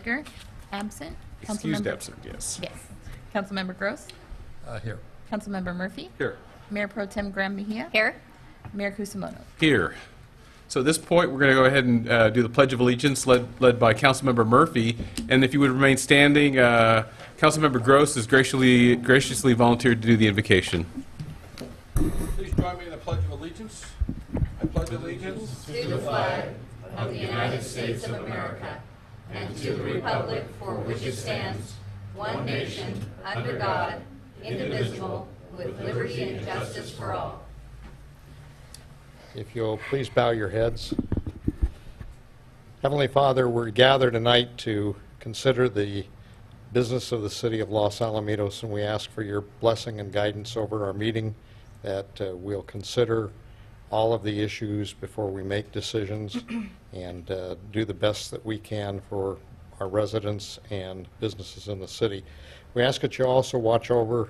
Baker, absent. Excused absent, yes. Yes. Councilmember Gross. Here. Councilmember Murphy. Here. Mayor Pro Tem Graham Mejia. Here. Mayor Kusamono. Here. So at this point, we're going to go ahead and do the Pledge of Allegiance led by Councilmember Murphy. And if you would remain standing, Councilmember Gross has graciously volunteered to do the invocation. Please join me in the Pledge of Allegiance. I pledge allegiance To the flag of the United States of America and to the republic for which it stands, one nation, under God, indivisible, with liberty and justice for all. If you'll please bow your heads. Heavenly Father, we're gathered tonight to consider the business of the city of Los Alamitos, and we ask for your blessing and guidance over our meeting, that we'll consider all of the issues before we make decisions and do the best that we can for our residents and businesses in the city. We ask that you also watch over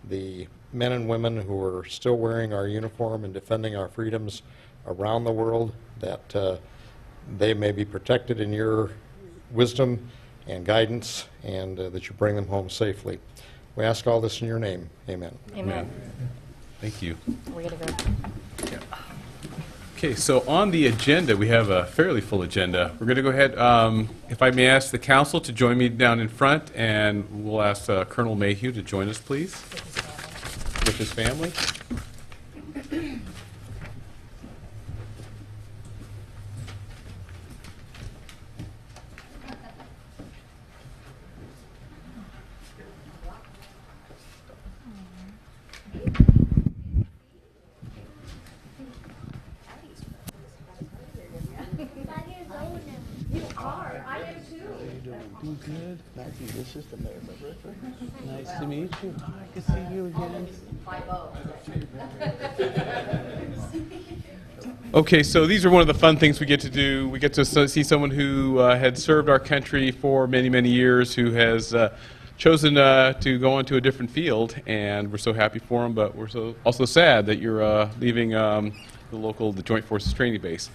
the men and women who are still wearing our uniform and defending our freedoms around the world, that they may be protected in your wisdom and guidance, and that you bring them home safely. We ask all this in your name. Amen. Amen. Thank you. We're going to go. Okay, so on the agenda, we have a fairly full agenda. We're going to go ahead, if I may ask the council to join me down in front, and we'll ask Colonel Mayhew to join us, please, with his family. Doing good. Matthew, this is the mayor of Berkeley. Nice to meet you. Hi, good to see you again. Okay, so these are one of the fun things we get to do. We get to see someone who had served our country for many, many years, who has chosen to go into a different field, and we're so happy for him, but we're also sad that you're leaving the Joint Forces Training Base.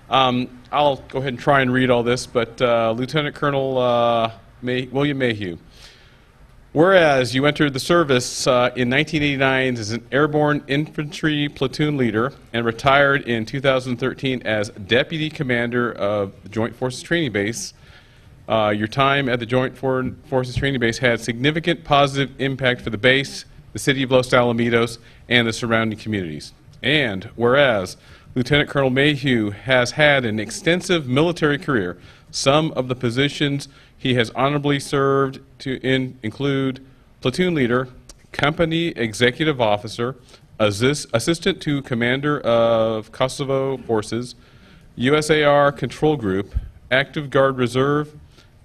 I'll go ahead and try and read all this, but Lieutenant Colonel William Mayhew. Whereas you entered the service in 1989 as an airborne infantry platoon leader and retired in 2013 as Deputy Commander of the Joint Forces Training Base, your time at the Joint Forces Training Base had significant positive impact for the base, the city of Los Alamitos, and the surrounding communities. And whereas Lieutenant Colonel Mayhew has had an extensive military career. Some of the positions he has honorably served include platoon leader, company executive officer, assistant to commander of Kosovo forces, USAR control group, active guard reserve,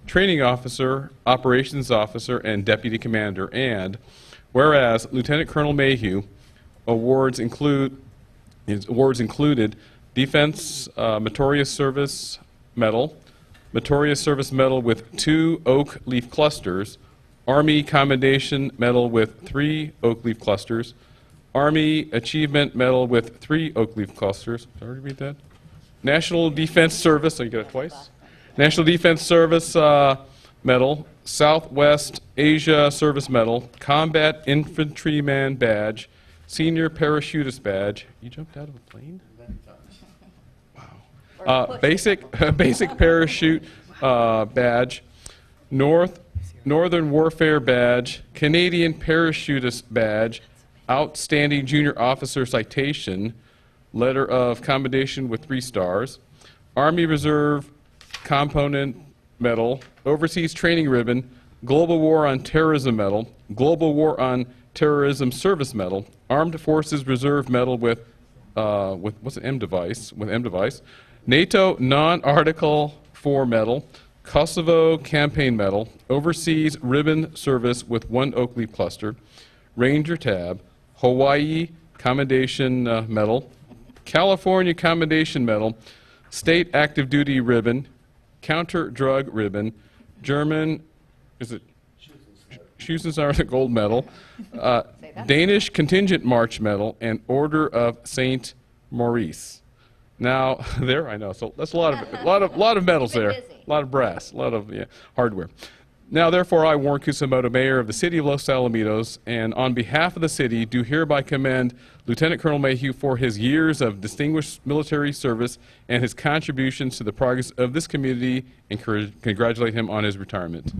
training officer, operations officer, and deputy commander. And whereas Lieutenant Colonel Mayhew his awards included Defense Meritorious Service Medal, Meritorious Service Medal with 2 oak leaf clusters, Army Commendation Medal with 3 oak leaf clusters, Army Achievement Medal with 3 oak leaf clusters. Did I already read that? National Defense Service, so you get it twice. National Defense Service Medal, Southwest Asia Service Medal, Combat Infantryman Badge, Senior Parachutist Badge. You jumped out of a plane? Wow. Basic Parachute Badge, Northern Warfare Badge, Canadian Parachutist Badge, Outstanding Junior Officer Citation, Letter of Commendation with 3 stars, Army Reserve Component Medal, Overseas Training Ribbon, Global War on Terrorism Medal, Global War on Terrorism Service Medal, Armed Forces Reserve Medal with what's an M device? With M device, NATO Non-Article 4 Medal, Kosovo Campaign Medal, Overseas Ribbon Service with 1 oak leaf cluster, Ranger Tab, Hawaii Commendation Medal, California Commendation Medal, State Active Duty Ribbon, Counter Drug Ribbon, German, is it? Schusensaar Gold Medal, Danish Contingent March Medal, and Order of Saint Maurice. Now, there I know. So that's a lot of medals there. A lot of brass, a lot of hardware. Now, therefore, I, Warren Kusamoto, Mayor of the City of Los Alamitos, and on behalf of the city, do hereby commend Lieutenant Colonel Mayhew for his years of distinguished military service and his contributions to the progress of this community, and congratulate him on his retirement.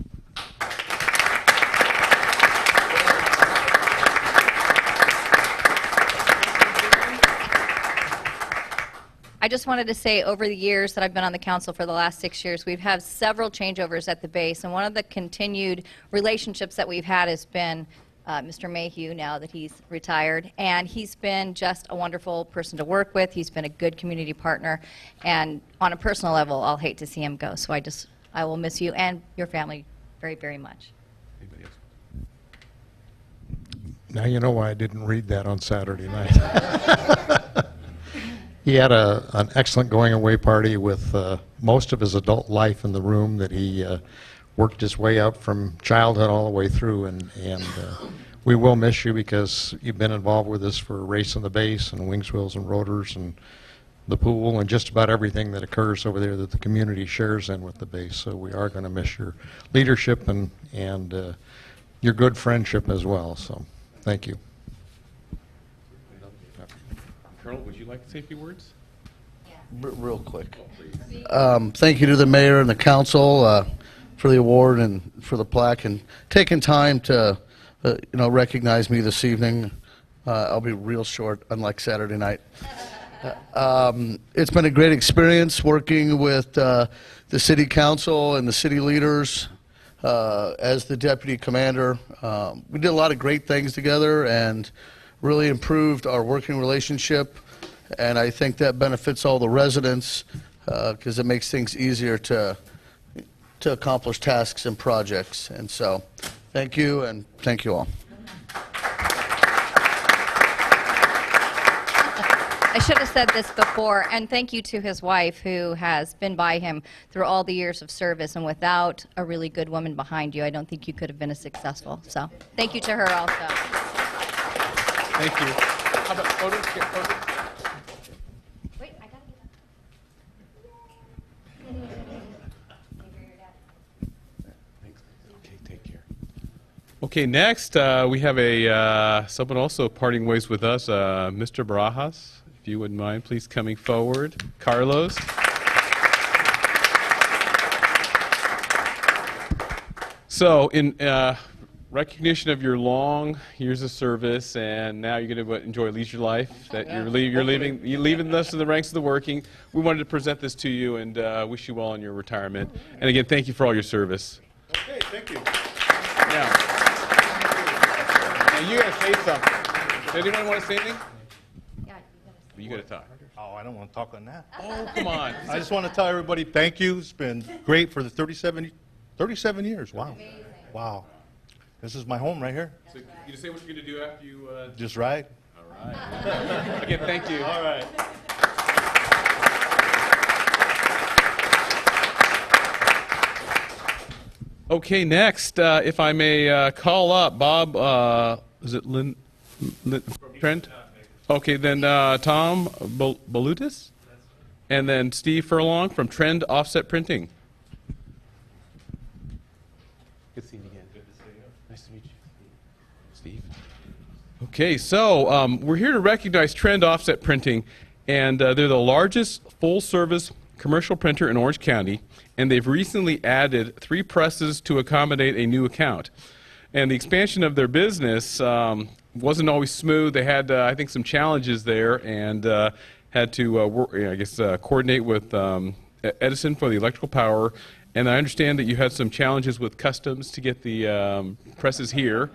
I just wanted to say, over the years that I've been on the council for the last 6 years, we've had several changeovers at the base, and one of the continued relationships that we've had has been Mr. Mayhew, now that he's retired, and he's been just a wonderful person to work with. He's been a good community partner, and on a personal level, I'll hate to see him go. So I will miss you and your family very, very much. Anybody else? Now you know why I didn't read that on Saturday night. He had an excellent going-away party with most of his adult life in the room that he worked his way up from childhood all the way through, and we will miss you because you've been involved with us for Race on the Base and Wings, Wheels, and Rotors and the pool and just about everything that occurs over there that the community shares in with the base. So we are going to miss your leadership and your good friendship as well. So thank you. Colonel, would you like to say a few words? Real quick. Thank you to the mayor and the council for the award and for the plaque and taking time to recognize me this evening. I'll be real short, unlike Saturday night. It's been a great experience working with the city council and the city leaders as the deputy commander. We did a lot of great things together and really improved our working relationship, and I think that benefits all the residents because it makes things easier to accomplish tasks and projects. And so thank you, and thank you all. I should have said this before, and thank you to his wife who has been by him through all the years of service, and without a really good woman behind you, I don't think you could have been as successful. So thank you to her also. Thank you. How about photos? Get photos? Wait, I gotta Okay, take care. Okay, next we have someone also parting ways with us, Mr. Barajas. If you wouldn't mind, please coming forward. Carlos. So, in recognition of your long years of service, and now you're going to enjoy leisure life. That you're leaving us in the ranks of the working. We wanted to present this to you and wish you well on your retirement. And again, thank you for all your service. Okay, thank you. Now you got to say something. Does anyone want to say anything? You got to talk. Oh, I don't want to talk on that. Oh, come on. I just want to tell everybody thank you. It's been great for the 37 years. Wow. Amazing. Wow. This is my home right here. So you just say what you're going to do after you. Just right. All right. Again, thank you. All right. Okay, next, if I may call up Bob, is it Trent? Okay, then Tom Balutis? And then Steve Furlong from Trend Offset Printing. Good seeing you again. Good to see you. Nice to meet you. Steve. Okay, so we're here to recognize Trend Offset Printing, and they're the largest full-service commercial printer in Orange County, and they've recently added 3 presses to accommodate a new account. And the expansion of their business wasn't always smooth. They had, I think, some challenges there, and had to, coordinate with Edison for the electrical power. And I understand that you had some challenges with customs to get the presses here.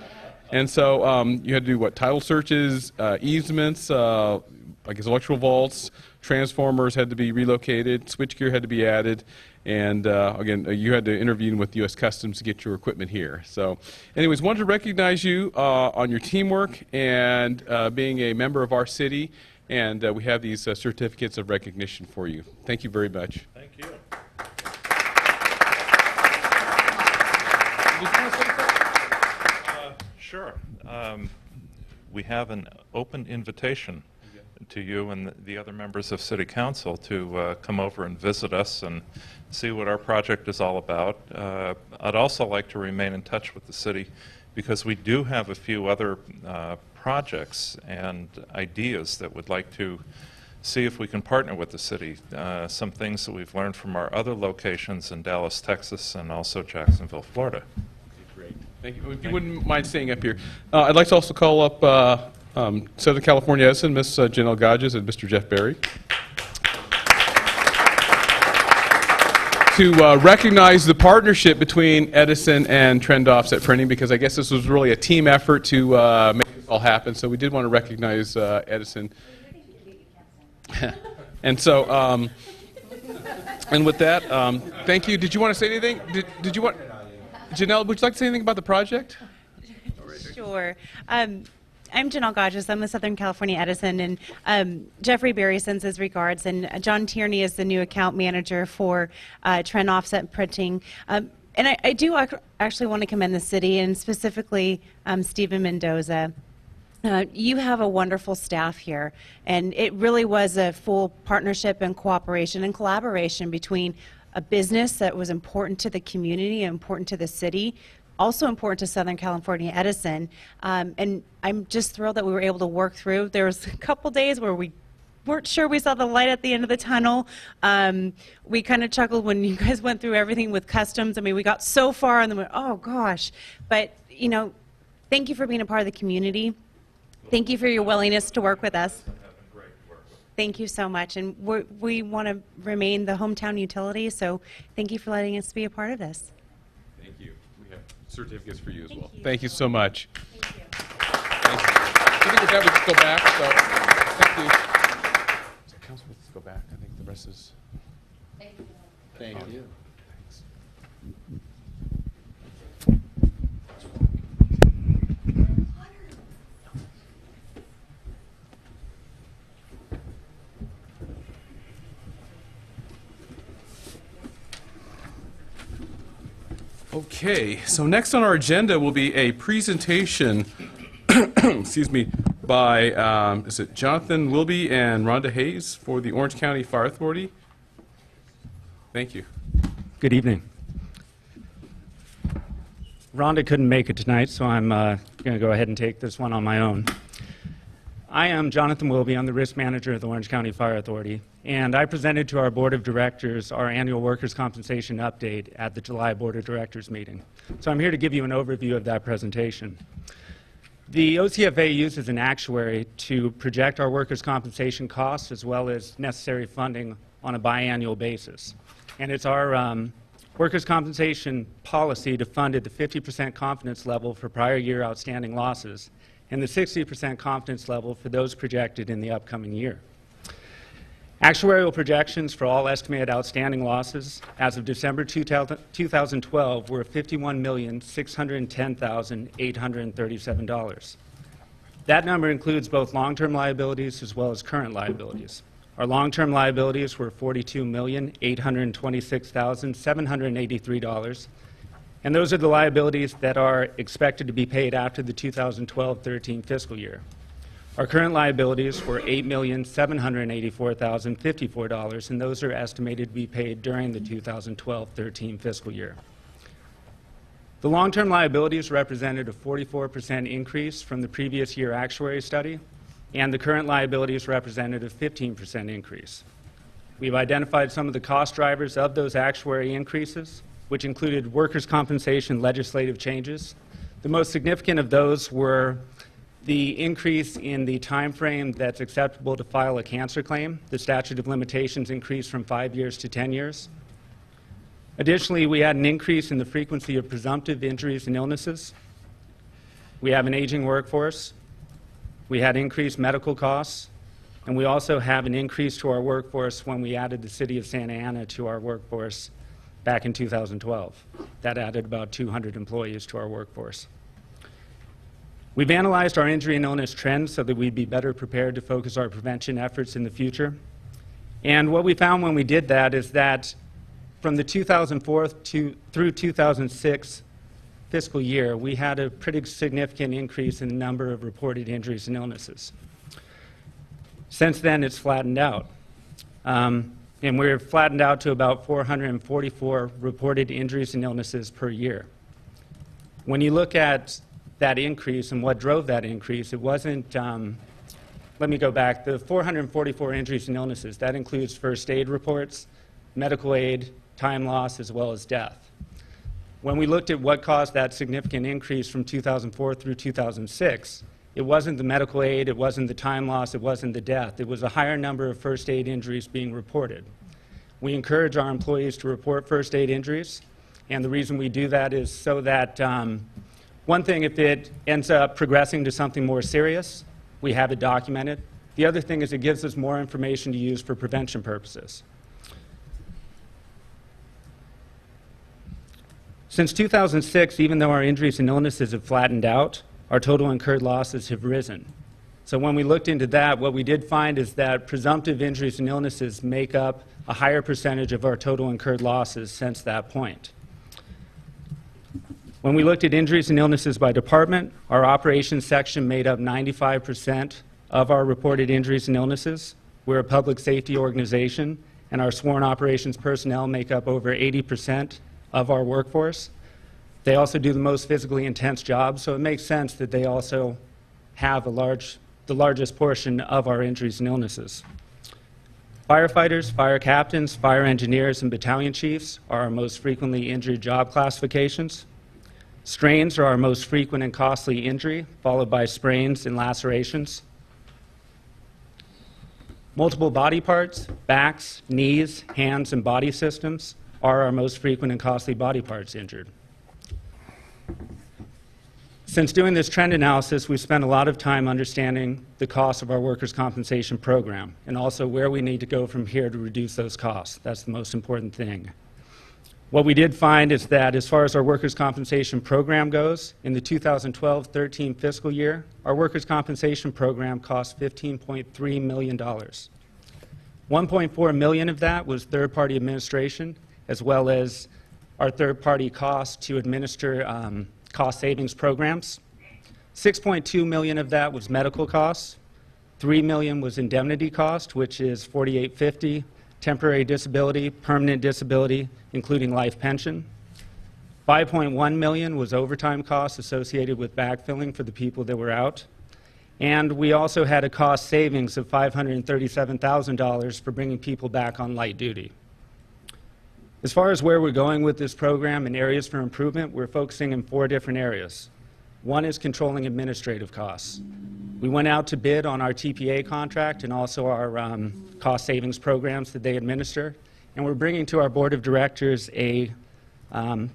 And so you had to do, title searches, easements, electrical vaults, transformers had to be relocated, switchgear had to be added, and again, you had to intervene with U.S. Customs to get your equipment here. So anyways, wanted to recognize you on your teamwork and being a member of our city, and we have these certificates of recognition for you. Thank you very much. Thank you. Sure. We have an open invitation to you and the other members of City Council to come over and visit us and see what our project is all about. I'd also like to remain in touch with the city because we do have a few other projects and ideas that we'd like to see if we can partner with the city. Some things that we've learned from our other locations in Dallas, Texas, and also Jacksonville, Florida. Great. Thank you. If you wouldn't mind staying up here. I'd like to also call up Southern California Edison, Ms. Janelle Godges and Mr. Jeff Berry, to recognize the partnership between Edison and Trend Offset Printing, because I guess this was really a team effort to make this all happen. So we did want to recognize Edison. And so, and with that, thank you. Did you want to say anything? Did you want, Janelle, would you like to say anything about the project? Sure. I'm Janelle Godges. I'm the Southern California Edison, and Jeffrey Berry sends his regards, and John Tierney is the new account manager for Trend Offset Printing. And I do actually want to commend the city, and specifically Stephen Mendoza. You have a wonderful staff here, and it really was a full partnership and cooperation and collaboration between a business that was important to the community, important to the city, also important to Southern California Edison, and I'm just thrilled that we were able to work through. There was a couple days where we weren't sure we saw the light at the end of the tunnel. We kind of chuckled when you guys went through everything with customs. I mean, we got so far and then went, oh gosh. But, you know, thank you for being a part of the community. Thank you for your willingness to work with us. Thank you so much. And we want to remain the hometown utility, so thank you for letting us be a part of this. Thank you. We have certificates for you as well. Thank you so much. Thank you. Thank you. I think with that, we just go back. So, thank you. So, Council, let's go back. I think the rest is. Thank you. Thanks. Okay, so next on our agenda will be a presentation, excuse me, by, is it Jonathan Wilby and Rhonda Hayes for the Orange County Fire Authority? Thank you. Good evening. Rhonda couldn't make it tonight, so I'm going to go ahead and take this one on my own. I am Jonathan Wilby. I'm the risk manager of the Orange County Fire Authority, and I presented to our Board of Directors our annual workers' compensation update at the July Board of Directors meeting. So I'm here to give you an overview of that presentation. The OCFA uses an actuary to project our workers' compensation costs as well as necessary funding on a biannual basis. And it's our workers' compensation policy to fund at the 50% confidence level for prior year outstanding losses and the 60% confidence level for those projected in the upcoming year. Actuarial projections for all estimated outstanding losses as of December 2012 were $51,610,837. That number includes both long-term liabilities as well as current liabilities. Our long-term liabilities were $42,826,783, and those are the liabilities that are expected to be paid after the 2012-13 fiscal year. Our current liabilities were $8,784,054, and those are estimated to be paid during the 2012-13 fiscal year. The long-term liabilities represented a 44% increase from the previous year actuary study, and the current liabilities represented a 15% increase. We've identified some of the cost drivers of those actuary increases, which included workers' compensation legislative changes. The most significant of those were the increase in the time frame that's acceptable to file a cancer claim. The statute of limitations increased from 5 years to 10 years. Additionally, we had an increase in the frequency of presumptive injuries and illnesses. We have an aging workforce. We had increased medical costs. And we also have an increase to our workforce when we added the city of Santa Ana to our workforce back in 2012. That added about 200 employees to our workforce. We've analyzed our injury and illness trends so that we'd be better prepared to focus our prevention efforts in the future. And what we found when we did that is that from the 2004 through 2006 fiscal year, we had a pretty significant increase in the number of reported injuries and illnesses. Since then, it's flattened out. And we're flattened out to about 444 reported injuries and illnesses per year. When you look at that increase and what drove that increase, it wasn't, let me go back, the 444 injuries and illnesses, that includes first aid reports, medical aid, time loss, as well as death. When we looked at what caused that significant increase from 2004 through 2006, it wasn't the medical aid, it wasn't the time loss, it wasn't the death. It was a higher number of first aid injuries being reported. We encourage our employees to report first aid injuries, and the reason we do that is so that, one thing, if it ends up progressing to something more serious, we have it documented. The other thing is it gives us more information to use for prevention purposes. Since 2006, even though our injuries and illnesses have flattened out, our total incurred losses have risen. So when we looked into that, what we did find is that presumptive injuries and illnesses make up a higher percentage of our total incurred losses since that point. When we looked at injuries and illnesses by department, our operations section made up 95% of our reported injuries and illnesses. We're a public safety organization, and our sworn operations personnel make up over 80% of our workforce. They also do the most physically intense jobs, so it makes sense that they also have the largest portion of our injuries and illnesses. Firefighters, fire captains, fire engineers, and battalion chiefs are our most frequently injured job classifications. Strains are our most frequent and costly injury, followed by sprains and lacerations. Multiple body parts, backs, knees, hands, and body systems are our most frequent and costly body parts injured. Since doing this trend analysis, we've spent a lot of time understanding the cost of our workers' compensation program and also where we need to go from here to reduce those costs. That's the most important thing. What we did find is that as far as our workers' compensation program goes, in the 2012-13 fiscal year, our workers' compensation program cost $15.3 million. $1.4 million of that was third-party administration, as well as our third-party cost to administer cost savings programs. $6.2 million of that was medical costs. $3 million was indemnity cost, which is $48.50, temporary disability, permanent disability, including life pension. $5.1 million was overtime costs associated with backfilling for the people that were out. And we also had a cost savings of $537,000 for bringing people back on light duty. As far as where we're going with this program and areas for improvement, we're focusing in 4 different areas. One is controlling administrative costs. We went out to bid on our TPA contract and also our cost savings programs that they administer, and we're bringing to our board of directors a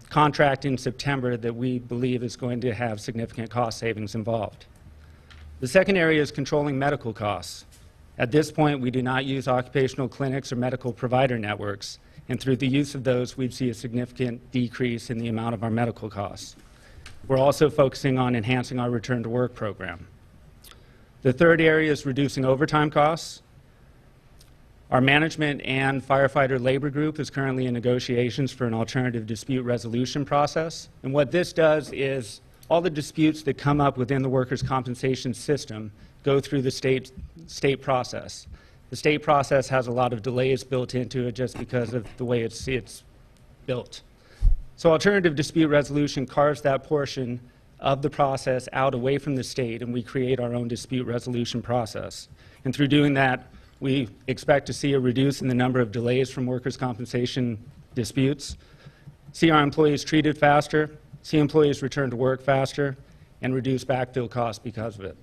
contract in September that we believe is going to have significant cost savings involved. The second area is controlling medical costs. At this point, we do not use occupational clinics or medical provider networks, and through the use of those, we'd see a significant decrease in the amount of our medical costs. We're also focusing on enhancing our return to work program. The third area is reducing overtime costs. Our management and firefighter labor group is currently in negotiations for an alternative dispute resolution process. And what this does is all the disputes that come up within the workers' compensation system go through the state process. The state process has a lot of delays built into it just because of the way it's built. So alternative dispute resolution carves that portion of the process out away from the state, and we create our own dispute resolution process. And through doing that, we expect to see a reduce in the number of delays from workers' compensation disputes, see our employees treated faster, see employees return to work faster, and reduce backfill costs because of it.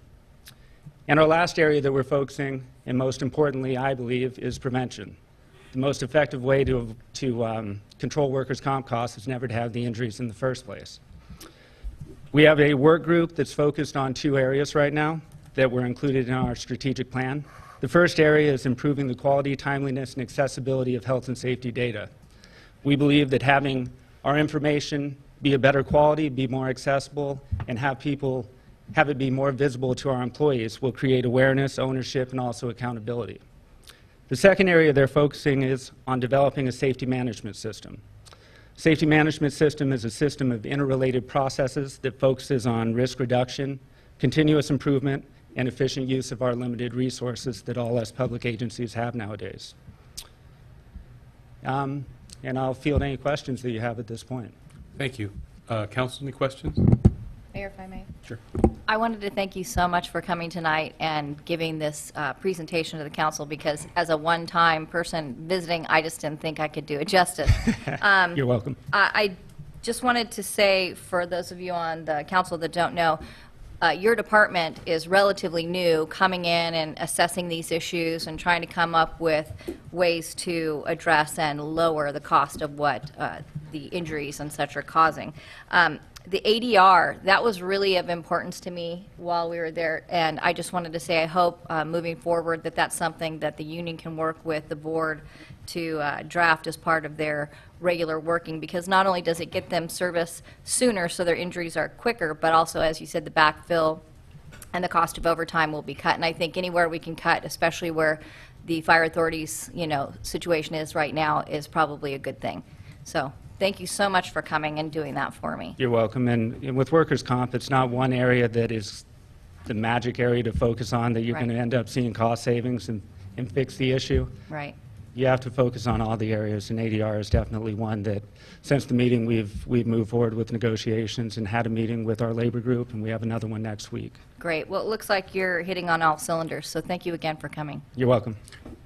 And our last area that we're focusing, and most importantly, I believe, is prevention. The most effective way to control workers' comp costs is never to have the injuries in the first place. We have a work group that's focused on 2 areas right now that were included in our strategic plan. The first area is improving the quality, timeliness, and accessibility of health and safety data. We believe that having our information be a better quality, be more accessible, and have it be more visible to our employees will create awareness, ownership, and also accountability. The second area they're focusing is on developing a safety management system. Safety management system is a system of interrelated processes that focuses on risk reduction, continuous improvement, and efficient use of our limited resources that all us public agencies have nowadays. And I'll field any questions that you have at this point. Thank you. Council, any questions? Mayor, if I may. Sure. I wanted to thank you so much for coming tonight and giving this presentation to the council, because as a one-time person visiting, I just didn't think I could do it justice. You're welcome. I just wanted to say, for those of you on the council that don't know, your department is relatively new, coming in and assessing these issues and trying to come up with ways to address and lower the cost of what the injuries and such are causing. The ADR, that was really of importance to me while we were there, and I just wanted to say I hope moving forward that that's something that the union can work with the board to draft as part of their regular working, because not only does it get them service sooner so their injuries are quicker, but also, as you said, the backfill and the cost of overtime will be cut. And I think anywhere we can cut, especially where the fire authority's, situation is right now, is probably a good thing. So thank you so much for coming and doing that for me. You're welcome. And with workers' comp, it's not one area that is the magic area to focus on that you're Right. going to end up seeing cost savings and fix the issue. Right. You have to focus on all the areas, and ADR is definitely one that, since the meeting, we've moved forward with negotiations and had a meeting with our labor group, and we have another one next week. Great. Well, it looks like you're hitting on all cylinders, so thank you again for coming. You're welcome.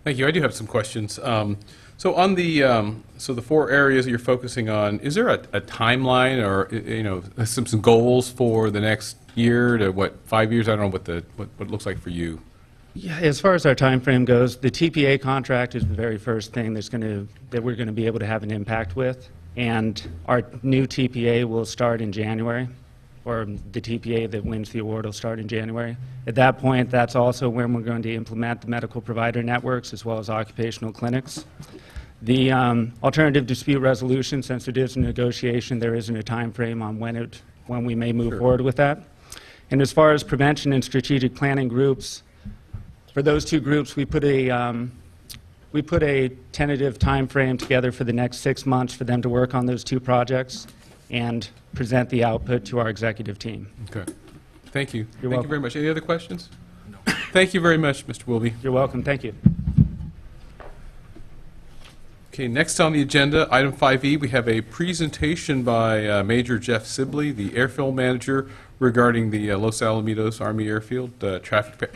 Thank you. I do have some questions. So on the the 4 areas that you're focusing on, is there a timeline or some goals for the next year to 5 years? I don't know what it looks like for you. Yeah, as far as our time frame goes, the TPA contract is the very first thing that we're going to be able to have an impact with, and our new TPA will start in January, or the TPA that wins the award will start in January. At that point, that's also when we're going to implement the medical provider networks as well as occupational clinics. The alternative dispute resolution, since it is a negotiation, there isn't a time frame on when we may move forward with that. And as far as prevention and strategic planning groups, for those 2 groups, we put a tentative time frame together for the next 6 months for them to work on those 2 projects and present the output to our executive team. Okay. Thank you. You're Thank you welcome. very much. Any other questions? No. Thank you very much, Mr. Wilby. You're welcome. Thank you. Okay, next on the agenda, item 5E, we have a presentation by Major Jeff Sibley, the airfield manager, regarding the Los Alamitos Army Airfield air traffic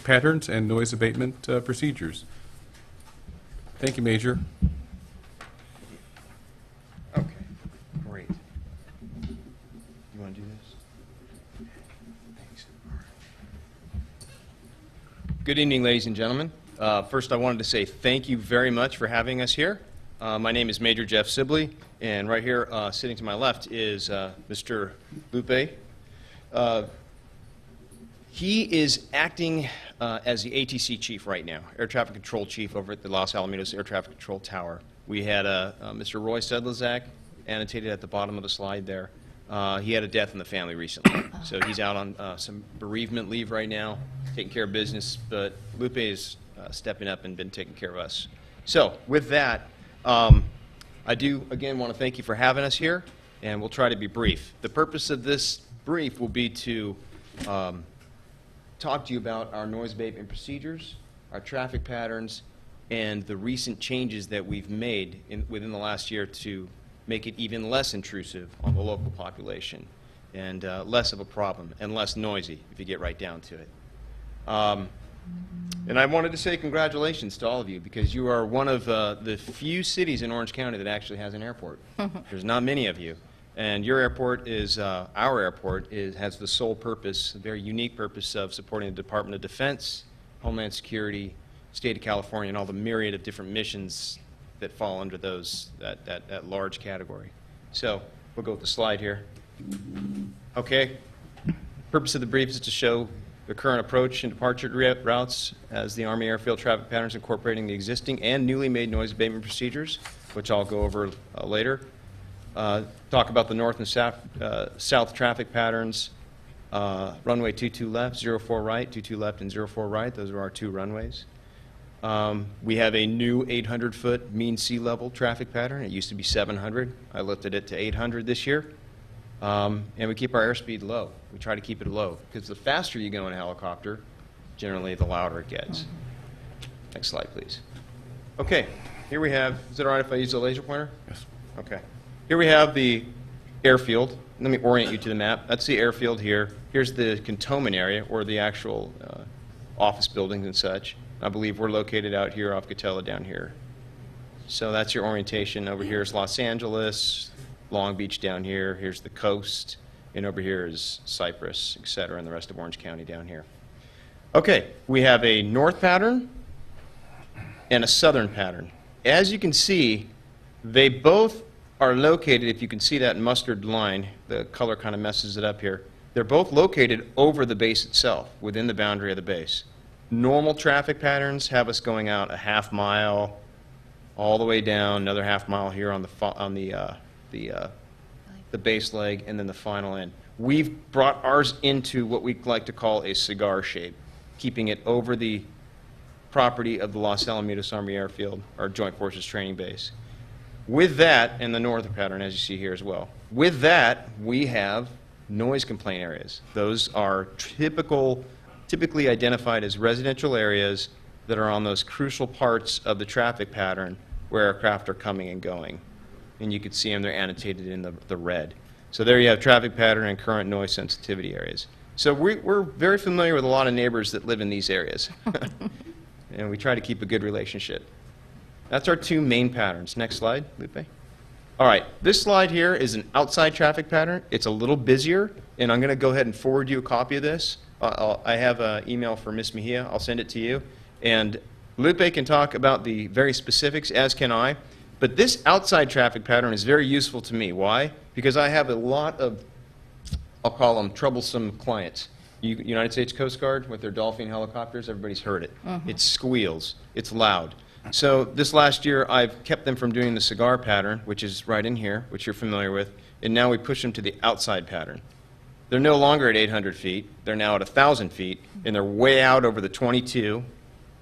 patterns and noise abatement procedures. Thank you, Major. Okay, great. You want to do this? Thanks. Good evening, ladies and gentlemen. First, I wanted to say thank you very much for having us here. My name is Major Jeff Sibley, and right here, sitting to my left, is Mr. Lupe. He is acting as the ATC chief right now, air traffic control chief over at the Los Alamitos Air Traffic Control Tower. We had Mr. Roy Sedlazak annotated at the bottom of the slide there. He had a death in the family recently, so he's out on some bereavement leave right now, taking care of business, but Lupe is stepping up and been taking care of us. So with that, I do, again, want to thank you for having us here, and we'll try to be brief. The purpose of this brief will be to talk to you about our noise abatement procedures, our traffic patterns, and the recent changes that we've made within the last year to make it even less intrusive on the local population and less of a problem and less noisy if you get right down to it. And I wanted to say congratulations to all of you, because you are one of the few cities in Orange County that actually has an airport. There's not many of you. And your airport is, our airport has the sole purpose, a very unique purpose, of supporting the Department of Defense, Homeland Security, State of California, and all the myriad of different missions that fall under that large category. So we'll go with the slide here. Okay. Purpose of the brief is to show the current approach and departure routes as the Army Airfield traffic patterns incorporating the existing and newly made noise abatement procedures, which I'll go over later. Talk about the north and south traffic patterns. Runway 22 left, 04 right, 22 left, and 04 right. Those are our 2 runways. We have a new 800-foot mean sea level traffic pattern. It used to be 700. I lifted it to 800 this year. And we keep our airspeed low. We try to keep it low, because the faster you go in a helicopter, generally the louder it gets. Next slide, please. Okay, here we have, is it all right if I use the laser pointer? Yes. Okay. Here we have the airfield. Let me orient you to the map. That's the airfield here. Here's the cantonment area, or the actual office buildings and such. I believe we're located out here off Catella down here. So that's your orientation. Over here is Los Angeles, Long Beach down here. Here's the coast. And over here is Cypress, et cetera, and the rest of Orange County down here. Okay, we have a north pattern and a southern pattern. As you can see, they both are located, if you can see that mustard line, the color kind of messes it up here. They're both located over the base itself, within the boundary of the base. Normal traffic patterns have us going out a half mile, all the way down, another half mile here on the base leg, and then the final end. We've brought ours into what we like to call a cigar shape, keeping it over the property of the Los Alamitos Army Airfield, our Joint Forces Training Base. With that, and the northern pattern, as you see here as well, with that, we have noise complaint areas. Those are typically identified as residential areas that are on those crucial parts of the traffic pattern where aircraft are coming and going. And you can see them, they're annotated in the red. So there you have traffic pattern and current noise sensitivity areas. So we're very familiar with a lot of neighbors that live in these areas. And we try to keep a good relationship. That's our two main patterns. Next slide, Lupe. All right, this slide here is an outside traffic pattern. It's a little busier, and I'm going to go ahead and forward you a copy of this. I have an email for Ms. Mejia. I'll send it to you. And Lupe can talk about the very specifics, as can I. But this outside traffic pattern is very useful to me. Why? Because I have a lot of, I'll call them troublesome clients. United States Coast Guard with their Dolphin helicopters, everybody's heard it. It squeals. It's loud. So this last year, I've kept them from doing the cigar pattern, which is right in here, which you're familiar with, and now we push them to the outside pattern. They're no longer at 800 feet. They're now at 1,000 feet, and they're way out over the 22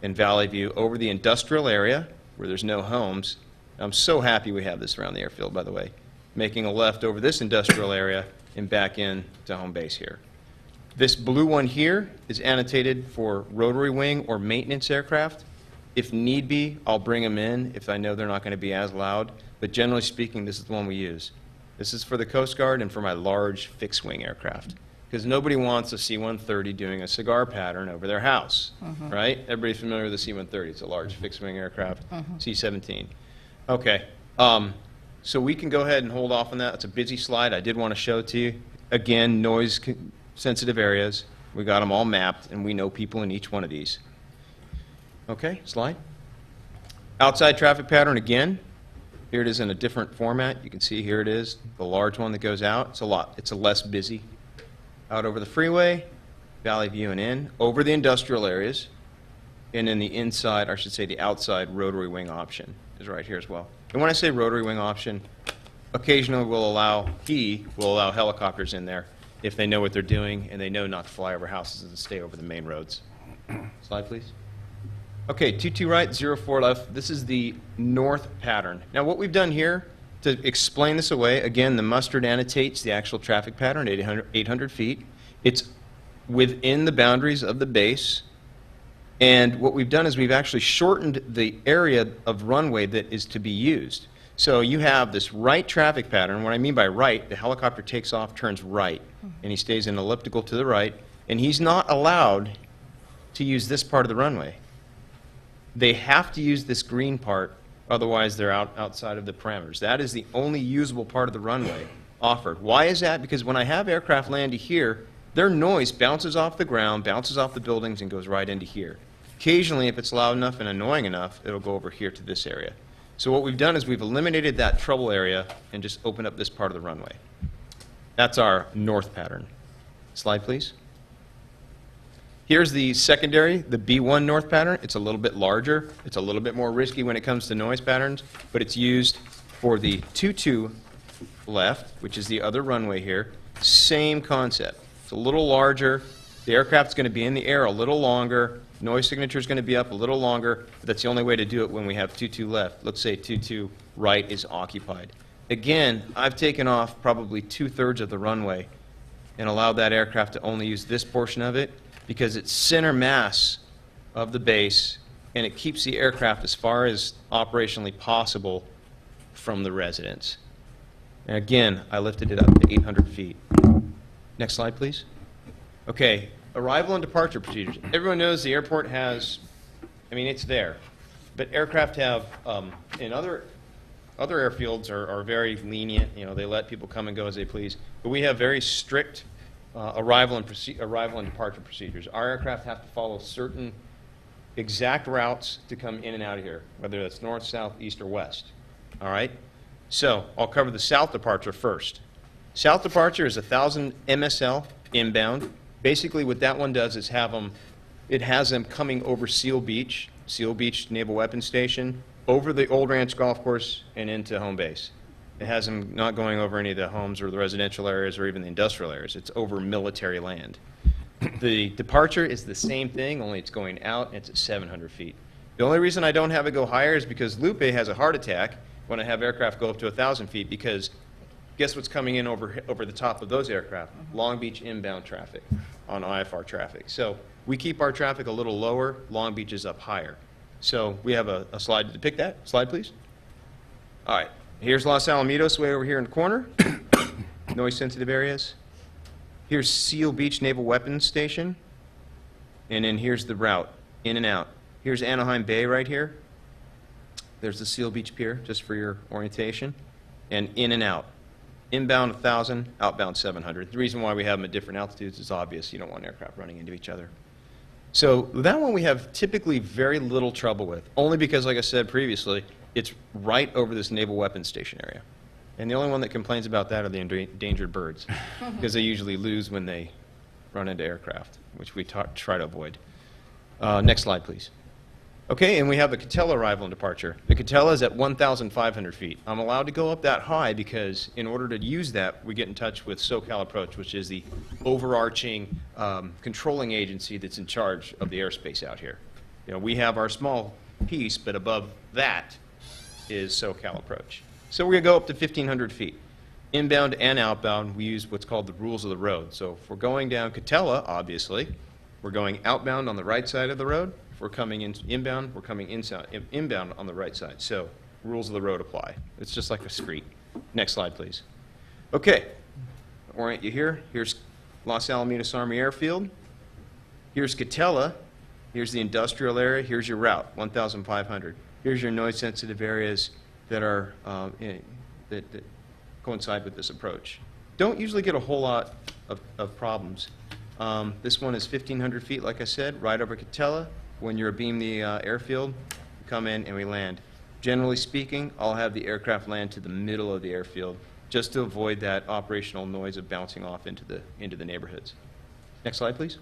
in Valley View, over the industrial area where there's no homes. I'm so happy we have this around the airfield, by the way, making a left over this industrial area and back in to home base here. This blue one here is annotated for rotary wing or maintenance aircraft. If need be, I'll bring them in if I know they're not going to be as loud. But generally speaking, this is the one we use. This is for the Coast Guard and for my large fixed-wing aircraft. Because nobody wants a C-130 doing a cigar pattern over their house, right? Everybody's familiar with the C-130. It's a large fixed-wing aircraft, C-17. Okay, so we can go ahead and hold off on that. It's a busy slide. I did want to show it to you. Again, noise-sensitive areas. We got them all mapped, and we know people in each one of these. Okay, slide. Outside traffic pattern again. Here it is in a different format. You can see here it is, the large one that goes out. It's a less busy. Out over the freeway, Valley View and in, over the industrial areas, and in the inside, or I should say the outside rotary wing option is right here as well. And when I say rotary wing option, occasionally we'll allow helicopters in there if they know what they're doing and they know not to fly over houses and stay over the main roads. Slide, please. Okay, 22 right, 04 left. This is the north pattern. Now what we've done here to explain this away, again, the mustard annotates the actual traffic pattern at 800 feet. It's within the boundaries of the base. And what we've done is we've actually shortened the area of runway that is to be used. So you have this right traffic pattern. What I mean by right, the helicopter takes off, turns right, and he stays in elliptical to the right, and he's not allowed to use this part of the runway. They have to use this green part, otherwise they're outside of the parameters. That is the only usable part of the runway offered. Why is that? Because when I have aircraft land here, their noise bounces off the ground, bounces off the buildings, and goes right into here. Occasionally, if it's loud enough and annoying enough, it'll go over here to this area. So what we've done is we've eliminated that trouble area and just opened up this part of the runway. That's our north pattern. Slide, please. Here's the secondary, the B1 north pattern. It's a little bit larger. It's a little bit more risky when it comes to noise patterns, but it's used for the 22 left, which is the other runway here. Same concept. It's a little larger. The aircraft's going to be in the air a little longer. Noise signature is going to be up a little longer, but that's the only way to do it when we have 22 left. Let's say 22 right is occupied. Again, I've taken off probably 2/3 of the runway and allowed that aircraft to only use this portion of it because it's center mass of the base, and it keeps the aircraft as far as operationally possible from the residence. And again, I lifted it up to 800 feet. Next slide, please. Okay, arrival and departure procedures. Everyone knows the airport has, I mean, it's there, but aircraft have, in other airfields are very lenient. You know, they let people come and go as they please. But we have very strict arrival and departure procedures. Our aircraft have to follow certain exact routes to come in and out of here, whether that's north, south, east, or west. All right? So I'll cover the south departure first. South departure is 1,000 MSL inbound. Basically, what that one does is it has them coming over Seal Beach Naval Weapons Station, over the Old Ranch Golf Course, and into home base. It has them not going over any of the homes or the residential areas or even the industrial areas. It's over military land. The departure is the same thing, only it's going out, and it's at 700 feet. The only reason I don't have it go higher is because Lupe has a heart attack when I have aircraft go up to 1,000 feet, because guess what's coming in over the top of those aircraft? Long Beach inbound traffic on IFR traffic. So we keep our traffic a little lower, Long Beach is up higher. So we have a slide to depict that. Slide, please. All right, here's Los Alamitos way over here in the corner. Noise sensitive areas. Here's Seal Beach Naval Weapons Station. And then here's the route, in and out. Here's Anaheim Bay right here. There's the Seal Beach Pier, just for your orientation. And in and out. Inbound 1,000, outbound 700. The reason why we have them at different altitudes is obvious. You don't want aircraft running into each other. So that one we have typically very little trouble with, only because, like I said previously, it's right over this Naval Weapons Station area. And the only one that complains about that are the endangered birds, because they usually lose when they run into aircraft, which we try to avoid. Next slide, please. Okay, and we have the Catella arrival and departure. The Catella is at 1,500 feet. I'm allowed to go up that high because in order to use that, we get in touch with SoCal Approach, which is the overarching controlling agency that's in charge of the airspace out here. You know, we have our small piece, but above that is SoCal Approach. So we're going to go up to 1,500 feet. Inbound and outbound, we use what's called the rules of the road. So if we're going down Catella, obviously, we're going outbound on the right side of the road. If we're coming in inbound, we're coming inbound on the right side. So rules of the road apply. It's just like a street. Next slide, please. Okay, orient you here. Here's Los Alamitos Army Airfield. Here's Catella. Here's the industrial area. Here's your route, 1,500. Here's your noise-sensitive areas that are that coincide with this approach. Don't usually get a whole lot of problems. This one is 1,500 feet, like I said, right over Catella. When you're abeam the airfield, we come in and we land. Generally speaking, I'll have the aircraft land to the middle of the airfield, just to avoid that operational noise of bouncing off into the neighborhoods. Next slide, please.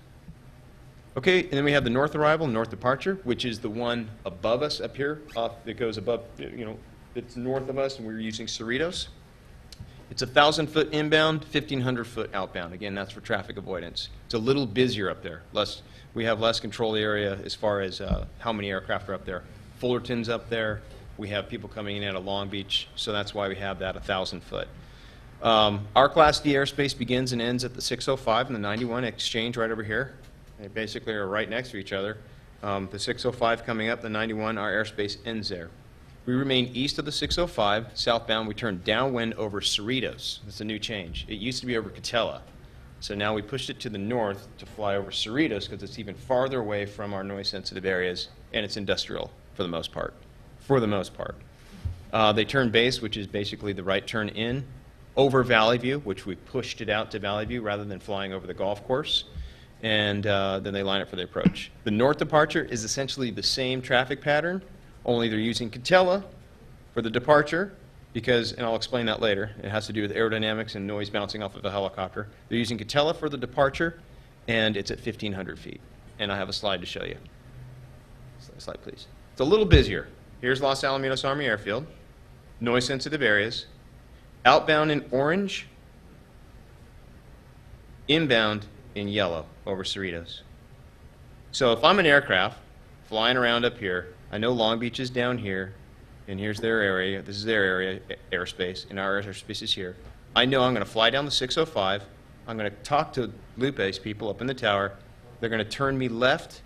Okay, and then we have the north arrival, north departure, which is the one above us up here, that goes above, you know, it's north of us, and we're using Cerritos. It's 1,000-foot inbound, 1,500-foot outbound. Again, that's for traffic avoidance. It's a little busier up there. We have less control area as far as how many aircraft are up there. Fullerton's up there. We have people coming in out of Long Beach, so that's why we have that 1,000-foot. Our Class D airspace begins and ends at the 605 and the 91 exchange right over here. They basically are right next to each other. The 605 coming up, the 91, our airspace ends there. We remain east of the 605. Southbound, we turn downwind over Cerritos. That's a new change. It used to be over Catella. So now we pushed it to the north to fly over Cerritos because it's even farther away from our noise-sensitive areas, and it's industrial for the most part. They turn base, which is basically the right turn in, over Valley View, which we pushed it out to Valley View rather than flying over the golf course. And then they line up for the approach. The north departure is essentially the same traffic pattern, only they're using Catella for the departure because, and I'll explain that later, it has to do with aerodynamics and noise bouncing off of a helicopter. They're using Catella for the departure, and it's at 1,500 feet. And I have a slide to show you. Slide, please. It's a little busier. Here's Los Alamitos Army Airfield, noise-sensitive areas, outbound in orange, inbound in yellow over Cerritos. So if I'm an aircraft flying around up here, I know Long Beach is down here, and here's their area, this is their area, airspace, and our airspace is here. I know I'm going to fly down the 605, I'm going to talk to Lupe's people up in the tower, they're going to turn me left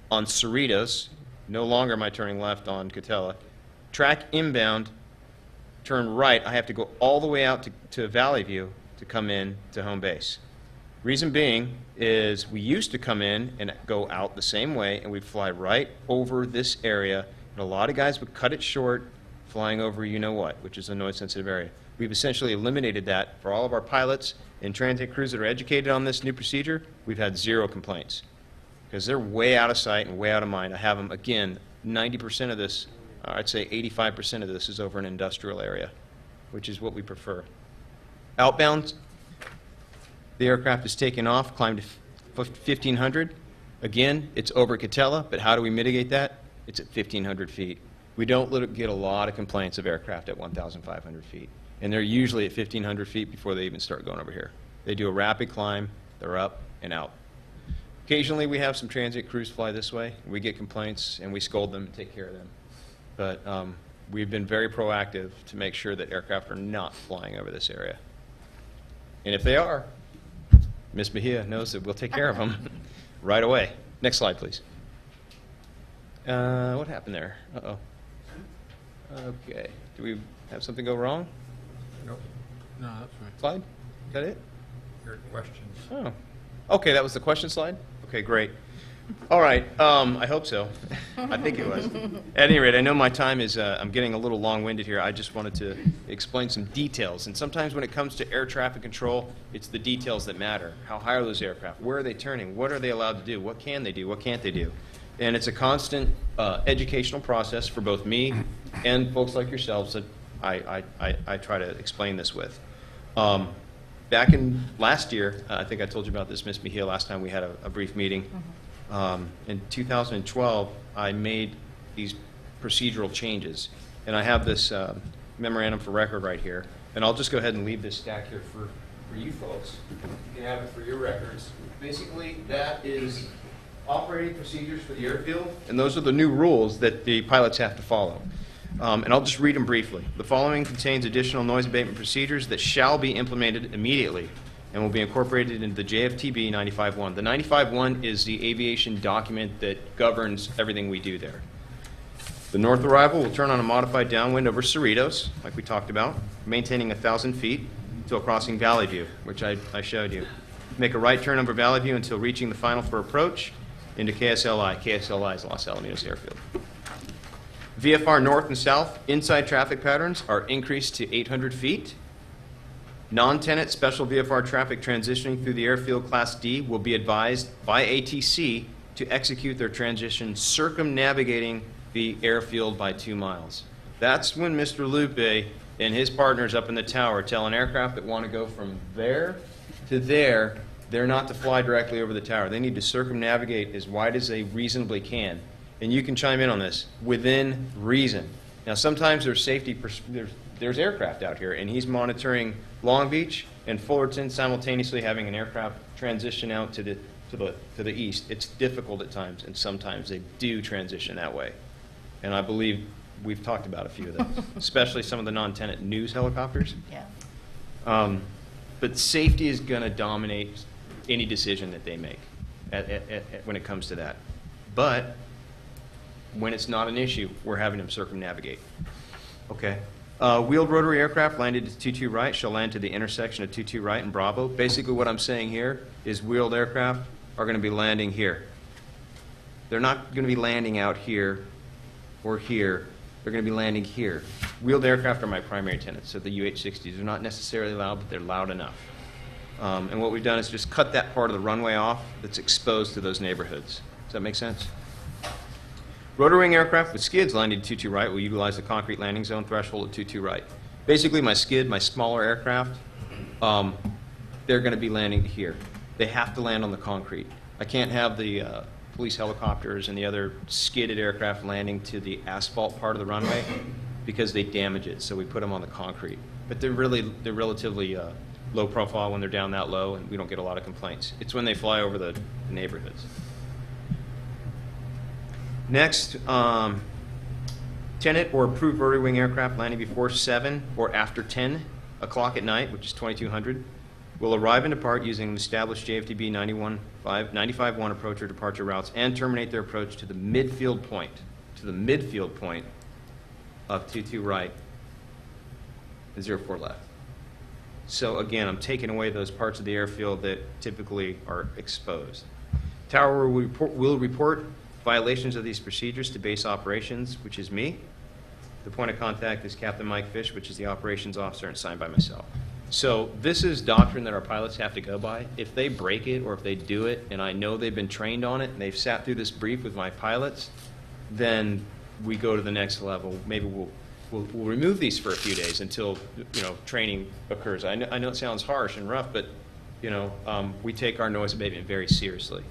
on Cerritos, no longer am I turning left on Catella, track inbound, turn right, I have to go all the way out to Valley View to come in to home base. Reason being is we used to come in and go out the same way, and we'd fly right over this area, and a lot of guys would cut it short flying over you-know-what, which is a noise-sensitive area. We've essentially eliminated that for all of our pilots and transit crews that are educated on this new procedure. We've had 0 complaints because they're way out of sight and way out of mind. I have them, again, 90% of this, I'd say 85% of this is over an industrial area, which is what we prefer. Outbound, the aircraft is taken off, climbed to 1,500. Again, it's over Catella, but how do we mitigate that? It's at 1,500 feet. We don't get a lot of complaints of aircraft at 1,500 feet. And they're usually at 1,500 feet before they even start going over here. They do a rapid climb, they're up and out. Occasionally we have some transit crews fly this way. We get complaints and we scold them and take care of them. But we've been very proactive to make sure that aircraft are not flying over this area. And if they are, Ms. Mejia knows that we'll take care of them right away. Next slide, please. What happened there? Uh-oh. Okay. Do we have something go wrong? Nope. No, that's right. Slide? Is that it? Your questions. Oh. Okay, that was the question slide? Okay, great. All right, I hope so. I think it was. At any rate, I know my time is, I'm getting a little long-winded here. I just wanted to explain some details. And sometimes when it comes to air traffic control, it's the details that matter. How high are those aircraft? Where are they turning? What are they allowed to do? What can they do? What can't they do? And it's a constant educational process for both me and folks like yourselves that I try to explain this with. Back in last year, I think I told you about this, Ms. Mejia, last time we had a brief meeting. In 2012, I made these procedural changes, and I have this memorandum for record right here, and I'll just go ahead and leave this stack here for you folks. You can have it for your records. Basically, that is operating procedures for the airfield, and those are the new rules that the pilots have to follow. And I'll just read them briefly. The following contains additional noise abatement procedures that shall be implemented immediately and will be incorporated into the JFTB 95-1. The 95-1 is the aviation document that governs everything we do there. The north arrival will turn on a modified downwind over Cerritos, like we talked about, maintaining 1,000 feet until crossing Valley View, which I showed you. Make a right turn over Valley View until reaching the final for approach into KSLI. KSLI is Los Alamitos Airfield. VFR north and south inside traffic patterns are increased to 800 feet. Non-tenant special VFR traffic transitioning through the airfield Class D will be advised by ATC to execute their transition circumnavigating the airfield by 2 miles. That's when Mr. Lupe and his partners up in the tower tell an aircraft that want to go from there to there, they're not to fly directly over the tower. They need to circumnavigate as wide as they reasonably can. And you can chime in on this, within reason. Now sometimes there's safety, there's aircraft out here, and he's monitoring Long Beach and Fullerton simultaneously having an aircraft transition out to the east. It's difficult at times, and sometimes they do transition that way. And I believe we've talked about a few of those, especially some of the non-tenant news helicopters. Yeah. But safety is going to dominate any decision that they make when it comes to that. But when it's not an issue, we're having them circumnavigate. Okay. Wheeled rotary aircraft landed at 22 right shall land to the intersection of 22 right and Bravo. Basically what I'm saying here is wheeled aircraft are going to be landing here. They're not going to be landing out here or here. They're going to be landing here. Wheeled aircraft are my primary tenants, so the UH-60s. They're not necessarily loud, but they're loud enough. And what we've done is just cut that part of the runway off that's exposed to those neighborhoods. Does that make sense? Rotor wing aircraft with skids landing at 22 right will utilize the concrete landing zone threshold at 22 right. Basically, my skid, my smaller aircraft, they're going to be landing here. They have to land on the concrete. I can't have the police helicopters and the other skidded aircraft landing to the asphalt part of the runway because they damage it, so we put them on the concrete. But they're relatively low profile when they're down that low, and we don't get a lot of complaints. It's when they fly over the neighborhoods. Next, Tenant or approved rotary wing aircraft landing before 7 or after 10 o'clock at night, which is 2200, will arrive and depart using established JFTB 95-1 approach or departure routes and terminate their approach to the midfield point, of 22 right and 04 left. So again, I'm taking away those parts of the airfield that typically are exposed. Tower will report violations of these procedures to base operations, which is me. The point of contact is Captain Mike Fish, which is the operations officer, and signed by myself. So this is doctrine that our pilots have to go by. If they break it or if they do it, and I know they've been trained on it and they've sat through this brief with my pilots, then we go to the next level. Maybe we'll remove these for a few days until, you know, training occurs. I know it sounds harsh and rough, but, you know, we take our noise abatement very seriously.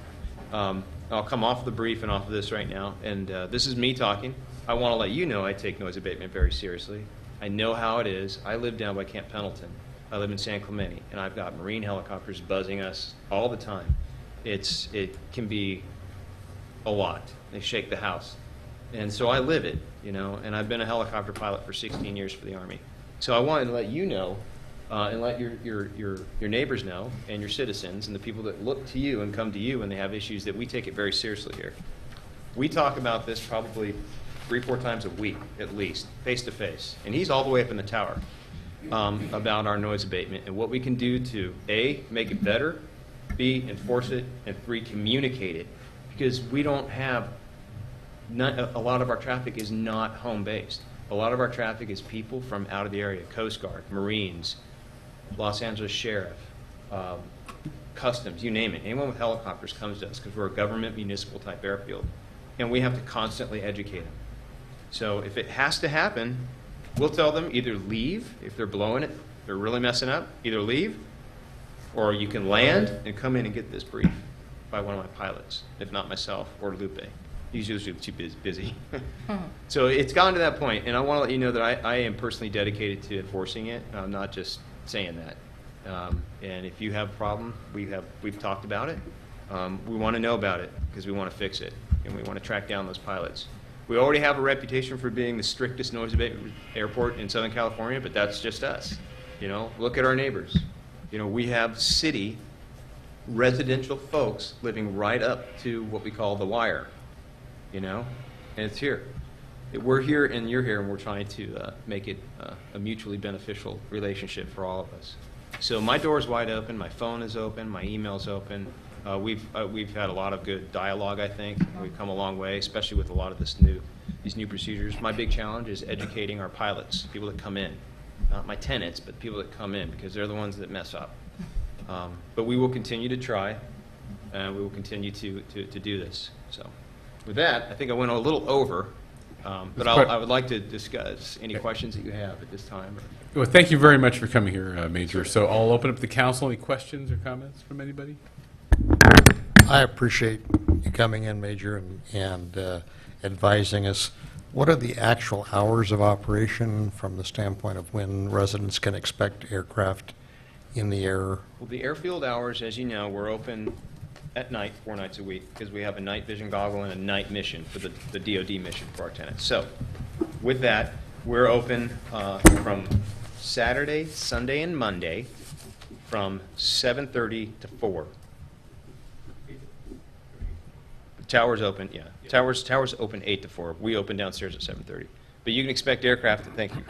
I'll come off the brief and off of this right now, and this is me talking. I want to let you know I take noise abatement very seriously. I know how it is. I live down by Camp Pendleton. I live in San Clemente, and I've got Marine helicopters buzzing us all the time. It can be a lot. They shake the house. And so I live it, you know, and I've been a helicopter pilot for 16 years for the Army. So I wanted to let you know, and let your neighbors know, and your citizens, and the people that look to you and come to you when they have issues, that we take it very seriously here. We talk about this probably 3-4 times a week, at least, face to face. And he's all the way up in the tower. About our noise abatement and what we can do to A, make it better, B, enforce it, and 3, communicate it. Because we don't have, a lot of our traffic is not home-based. A lot of our traffic is people from out of the area, Coast Guard, Marines, Los Angeles Sheriff, Customs, you name it. Anyone with helicopters comes to us because we're a government municipal type airfield. And we have to constantly educate them. So if it has to happen, we'll tell them either leave if they're blowing it, they're really messing up, either leave, or you can land and come in and get this brief by one of my pilots, if not myself or Lupe. He's usually too busy. So it's gotten to that point, and I want to let you know that I am personally dedicated to enforcing it. I'm not just saying that. And if you have a problem, we've talked about it. We want to know about it because we want to fix it, and we want to track down those pilots. We already have a reputation for being the strictest noise abatement airport in Southern California, but that's just us. You know, look at our neighbors. You know, we have city residential folks living right up to what we call the wire, you know, and it's here. We're here and you're here, and we're trying to make it a mutually beneficial relationship for all of us. So my door is wide open, my phone is open, my email's open. We've had a lot of good dialogue, I think. We've come a long way, especially with a lot of these new procedures. My big challenge is educating our pilots, people that come in. Not my tenants, but people that come in, because they're the ones that mess up. But we will continue to try, and we will continue to do this. So with that, I think I went a little over, but I would like to discuss any questions that you have at this time. Well, thank you very much for coming here, Major. So I'll open up the council. Any questions or comments from anybody? I appreciate you coming in, Major, and advising us. What are the actual hours of operation from the standpoint of when residents can expect aircraft in the air? Well, the airfield hours, as you know, we're open at night, 4 nights a week, because we have a night vision goggle and a night mission for the DoD mission for our tenants. So with that, we're open from Saturday, Sunday, and Monday from 7:30 to 4. Towers open, yeah. Towers open 8 to 4. We open downstairs at 7:30. But you can expect aircraft, thank you,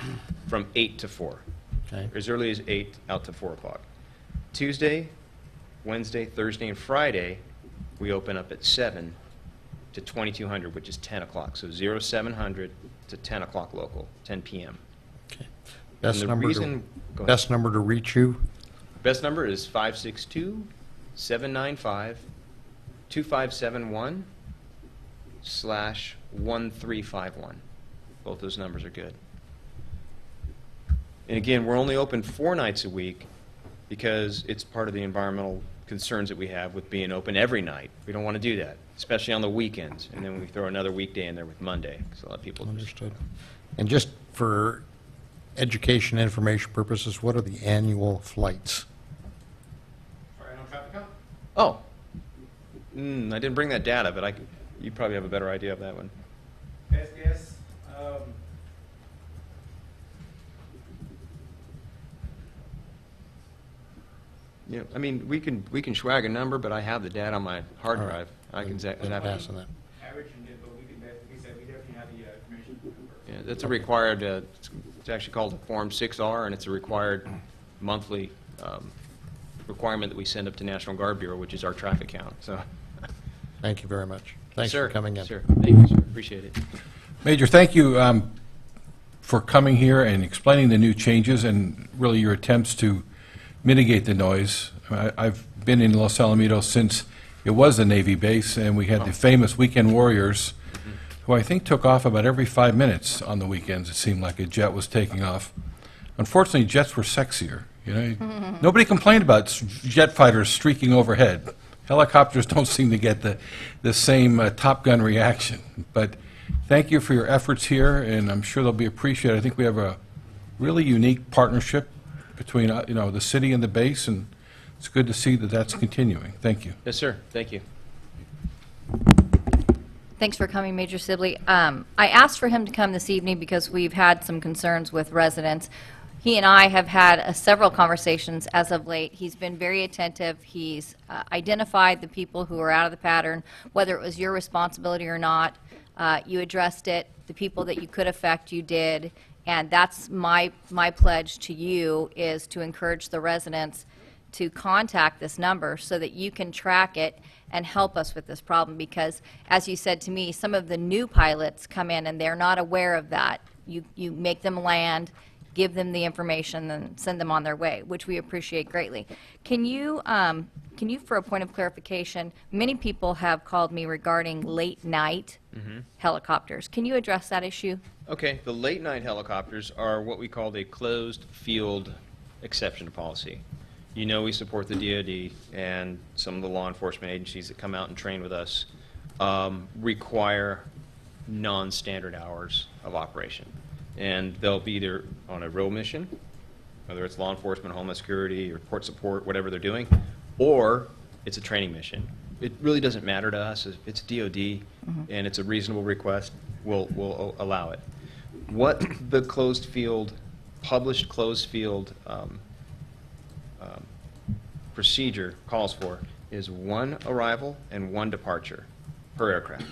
from 8 to 4. Okay. As early as 8 out to 4 o'clock. Tuesday, Wednesday, Thursday, and Friday, we open up at 7 to 2200, which is 10 o'clock. So 0700 to 10 o'clock local, 10 p.m. Okay. Go ahead. Best number to reach you? Best number is 562-795-2571/1351. Both those numbers are good. And again, we're only open 4 nights a week because it's part of the environmental concerns that we have with being open every night. We don't want to do that, especially on the weekends. And then we throw another weekday in there with Monday, because a lot of people Understood. And just for education information purposes, what are the annual flights? Oh, I didn't bring that data, but you probably have a better idea of that one. Best guess, Yeah, I mean, we can swag a number, but I have the data on my hard All right. drive. I can Then pass on that. Average, but we definitely have the commission number. Yeah, that's a required, it's actually called a Form 6R, and it's a required monthly requirement that we send up to National Guard Bureau, which is our traffic count, so. Thank you very much. Thanks Sir, for coming in. Sir, thank you, sir, appreciate it. Major, thank you for coming here and explaining the new changes and really your attempts to mitigate the noise. I've been in Los Alamitos since it was a Navy base, and we had the famous Weekend Warriors, who I think took off about every 5 minutes on the weekends. It seemed like a jet was taking off. Unfortunately, jets were sexier. You know, nobody complained about jet fighters streaking overhead. Helicopters don't seem to get the same Top Gun reaction. But thank you for your efforts here, and I'm sure they'll be appreciated. I think we have a really unique partnership between the city and the base, and it's good to see that that's continuing. Thank you. Yes, sir, thank you. Thanks for coming, Major Sibley. I asked for him to come this evening because we've had some concerns with residents. He and I have had several conversations as of late. He's been very attentive. He's identified the people who are out of the pattern, whether it was your responsibility or not. You addressed it. The people that you could affect, you did. And that's my pledge to you, is to encourage the residents to contact this number so that you can track it and help us with this problem, because as you said to me, some of the new pilots come in and they're not aware of that. You make them land, give them the information, and send them on their way, which we appreciate greatly. Can you, for a point of clarification, many people have called me regarding late night helicopters. Can you address that issue? Okay, the late night helicopters are what we call a closed field exception to policy. You know, we support the DoD, and some of the law enforcement agencies that come out and train with us require non-standard hours of operation. And they'll be either on a row mission, whether it's law enforcement, homeland security, or port support, whatever they're doing, or it's a training mission. It really doesn't matter to us. It's DoD, and it's a reasonable request. We'll allow it. What the closed field, published closed field procedure calls for is 1 arrival and 1 departure per aircraft.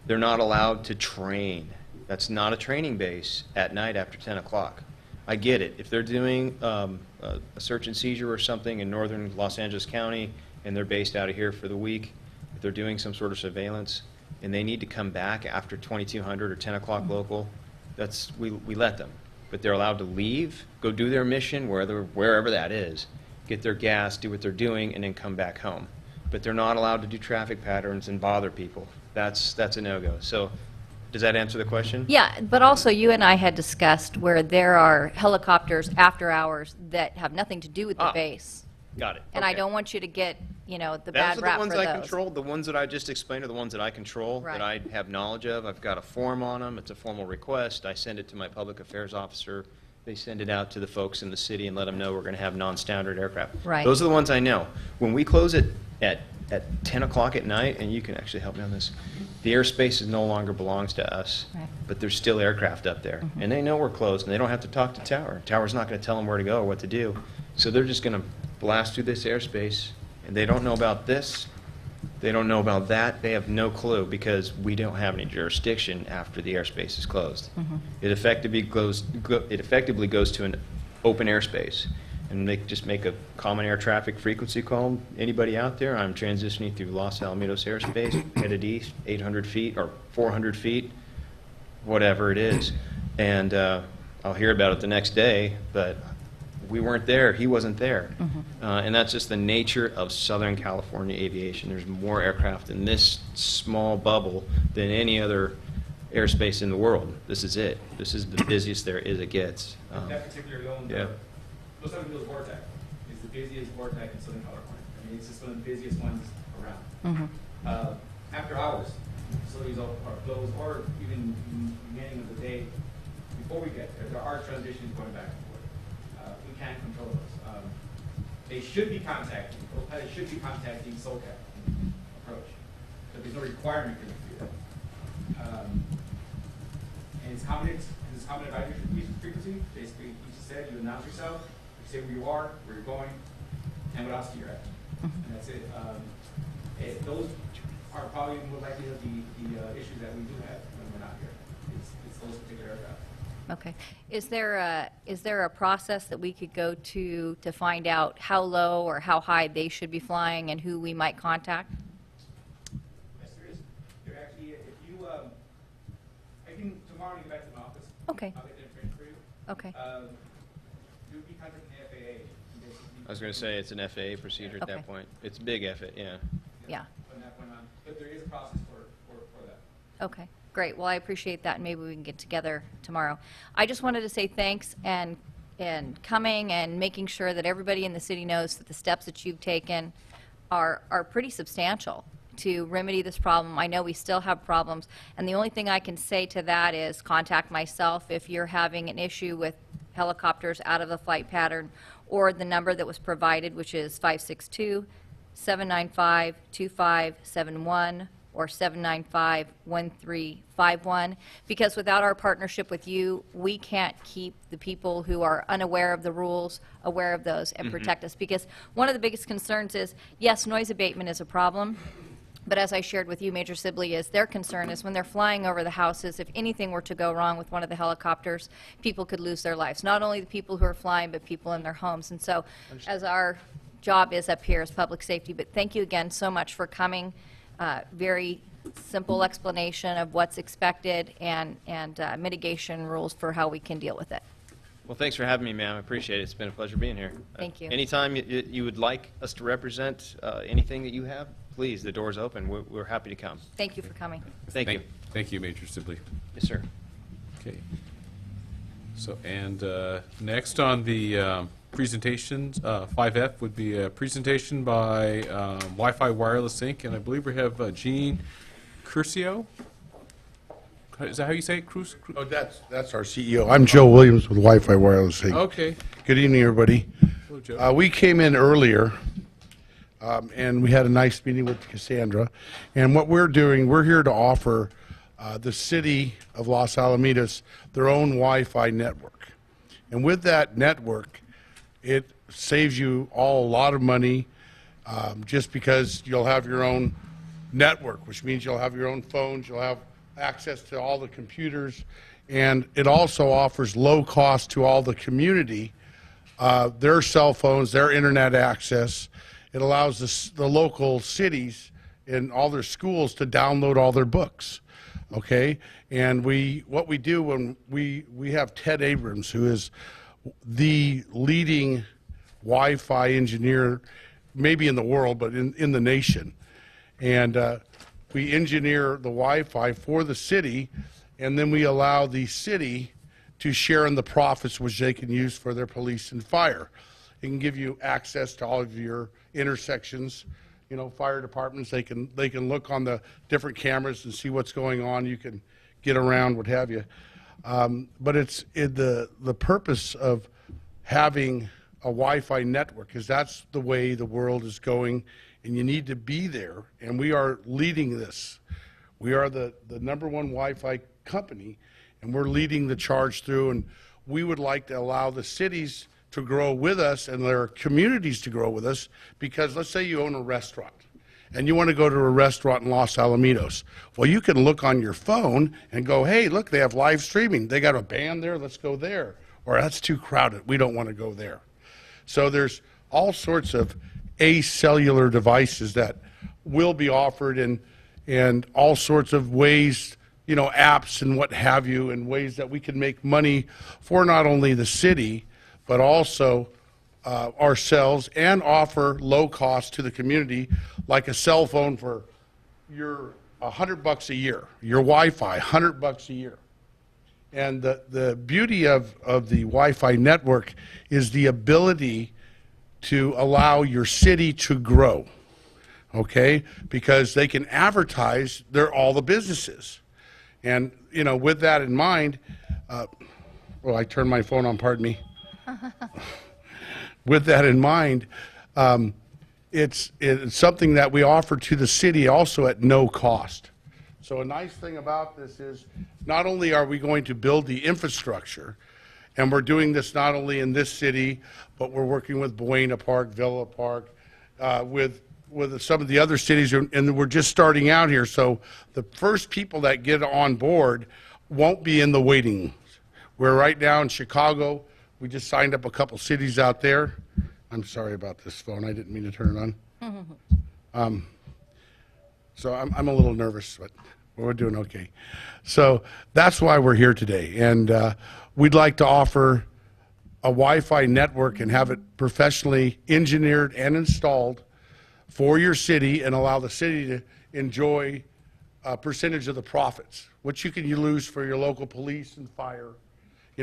They're not allowed to train. That's not a training base at night after 10 o'clock. I get it. If they're doing a search and seizure or something in northern Los Angeles County and they're based out of here for the week, if they're doing some sort of surveillance and they need to come back after 2200 or 10 o'clock local, we let them. But they're allowed to leave, go do their mission wherever that is, get their gas, do what they're doing, and then come back home. But they're not allowed to do traffic patterns and bother people. That's a no-go. So does that answer the question? Yeah, but also you and I had discussed where there are helicopters after hours that have nothing to do with the base. Got it. And I Okay. don't want you to get, the Those bad are rap the for ones those. I control. The ones that I just explained are the ones that I control, Right. that I have knowledge of. I've got a form on them. It's a formal request. I send it to my public affairs officer. They send it out to the folks in the city and let them know we're going to have non-standard aircraft. Right. Those are the ones I know. When we close it at 10 o'clock at night, and you can actually help me on this, the airspace no longer belongs to us, Right. but there's still aircraft up there. And they know we're closed, and they don't have to talk to Tower. Tower's not going to tell them where to go or what to do. So they're just going to blast through this airspace, and they don't know about this. They don't know about that. They have no clue because we don't have any jurisdiction after the airspace is closed. It effectively goes to an open airspace. And just make a common air traffic frequency call. Anybody out there? I'm transitioning through Los Alamitos airspace, headed east, 800 feet or 400 feet, whatever it is. And I'll hear about it the next day, but we weren't there. He wasn't there. And that's just the nature of Southern California aviation. There's more aircraft in this small bubble than any other airspace in the world. This is it. This is the busiest there is it gets. That particular zone, Yeah. Los Alamitos Vortex is the busiest vortex in Southern California. I mean, it's just one of the busiest ones around. After hours, facilities are closed, or even in the beginning of the day, before we get there are transitions going back and forth. We can't control those. They should be contacting, those pilots should be contacting SOCAT approach, but there's no requirement for them to do that. And it's common advisory frequency. Basically, you just said, you announce yourself, you say where you are, where you're going, and what else do you have? And that's it. Those are probably more likely to be the issues that we do have when we're not here. It's those particular aircraft. Okay. Is there a process that we could go to find out how low or how high they should be flying and who we might contact? Yes, there is. There actually, if you, I can tomorrow you get back to my office. Okay. I'll get the information for you. Okay. You'll be contacting the FAA. I was going to say, it's an FAA procedure at Okay. that point. It's big FAA, yeah. Yeah. From that point on, but there is a process for that. Okay. Great. Well, I appreciate that, and maybe we can get together tomorrow. I just wanted to say thanks and coming and making sure that everybody in the city knows that the steps that you've taken are pretty substantial to remedy this problem. I know we still have problems, and the only thing I can say to that is contact myself if you're having an issue with helicopters out of the flight pattern, or the number that was provided, which is 562-795-2571 or 795-1351, because without our partnership with you, we can't keep the people who are unaware of the rules aware of those and protect us. Because one of the biggest concerns is, yes, noise abatement is a problem, but as I shared with you, Major Sibley, is their concern is when they're flying over the houses, if anything were to go wrong with one of the helicopters, people could lose their lives. Not only the people who are flying, but people in their homes. And so, as our job is up here as public safety, but thank you again so much for coming. Very simple explanation of what's expected and mitigation rules for how we can deal with it. Well, thanks for having me, ma'am. I appreciate it. It's been a pleasure being here. Thank you. Anytime you would like us to represent anything that you have, please, the door's open. We're happy to come. Thank you for coming. Thank you. Thank you, Major Sibley. Yes, sir. Okay. So, and next on the presentations, 5F would be a presentation by Wi-Fi Wireless Inc., and I believe we have Gene Curcio. Is that how you say it? Oh, that's our CEO. I'm Joe Williams with Wi-Fi Wireless Inc. Okay. Good evening, everybody. Hello, Joe. We came in earlier, and we had a nice meeting with Cassandra. And what we're doing, we're here to offer the city of Los Alamitos their own Wi-Fi network. And with that network, it saves you all a lot of money just because you'll have your own network, which means you'll have your own phones, you'll have access to all the computers, and it also offers low cost to all the community, their cell phones, their internet access. It allows the local cities and all their schools to download all their books, okay? And what we do when we have Ted Abrams, who is the leading Wi-Fi engineer, maybe in the world, but in the nation. And we engineer the Wi-Fi for the city, and then we allow the city to share in the profits which they can use for their police and fire. It can give you access to all of your intersections, you know, fire departments. They can look on the different cameras and see what's going on. You can get around, what have you. But the purpose of having a Wi-Fi network is that's the way the world is going, and you need to be there, and we are leading this. We are the #1 Wi-Fi company, and we're leading the charge through, and we would like to allow the cities to grow with us and their communities to grow with us, because let's say you own a restaurant, and you want to go to a restaurant in Los Alamitos. Well, you can look on your phone and go, hey, look, they have live streaming. They got a band there, let's go there. Or that's too crowded, we don't want to go there. So there's all sorts of acellular devices that will be offered, and all sorts of ways, you know, apps and what have you, and ways that we can make money for not only the city, but also ourselves, and offer low cost to the community, like a cell phone for your $100 a year, your Wi-Fi, $100 a year. And the beauty of the Wi-Fi network is the ability to allow your city to grow, okay? Because they can advertise all the businesses. And, you know, with that in mind, well, I turned my phone on, pardon me. With that in mind, it's something that we offer to the city also at no cost. So a nice thing about this is not only are we going to build the infrastructure And we're doing this not only in this city, but we're working with Buena Park, Villa Park, with some of the other cities, and we're just starting out here. So the first people that get on board won't be in the waiting. We're right now in Chicago. We just signed up a couple cities out there. I'm sorry about this phone. I didn't mean to turn it on. So I'm a little nervous, but we're doing okay. So that's why we're here today. And we'd like to offer a Wi-Fi network and have it professionally engineered and installed for your city and allow the city to enjoy a percentage of the profits, which you can lose for your local police and fire,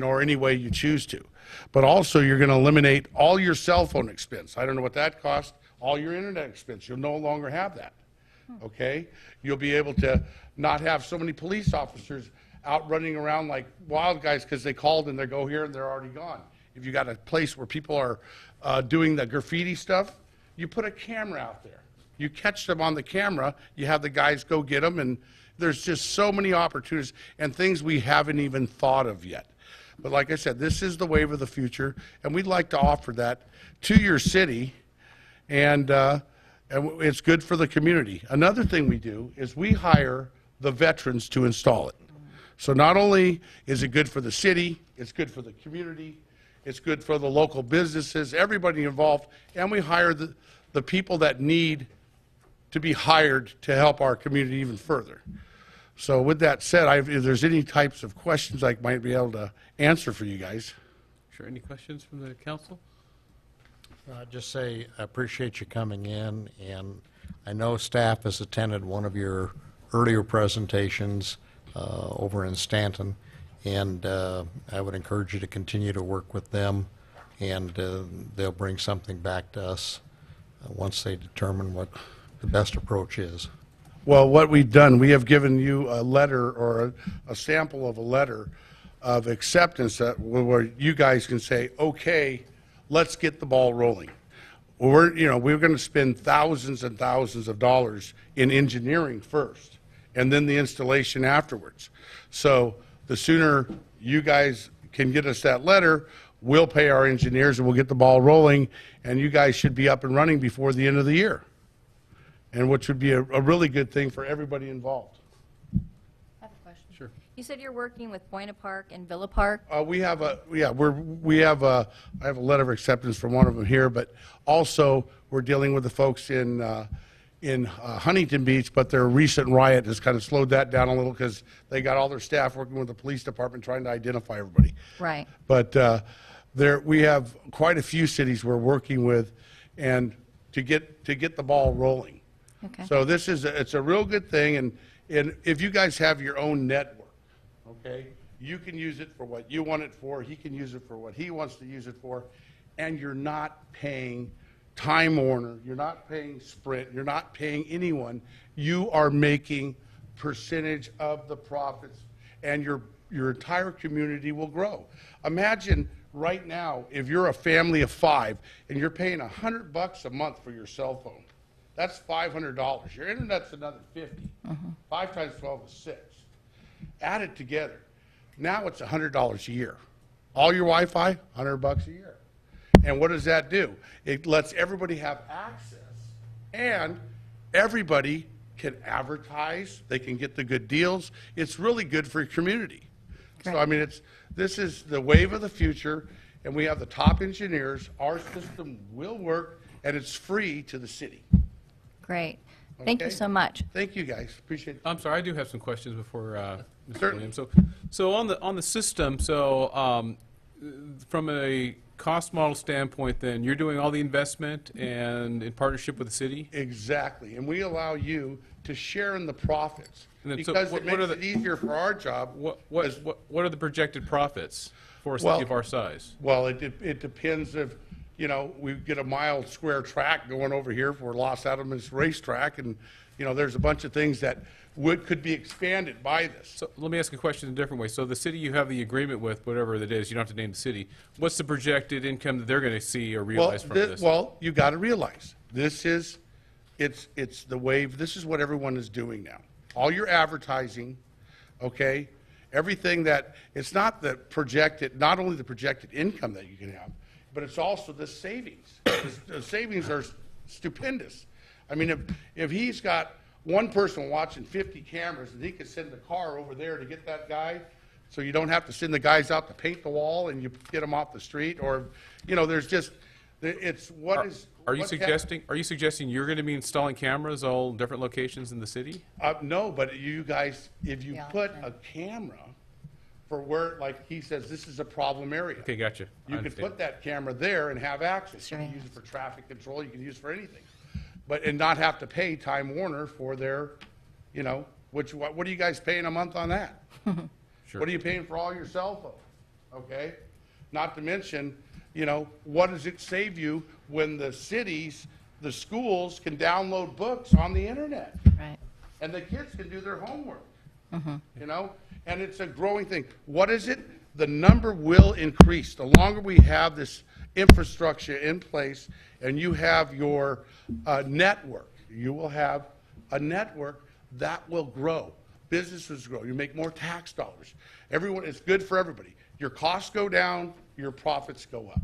or any way you choose to. But also you're going to eliminate all your cell phone expense. I don't know what that costs. All your internet expense. You'll no longer have that. Okay? You'll be able to not have so many police officers out running around like wild guys because they called and they go here and they're already gone. If you got a place where people are doing the graffiti stuff, you put a camera out there. You catch them on the camera, you have the guys go get them, and there's just so many opportunities and things we haven't even thought of yet. But like I said, this is the wave of the future, and we'd like to offer that to your city, and it's good for the community. Another thing we do is we hire the veterans to install it. So not only is it good for the city, it's good for the community, it's good for the local businesses, everybody involved, and we hire the people that need to be hired to help our community even further. So with that said, if there's any types of questions I might be able to answer for you guys. Sure. Any questions from the council? Just say, I appreciate you coming in, and I know staff has attended one of your earlier presentations over in Stanton, and I would encourage you to continue to work with them, and they'll bring something back to us once they determine what the best approach is. Well, what we've done, we have given you a letter or a sample of a letter of acceptance where you guys can say, okay, let's get the ball rolling. We're going to spend thousands and thousands of dollars in engineering first, and then the installation afterwards. So the sooner you guys can get us that letter, we'll pay our engineers and we'll get the ball rolling, and you guys should be up and running before the end of the year, and which would be a really good thing for everybody involved. I have a question. Sure. You said you're working with Buena Park and Villa Park? I have a letter of acceptance from one of them here, but also we're dealing with the folks in Huntington Beach, but their recent riot has kind of slowed that down a little because they got all their staff working with the police department trying to identify everybody. Right. But we have quite a few cities we're working with, and to get the ball rolling. Okay. So it's a real good thing, and if you guys have your own network, okay, you can use it for what you want it for, he can use it for what he wants to use it for, and you're not paying Time Warner, you're not paying Sprint, you're not paying anyone. You are making percentage of the profits, and your entire community will grow. Imagine right now if you're a family of 5 and you're paying $100 a month for your cell phone. That's $500. Your internet's another $50. 5 times 12 is 6. Add it together. Now it's $100 a year. All your Wi-Fi, $100 a year. And what does that do? It lets everybody have access, and everybody can advertise. They can get the good deals. It's really good for your community. Great. So I mean, this is the wave of the future, and we have the top engineers. Our system will work, and it's free to the city. Great. Thank you Okay. so much. Thank you, guys. Appreciate it. I'm sorry, I do have some questions before Mr. Certainly. Williams. So on the system, from a cost model standpoint, then you're doing all the investment and in partnership with the city. Exactly, and we allow you to share in the profits And then, so because what it makes are the- it easier for our job. What as- are the projected profits for a Well- city of our size? Well, it depends if, we get a mile square track going over here for Los Alamos Racetrack, and, there's a bunch of things that could be expanded by this. So let me ask a question in a different way. So the city you have the agreement with, whatever it is, you don't have to name the city. What's the projected income that they're going to see or realize from this? Well, you got to realize, it's the wave, this is what everyone is doing now. All your advertising, okay, Everything that, it's not the projected, not only the projected income that you can have, but it's also the savings. The savings are stupendous. I mean, if he's got one person watching 50 cameras, and he could send the car over there to get that guy, so you don't have to send the guys out to paint the wall and you get them off the street, or, you know, there's just, it's what is. Are you what suggesting you're going to be installing cameras all different locations in the city? No, but you guys, if you Yeah. put a camera for where, like he says, this is a problem area. Okay, gotcha. I You could understand. put that camera there and have access. You can use it for traffic control, you can use it for anything. But, and not have to pay Time Warner for their, you know, what are you guys paying a month on that? Sure. What are you paying for all your cell phones? Okay? Not to mention, you know, what does it save you when the cities, the schools can download books on the internet? Right. And the kids can do their homework. You know, and it's a growing thing. What is it? The number will increase. The longer we have this infrastructure in place and you have your network, you will have a network that will grow. Businesses grow. You make more tax dollars. Everyone, it's good for everybody. Your costs go down, your profits go up.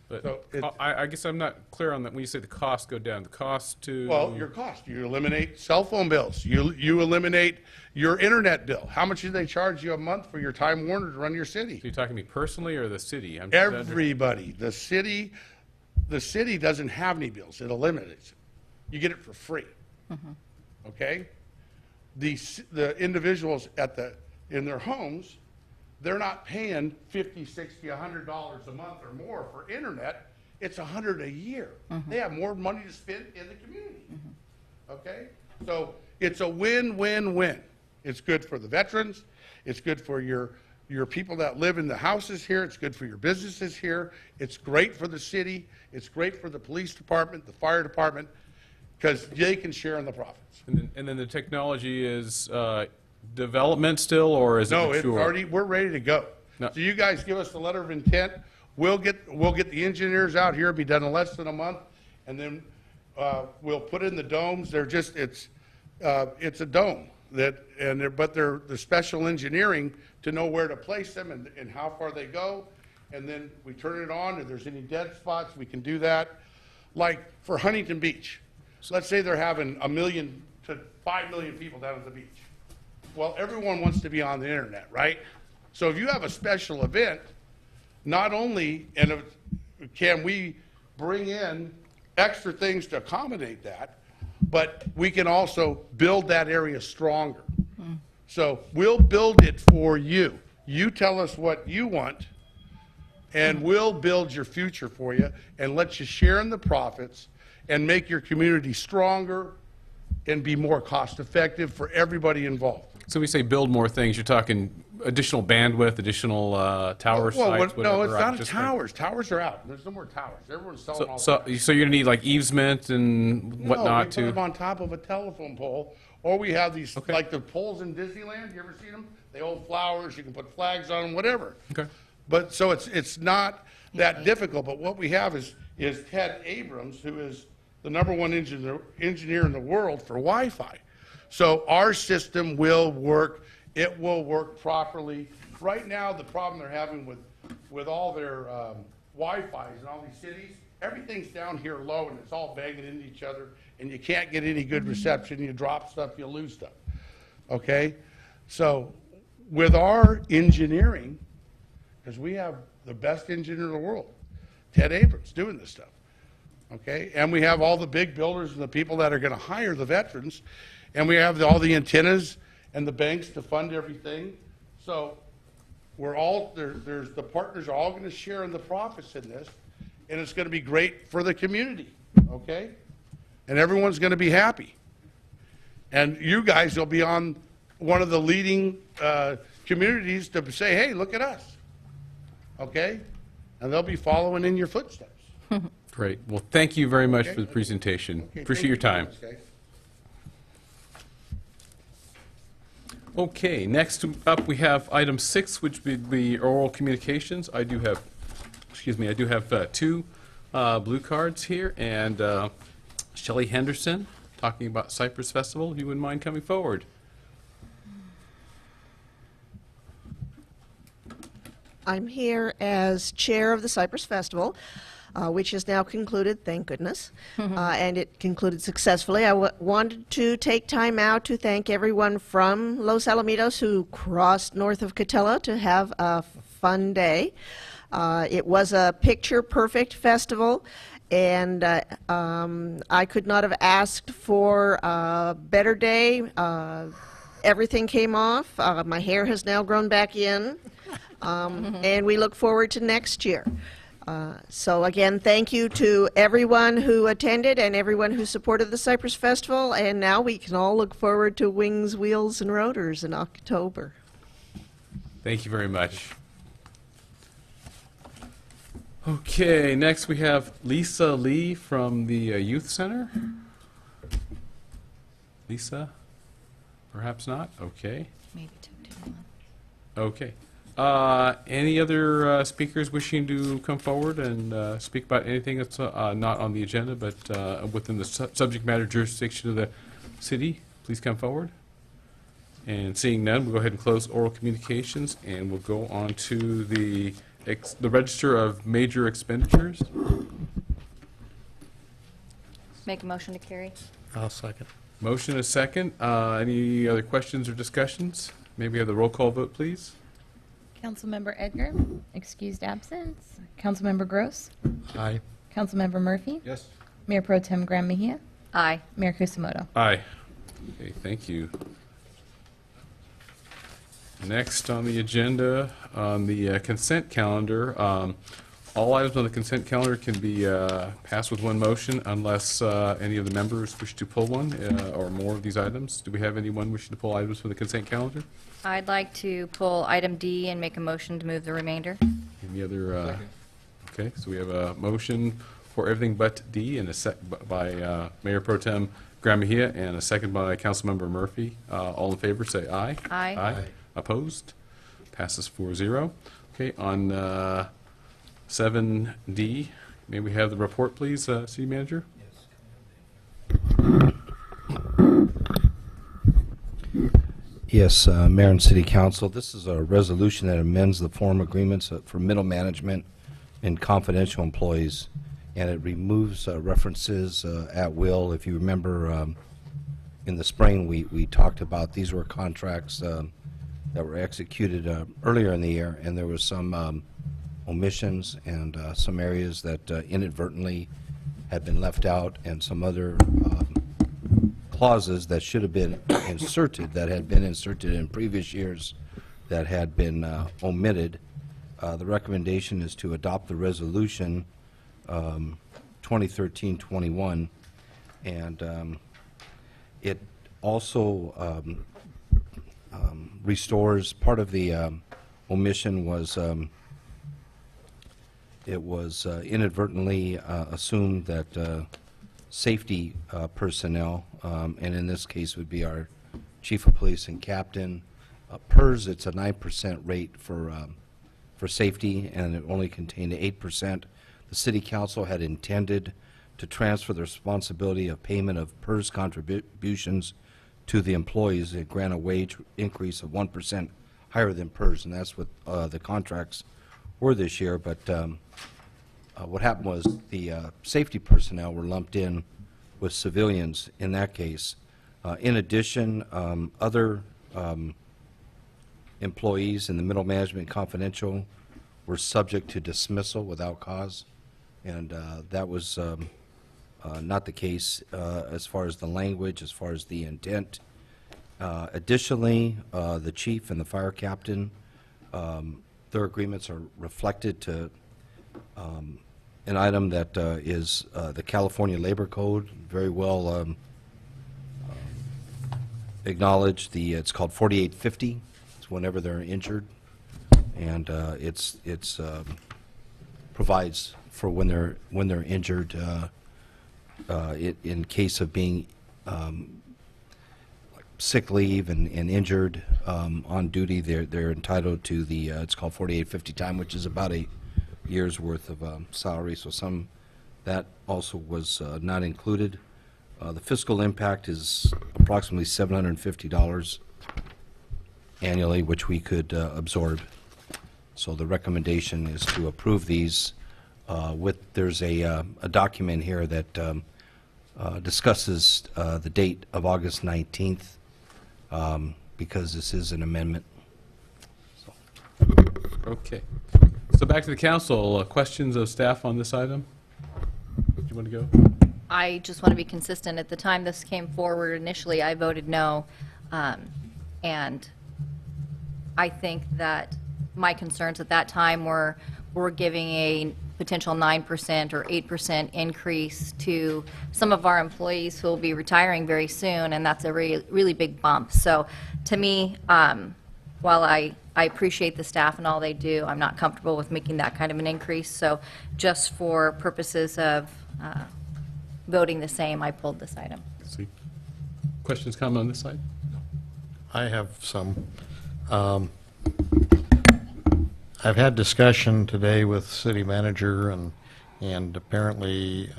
But So it's- I guess I'm not clear on that. When you say the costs go down, the cost to... Well, your cost, you eliminate cell phone bills, you eliminate your internet bill. How much do they charge you a month for your Time Warner to run your city? So you're talking to me personally or the city? I'm trying to Everybody, the city doesn't have any bills, it eliminates it. You get it for free. Okay? The individuals in their homes, they're not paying $50, $60, $100 a month or more for internet. It's $100 a year. They have more money to spend in the community. Okay? So it's a win-win-win. It's good for the veterans. It's good for your people that live in the houses here. It's good for your businesses here. It's great for the city. It's great for the police department, the fire department, because they can share in the profits. And then the technology is development still, or is it No, it's mature? already, we're ready to go. No. So you guys give us the letter of intent. We'll get the engineers out here, be done in less than a month, and then we'll put in the domes. They're just, it's a dome but they're the special engineering to know where to place them and how far they go. And then we turn it on. If there's any dead spots, we can do that. Like for Huntington Beach, let's say they're having 1 million to 5 million people down at the beach. Well, everyone wants to be on the internet, right? So if you have a special event, not only can we bring in extra things to accommodate that, but we can also build that area stronger. So we'll build it for you. You tell us what you want, and we'll build your future for you and let you share in the profits and make your community stronger and be more cost effective for everybody involved. So we say build more things, you're talking additional bandwidth, additional tower sites, No, whatever. it's right? not Just towers. Towers are out. There's no more towers. Everyone's selling all the So towers. you're going to need like easement and whatnot No, we put to... them on top of a telephone pole, or we have these, like the poles in Disneyland, you ever seen them? They hold flowers, you can put flags on them, whatever. Okay. But, so it's not that difficult, but what we have is Ted Abrams, who is the #1 engineer in the world for Wi-Fi. So our system will work, it will work properly. Right now, the problem they're having with all their Wi-Fis in all these cities, everything's down here low and it's all banging into each other and you can't get any good reception, you drop stuff, you lose stuff, okay? So with our engineering, because we have the best engineer in the world, Ted Abrams, doing this stuff, okay? And we have all the big builders and the people that are going to hire the veterans, and we have all the antennas and the banks to fund everything. So we're all, there's the partners are all going to share in the profits in this, and it's going to be great for the community, okay? And everyone's going to be happy. And you guys will be on one of the leading communities to say, hey, look at us, okay? And they'll be following in your footsteps. Great. Well, thank you very much Okay. for the presentation. Okay, Appreciate your thank time. you very much, guys. Okay, next up we have item 6, which would be oral communications. I do have 2 blue cards here, and Shelley Henderson talking about Cypress Festival. If you wouldn't mind coming forward. I'm here as chair of the Cypress Festival, which is now concluded, thank goodness, and it concluded successfully. I wanted to take time out to thank everyone from Los Alamitos who crossed north of Catella to have a fun day. It was a picture-perfect festival, and I could not have asked for a better day. Everything came off. My hair has now grown back in, and we look forward to next year. So again, thank you to everyone who attended and everyone who supported the Cypress Festival, and now we can all look forward to Wings, Wheels, and Rotors in October. Thank you very much. Okay, next we have Lisa Lee from the Youth Center. Lisa? Perhaps not? Okay. Maybe took too long. Okay. Any other speakers wishing to come forward and speak about anything that's not on the agenda but within the subject matter jurisdiction of the city? Please come forward. And seeing none, we'll go ahead and close oral communications, and we'll go on to the register of major expenditures. Make a motion to carry. I'll second. Motion and a second. Any other questions or discussions? Maybe have the roll call vote, please. Councilmember Edgar, excused absence. Councilmember Gross. Aye. Councilmember Murphy. Yes. Mayor Pro Tem Graham Mejia. Aye. Mayor Kusamoto. Aye. Okay, thank you. Next on the agenda, on the consent calendar, all items on the consent calendar can be passed with one motion unless any of the members wish to pull one or more of these items. Do we have anyone wishing to pull items from the consent calendar? I'd like to pull item D and make a motion to move the remainder. Any other? Okay, so we have a motion for everything but D and a sec by Mayor Pro Tem Graham Mejia and a second by Councilmember Murphy. All in favor, say aye. Aye. Aye. Opposed? Passes 4-0. Okay, on 7D, may we have the report, please, City Manager? Yes, Mayor and City Council, this is a resolution that amends the form agreements for middle management and confidential employees, and it removes references at will. If you remember, in the spring, we talked about these were contracts that were executed earlier in the year, and there was some omissions and some areas that inadvertently had been left out, and some other clauses that should have been inserted, that had been inserted in previous years that had been omitted. The recommendation is to adopt the resolution 2013-21, and it also restores part of the omission was it was inadvertently assumed that safety personnel, and in this case would be our chief of police and captain, PERS, it's a 9% rate for safety, and it only contained 8%. The city council had intended to transfer the responsibility of payment of PERS contributions to the employees and grant a wage increase of 1% higher than PERS, and that's what the contracts were this year. But what happened was the safety personnel were lumped in with civilians in that case. In addition, other employees in the middle management confidential were subject to dismissal without cause, and that was not the case as far as the language, as far as the intent. Additionally, the chief and the fire captain, their agreements are reflected to an item that is the California Labor Code, very well acknowledged. It's called 4850. It's whenever they're injured, and it's provides for when they're injured. In case of being sick leave and injured on duty, they're entitled to the it's called 4850 time, which is about a year's worth of salary. So some that also was not included. The fiscal impact is approximately $750 annually, which we could absorb. So the recommendation is to approve these there's a document here that discusses the date of August 19th because this is an amendment. Okay. So back to the council. Questions of staff on this item? Do you want to go? I just want to be consistent. At the time this came forward initially, I voted no. And I think that my concerns at that time were giving a potential 9% or 8% increase to some of our employees who will be retiring very soon, and that's a really big bump. So to me, while I appreciate the staff and all they do, I'm not comfortable with making that kind of an increase. So just for purposes of voting the same, I pulled this item. See. Questions, comment on this side? I have some. I've had discussion today with city manager, and apparently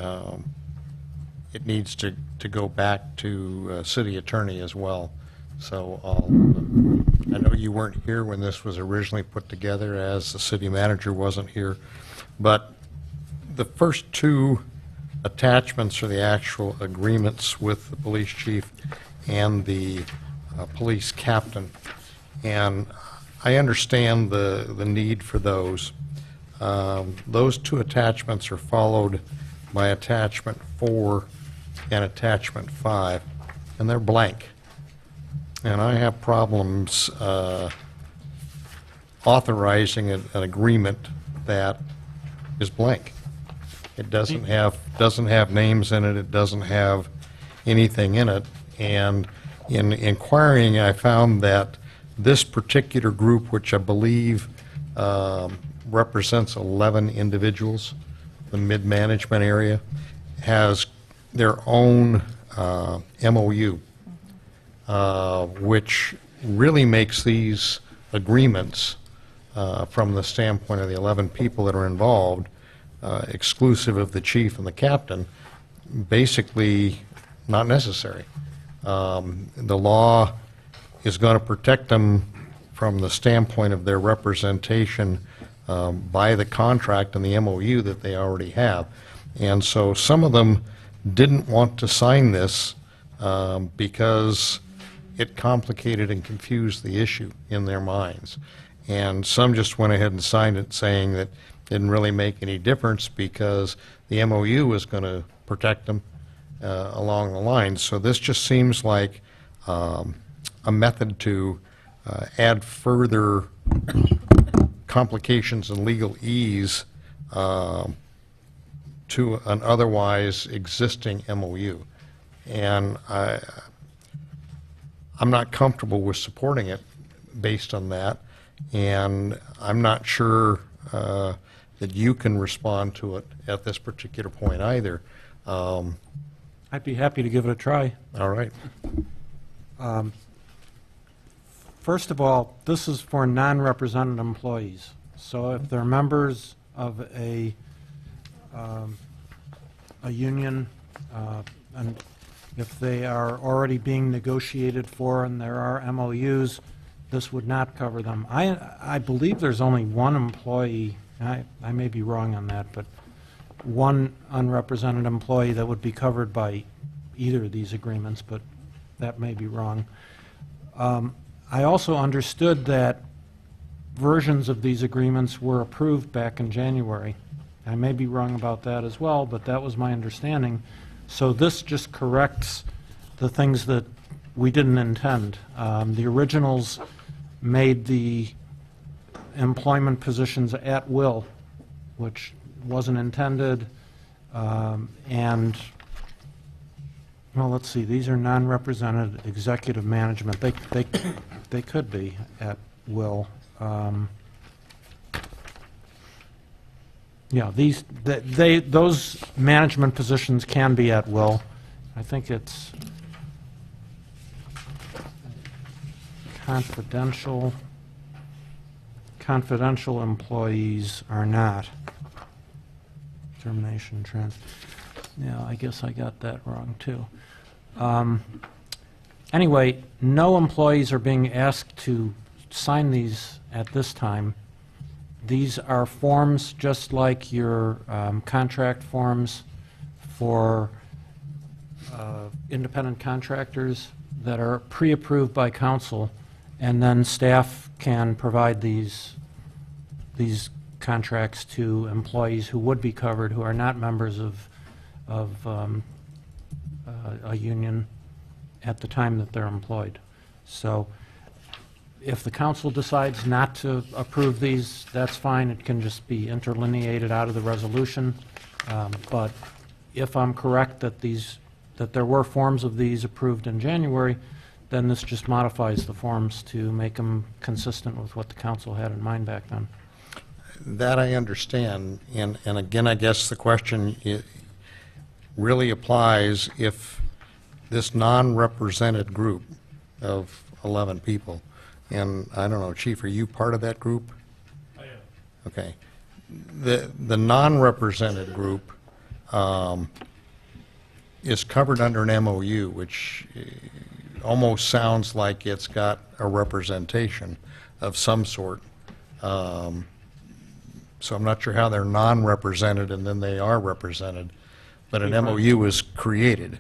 it needs to go back to city attorney as well. So I know you weren't here when this was originally put together, as the city manager wasn't here, but the first two attachments are the actual agreements with the police chief and the police captain. And I understand the need for those. Those two attachments are followed by attachment 4 and attachment 5, and they're blank. And I have problems authorizing an agreement that is blank. It doesn't have names in it. It doesn't have anything in it. And in inquiring, I found that this particular group, which I believe represents 11 individuals, the mid-management area, has their own MOU, which really makes these agreements, from the standpoint of the 11 people that are involved, exclusive of the chief and the captain, basically not necessary. The law is going to protect them from the standpoint of their representation by the contract and the MOU that they already have. And so some of them didn't want to sign this because it complicated and confused the issue in their minds. And some just went ahead and signed it, saying that it didn't really make any difference because the MOU was going to protect them along the lines. So this just seems like a method to add further complications and legal ease to an otherwise existing MOU. And I'm not comfortable with supporting it based on that, and I'm not sure that you can respond to it at this particular point either. I'd be happy to give it a try. All right. First of all, this is for non-represented employees. So if they're members of a union, and if they are already being negotiated for and there are MOUs, this would not cover them. I believe there's only one employee, I may be wrong on that, but one unrepresented employee that would be covered by either of these agreements, but that may be wrong. I also understood that versions of these agreements were approved back in January. I may be wrong about that as well, but that was my understanding. So this just corrects the things that we didn't intend. The originals made the employment positions at will, which wasn't intended, and well, let's see, these are non-represented executive management. They could be at will. Yeah, those management positions can be at will. I think it's confidential. Confidential employees are not. Termination, yeah, I guess I got that wrong too. Anyway, no employees are being asked to sign these at this time, These are forms just like your contract forms for independent contractors that are pre-approved by council, and then staff can provide these contracts to employees who would be covered, who are not members of a union at the time that they're employed. So if the council decides not to approve these, that's fine. It can just be interlineated out of the resolution. But if I'm correct that there were forms of these approved in January, then this just modifies the forms to make them consistent with what the council had in mind back then. That I understand, and again, I guess the question really applies if this non-represented group of 11 people, and I don't know, Chief, are you part of that group? I am. Okay. The non-represented group is covered under an MOU, which almost sounds like it's got a representation of some sort. So I'm not sure how they're non-represented and then they are represented, but an MOU is created.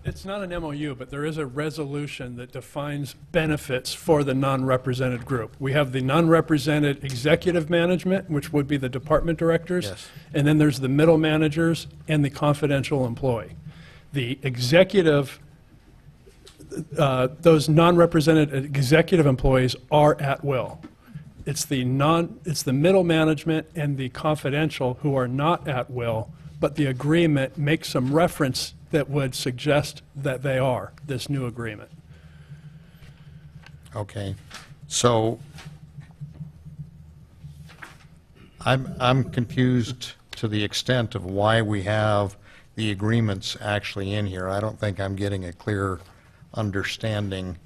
It's not an MOU, but there is a resolution that defines benefits for the non-represented group. We have the non-represented executive management, which would be the department directors. Yes. And then there's the middle managers and the confidential employee. The executive, those non-represented executive employees are at will. It's the middle management and the confidential who are not at will, but the agreement makes some reference that would suggest that they are, this new agreement. Okay. So I'm confused to the extent of why we have the agreements actually in here. I don't think I'm getting a clear understanding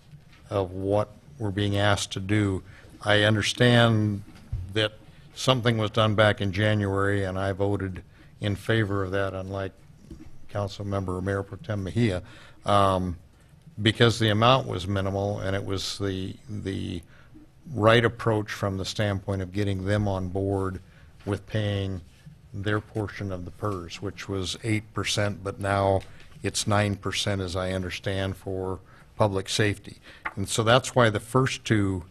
of what we're being asked to do. I understand that something was done back in January, and I voted in favor of that, unlike Councilmember Mayor Pro Tem Mejia, because the amount was minimal, and it was the right approach from the standpoint of getting them on board with paying their portion of the PERS, which was 8%, but now it's 9%, as I understand, for public safety. And so that's why the first two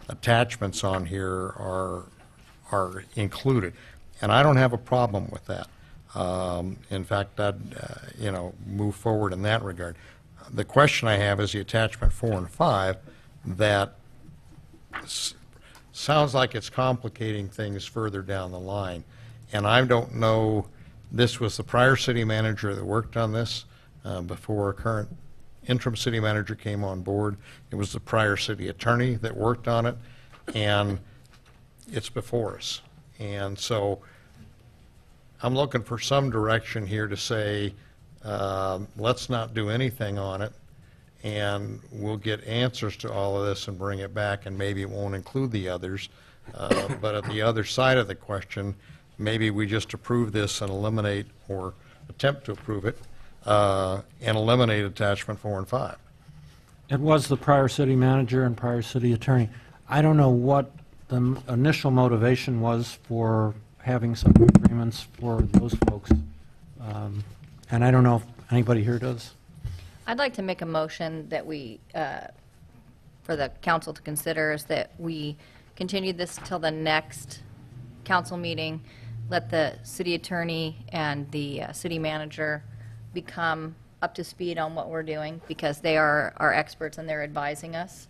attachments on here are included. And I don't have a problem with that. In fact, I'd move forward in that regard. The question I have is the attachment 4 and 5 that sounds like it's complicating things further down the line. And I don't know, this was the prior city manager that worked on this before our current interim city manager came on board. It was the prior city attorney that worked on it, and it's before us. And so I'm looking for some direction here to say, let's not do anything on it, and we'll get answers to all of this and bring it back, and maybe it won't include the others. But at the other side of the question, maybe we just approve this and eliminate, or attempt to approve it, and eliminate attachment 4 and 5. It was the prior city manager and prior city attorney. I don't know what the initial motivation was for having some agreements for those folks. And I don't know if anybody here does. I'd like to make a motion that we, for the council to consider, is that we continue this till the next council meeting, let the city attorney and the city manager become up to speed on what we're doing, because they are our experts and they're advising us,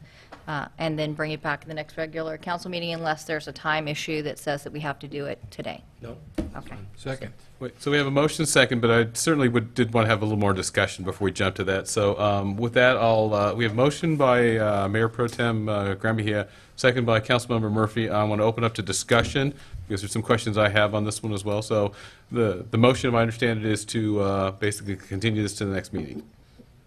and then bring it back to the next regular council meeting unless there's a time issue that says that we have to do it today. No. Okay. Second. Wait, so we have a motion second, but I certainly did want to have a little more discussion before we jump to that. So with that, we have motion by Mayor Pro Tem Graham-Mejia, second by Councilmember Murphy. I want to open up to discussion because there's some questions I have on this one as well. So the motion, if I understand it, is to basically continue this to the next meeting.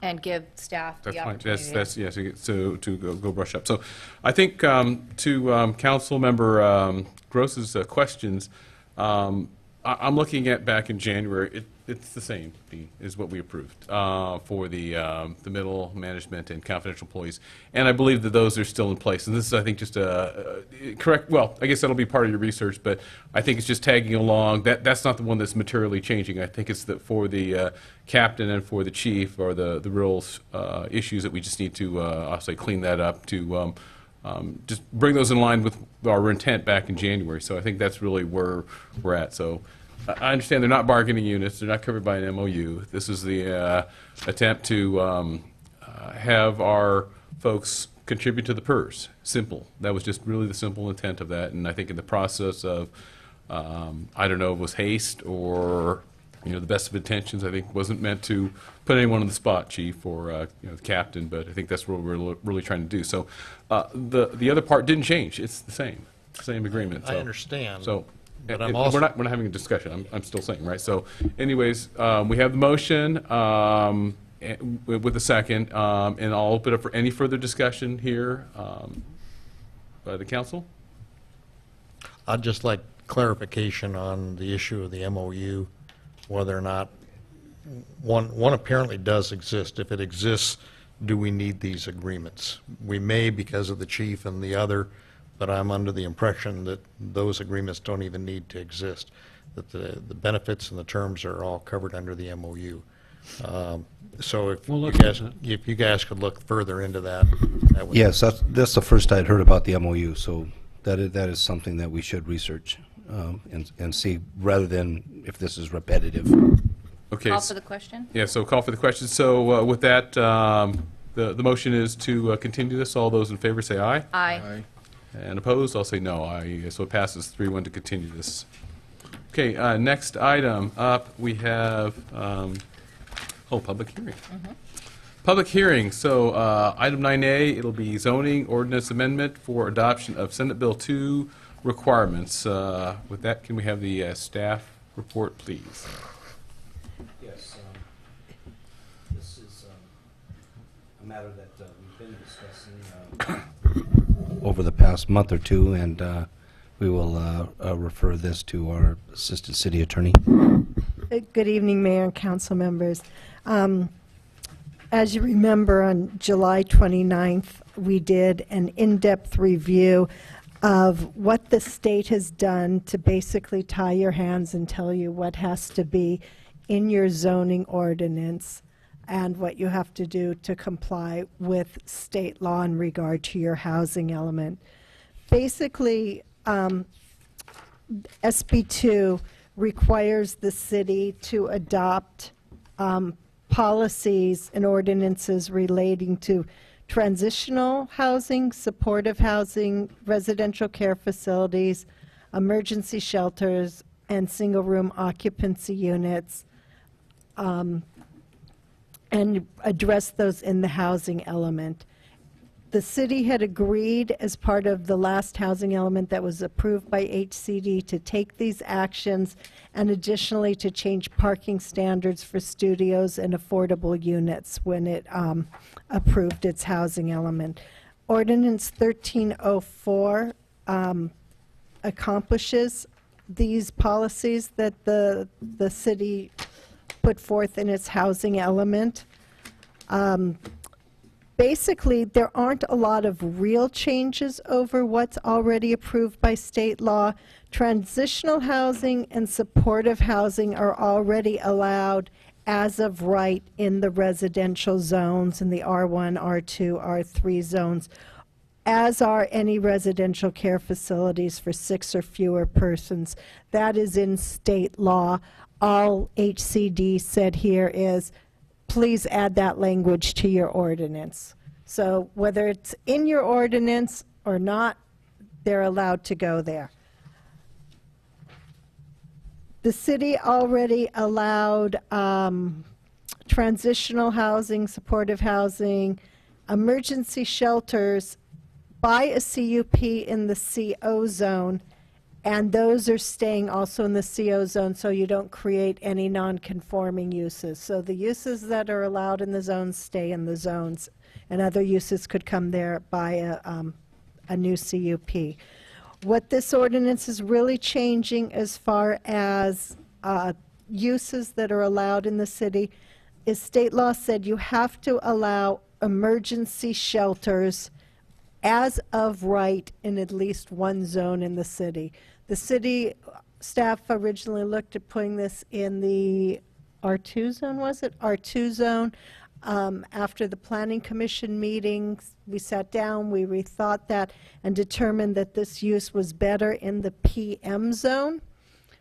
And give staff the That's fine. opportunity. That's yes. To go brush up. So, I think to Councilmember Gross's questions, I'm looking at back in January. It's the same fee is what we approved for the middle management and confidential employees. And I believe that those are still in place. And this is, I think, just correct, well, I guess that'll be part of your research, but I think it's just tagging along. That's not the one that's materially changing. I think it's for the captain and for the chief are the real issues that we just need to, I'll say, clean that up to just bring those in line with our intent back in January. So I think that's really where we're at. So I understand they're not bargaining units. They're not covered by an MOU. This is the attempt to have our folks contribute to the PERS. Simple. That was just really the simple intent of that. And I think in the process of, I don't know if it was haste or, the best of intentions, I think wasn't meant to put anyone on the spot, Chief, or, the captain, but I think that's what we're really trying to do. So the other part didn't change. It's the same. It's the same agreement. I understand. So. But And I'm also- we're not having a discussion. I'm still saying, right? So anyways, we have the motion with a second, and I'll open up for any further discussion here by the council. I'd just like clarification on the issue of the MOU, whether or not, one apparently does exist. If it exists, do we need these agreements? We may because of the chief and the other, but I'm under the impression that those agreements don't even need to exist, that the benefits and the terms are all covered under the MOU. So if We'll you look guys, at that. if you guys could look further into that, that would. Yes, that's the first I'd heard about the MOU, so that is something that we should research and see, rather than if this is repetitive. Okay. Call for the question? Yeah, so call for the question. So with that, the motion is to continue this. All those in favor say aye. Aye. And opposed, I'll say no. So it passes 3-1 to continue this. Okay, next item up, we have, public hearing. Public hearing, so item 9A, it'll be zoning ordinance amendment for adoption of Senate Bill 2 requirements. With that, can we have the staff report, please? Yes, this is a matter that we've been discussing over the past month or two, and we will refer this to our Assistant City Attorney. Good evening, Mayor and council members. As you remember, on July 29th, we did an in-depth review of what the state has done to basically tie your hands and tell you what has to be in your zoning ordinance and what you have to do to comply with state law in regard to your housing element. Basically, SB 2 requires the city to adopt policies and ordinances relating to transitional housing, supportive housing, residential care facilities, emergency shelters, and single-room occupancy units, and address those in the housing element. The city had agreed as part of the last housing element that was approved by HCD to take these actions and additionally to change parking standards for studios and affordable units when it approved its housing element. Ordinance 1304 accomplishes these policies that the city put forth in its housing element. Basically, there aren't a lot of real changes over what's already approved by state law. Transitional housing and supportive housing are already allowed as of right in the residential zones, in the R1, R2, R3 zones, as are any residential care facilities for 6 or fewer persons. That is in state law. All HCD said here is, please add that language to your ordinance. So whether it's in your ordinance or not, they're allowed to go there. The city already allowed transitional housing, supportive housing, emergency shelters by a CUP in the CO zone, and those are staying also in the CO zone so you don't create any non-conforming uses. So the uses that are allowed in the zones stay in the zones, and other uses could come there by a new CUP. What this ordinance is really changing as far as uses that are allowed in the city is state law said you have to allow emergency shelters as of right in at least one zone in the city. The city staff originally looked at putting this in the R2 zone, was it? R2 zone. After the Planning Commission meetings, we sat down, we rethought that, and determined that this use was better in the PM zone.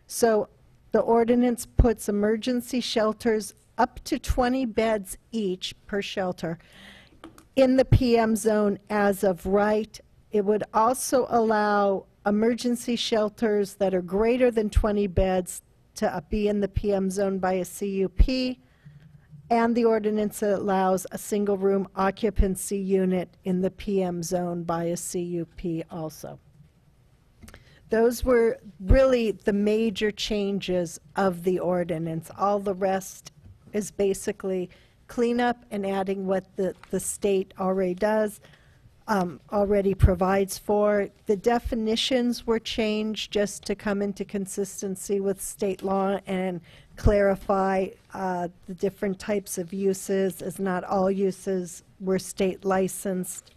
So the ordinance puts emergency shelters up to 20 beds each per shelter in the PM zone as of right. It would also allow emergency shelters that are greater than 20 beds to be in the PM zone by a CUP, and the ordinance allows a single-room occupancy unit in the PM zone by a CUP also. Those were really the major changes of the ordinance. All the rest is basically cleanup and adding what the state already does, already provides for. The definitions were changed just to come into consistency with state law and clarify the different types of uses, as not all uses were state licensed.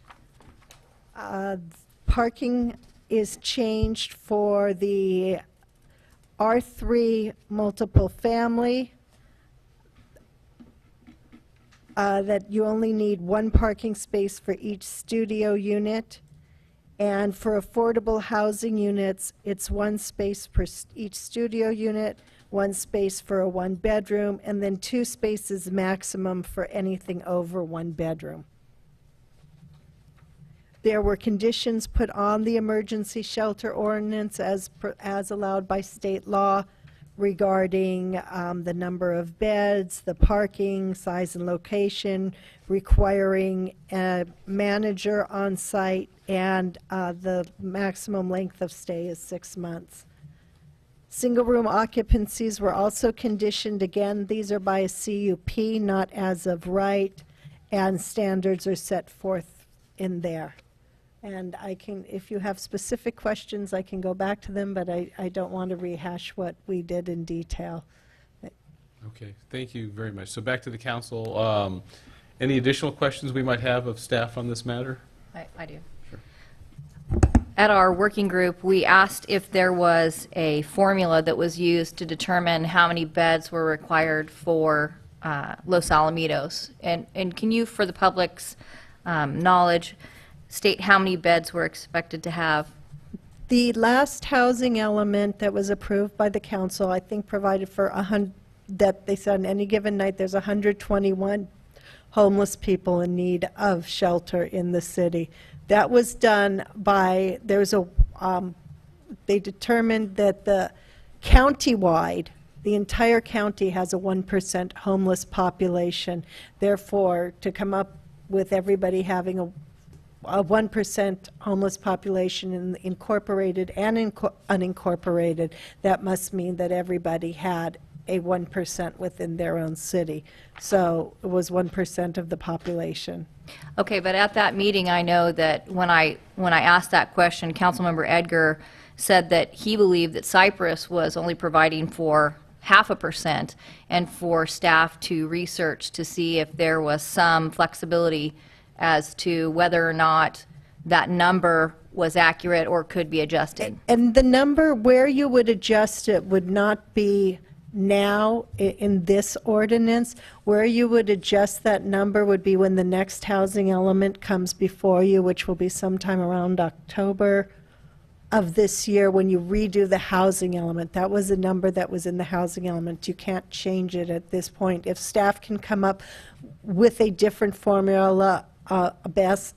Parking is changed for the R3 multiple family, that you only need one parking space for each studio unit. And for affordable housing units, it's one space per each studio unit, one space for a one-bedroom, and then 2 spaces maximum for anything over 1 bedroom. There were conditions put on the emergency shelter ordinance as allowed by state law regarding the number of beds, the parking, size and location, requiring a manager on site, and the maximum length of stay is 6 months. Single-room occupancies were also conditioned. Again, these are by a CUP, not as of right, and standards are set forth in there. And I can, if you have specific questions, I can go back to them, but I don't want to rehash what we did in detail. Okay, thank you very much. So back to the council. Any additional questions we might have of staff on this matter? I do. At our working group, we asked if there was a formula that was used to determine how many beds were required for Los Alamitos. And can you, for the public's knowledge, state how many beds we're expected to have? The last housing element that was approved by the council, I think, provided for that they said on any given night there's 121 homeless people in need of shelter in the city. That was done by, they determined that the countywide, the entire county has a 1% homeless population. Therefore, to come up with everybody having a 1% homeless population in incorporated and unincorporated, that must mean that everybody had a 1% within their own city. So it was 1% of the population. Okay, but at that meeting, I know that when I asked that question, Councilmember Edgar said that he believed that Cypress was only providing for 0.5%, and for staff to research to see if there was some flexibility as to whether or not that number was accurate or could be adjusted. And the number where you would adjust it would not be now in this ordinance. Where you would adjust that number would be when the next housing element comes before you, which will be sometime around October of this year when you redo the housing element. That was a number that was in the housing element. You can't change it at this point. If staff can come up with a different formula, based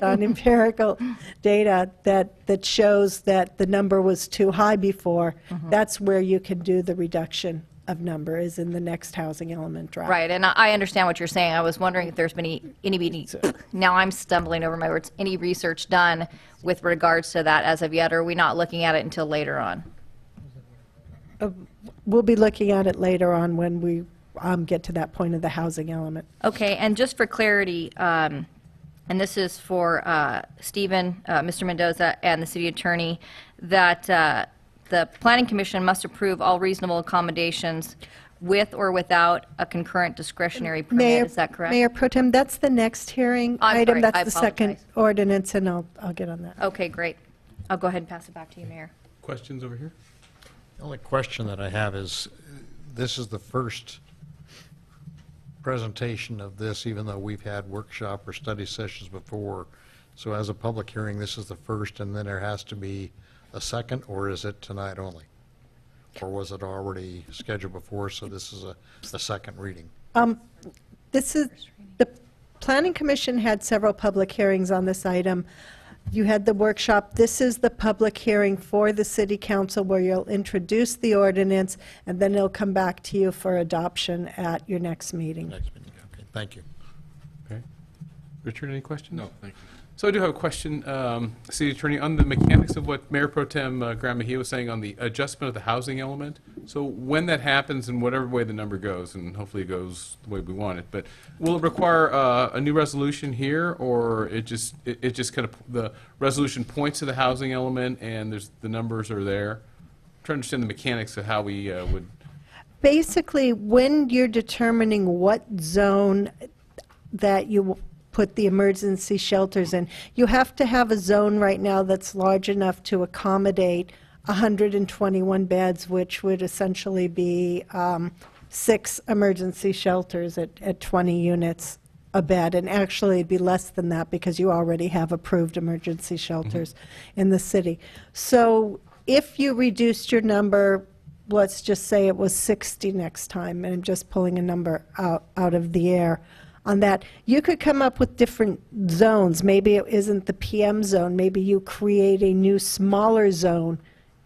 on empirical data that shows that the number was too high before, that's where you can do the reduction of number, is in the next housing element draft. Right, and I understand what you're saying. I was wondering if there's been any now I'm stumbling over my words, any research done with regards to that as of yet, or are we not looking at it until later on? We'll be looking at it later on when we get to that point of the housing element. Okay, and just for clarity, and this is for Stephen, Mr. Mendoza, and the city attorney, that the Planning Commission must approve all reasonable accommodations with or without a concurrent discretionary permit. Is that correct? Mayor Pro Tem, that's the next hearing I'm item. sorry, That's I the second apologize. ordinance, and I'll get on that. Okay, great. I'll go ahead and pass it back to you, Mayor. Questions over here? The only question that I have is, this is the first presentation of this, even though we've had workshop or study sessions before. So as a public hearing, this is the first, and then there has to be a second, or is it tonight only? Or was it already scheduled before, so this is the second reading? This is, the Planning Commission had several public hearings on this item. You had the workshop. This is the public hearing for the City Council where you'll introduce the ordinance, and then it'll come back to you for adoption at your next meeting. Next meeting, okay, thank you. Okay. Richard, any questions? No, thank you. So I do have a question, City Attorney, on the mechanics of what Mayor Pro Tem Graham Mejia was saying on the adjustment of the housing element. So when that happens, in whatever way the number goes, and hopefully it goes the way we want it, but will it require a new resolution here, or it just kind of, the resolution points to the housing element and the numbers are there? I'm trying to understand the mechanics of how we would. Basically, when you're determining what zone that you put the emergency shelters in, you have to have a zone right now that's large enough to accommodate 121 beds, which would essentially be 6 emergency shelters at 20 units a bed. And actually, it'd be less than that because you already have approved emergency shelters in the city. So if you reduced your number, let's just say it was 60 next time, and I'm just pulling a number out of the air on that, you could come up with different zones. Maybe it isn't the PM zone. Maybe you create a new smaller zone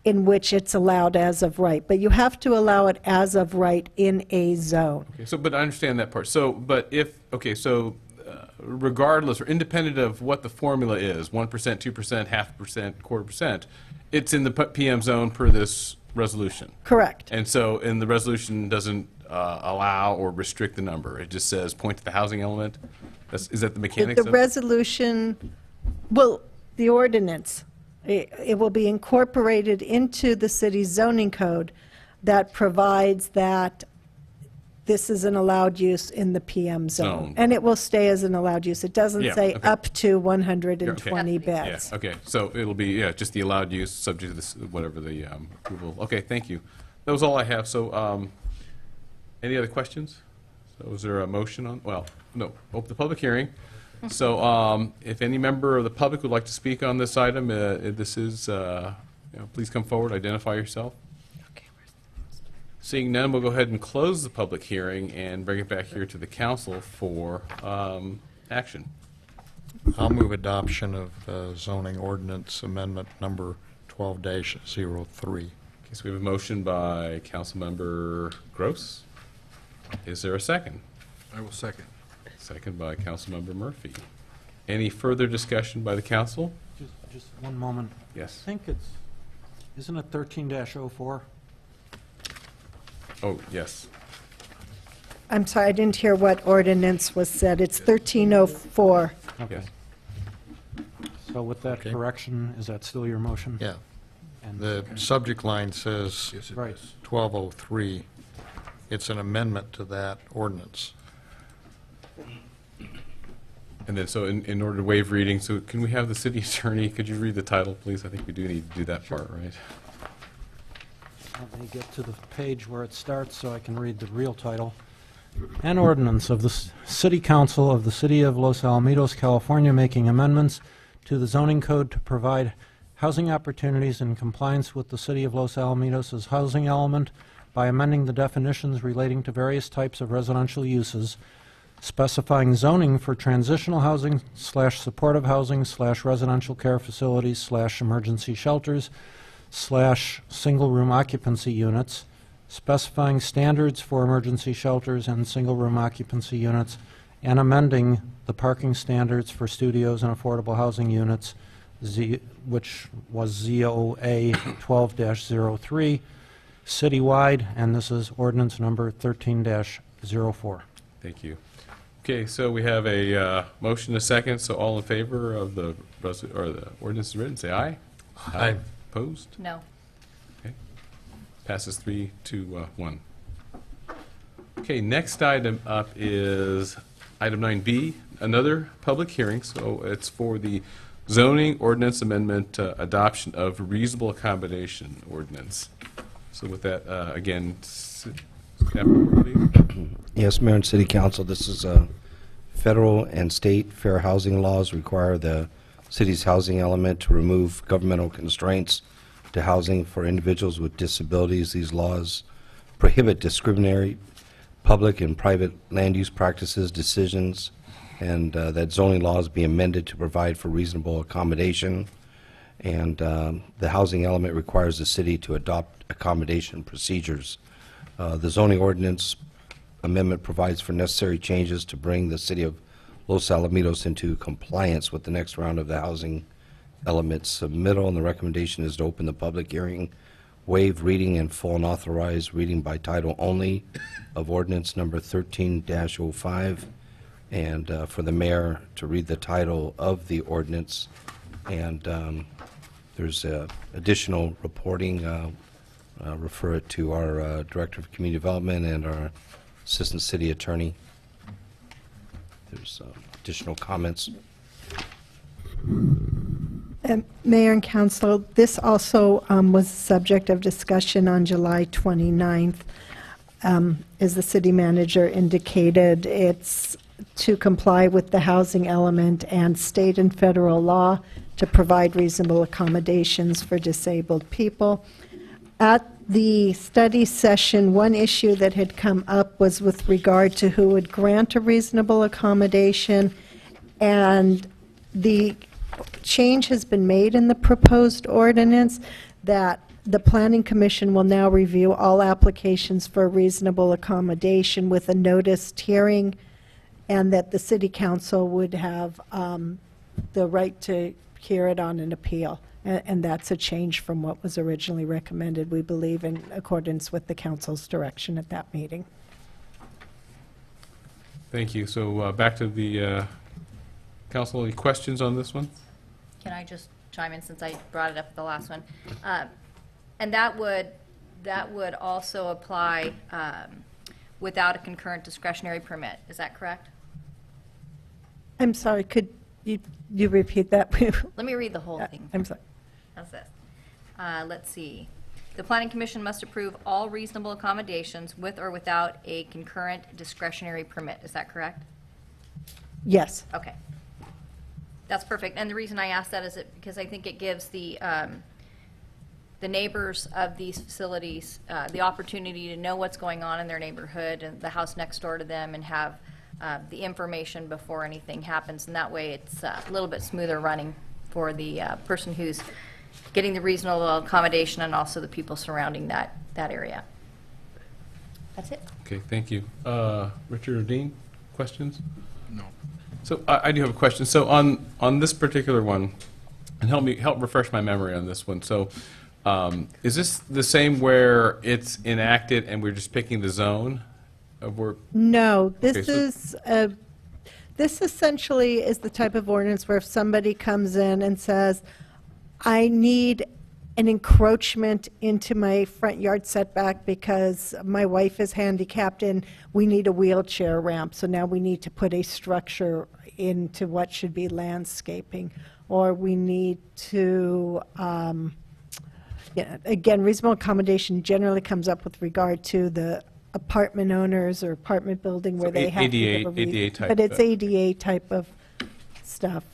in which it's allowed as of right. But you have to allow it as of right in a zone. Okay, so, but I understand that part. So, but if, okay, so regardless or independent of what the formula is, 1%, 2%, 0.5%, 1/4%, it's in the PM zone per this resolution. Correct. And so, and the resolution doesn't allow or restrict the number. It just says point to the housing element. Is that the mechanics The of it? resolution, well, the ordinance, it will be incorporated into the city's zoning code that provides that this is an allowed use in the PM zone. Zone. And it will stay as an allowed use. It doesn't Yeah, say okay. up to 120 Yeah, beds. okay, so it'll be, yeah, just the allowed use, subject to this, whatever the approval. Okay, thank you. That was all I have, so, any other questions? So is there a motion on, well, no, open the public hearing. So, if any member of the public would like to speak on this item, this is, please come forward, identify yourself. Seeing none, we'll go ahead and close the public hearing and bring it back here to the council for action. I'll move adoption of zoning ordinance amendment number 12-03. Okay, so we have a motion by Councilmember Gross. Is there a second? I will second. Second by Councilmember Murphy. Any further discussion by the council? Just one moment. Yes. I think isn't it 13-04? Oh, yes. I'm sorry, I didn't hear what ordinance was said. It's 1304. Okay. Yes. So with that Okay. correction, is that still your motion? Yeah. And- The subject line says Yes, it Right. does. 1203. It's an amendment to that ordinance. And then, so in order to waive reading, so can we have the city attorney, could you read the title, please? I think we do need to do that part, right? Let me get to the page where it starts so I can read the real title. An ordinance of the City Council of the City of Los Alamitos, California, making amendments to the zoning code to provide housing opportunities in compliance with the City of Los Alamitos' housing element by amending the definitions relating to various types of residential uses, specifying zoning for transitional housing / supportive housing / residential care facilities / emergency shelters / single-room occupancy units, specifying standards for emergency shelters and single-room occupancy units, and amending the parking standards for studios and affordable housing units, which was ZOA 12-03, citywide, and this is ordinance number 13-04. Thank you. Okay, so we have a motion, a second, so all in favor of the ordinance as written, say aye. Aye. Opposed? No. Okay. Passes 3-1. Okay, next item up is item 9B, another public hearing. So it's for the zoning ordinance amendment, adoption of reasonable accommodation ordinance. So with that, again, Yes, Mayor and City Council, this is federal and state fair housing laws require the city's housing element to remove governmental constraints to housing for individuals with disabilities. These laws prohibit discriminatory public and private land use practices, decisions, and that zoning laws be amended to provide for reasonable accommodation. And the housing element requires the city to adopt accommodation procedures. The zoning ordinance amendment provides for necessary changes to bring the city of Los Alamitos into compliance with the next round of the housing element submittal, and the recommendation is to open the public hearing, waive reading in full, and authorize reading by title only of ordinance number 13-05, and for the mayor to read the title of the ordinance. And there's additional reporting. Refer it to our Director of Community Development and our Assistant City Attorney. There's additional comments. Mayor and Council, this also was the subject of discussion on July 29th. As the city manager indicated, it's to comply with the housing element and state and federal law to provide reasonable accommodations for disabled people. At the study session, one issue that had come up was with regard to who would grant a reasonable accommodation, and the change has been made in the proposed ordinance that the Planning Commission will now review all applications for reasonable accommodation with a noticed hearing, and that the City Council would have the right to hear it on an appeal. And that's a change from what was originally recommended, we believe, in accordance with the council's direction at that meeting. Thank you. So back to the council. Any questions on this one? Can I just chime in since I brought it up at the last one? And that would also apply without a concurrent discretionary permit. Is that correct? I'm sorry, could you repeat that? Let me read the whole thing. I'm sorry. How's this? Let's see. The Planning Commission must approve all reasonable accommodations with or without a concurrent discretionary permit. Is that correct? Yes. Okay. That's perfect. And the reason I ask that is because I think it gives the neighbors of these facilities the opportunity to know what's going on in their neighborhood and the house next door to them, and have the information before anything happens. And that way it's a little bit smoother running for the person who's getting the reasonable accommodation and also the people surrounding that area. That's it. Okay, thank you. Richard or Dean, questions? No. So I do have a question. So on this particular one, and help refresh my memory on this one. So is this the same where it's enacted and we're just picking the zone of where? No, this Okay, so- is this essentially is the type of ordinance where if somebody comes in and says, I need an encroachment into my front yard setback because my wife is handicapped and we need a wheelchair ramp, so now we need to put a structure into what should be landscaping, or we need to, again, reasonable accommodation generally comes up with regard to the apartment owners or apartment building where So they have to give a ADA type, but it's ADA type of stuff.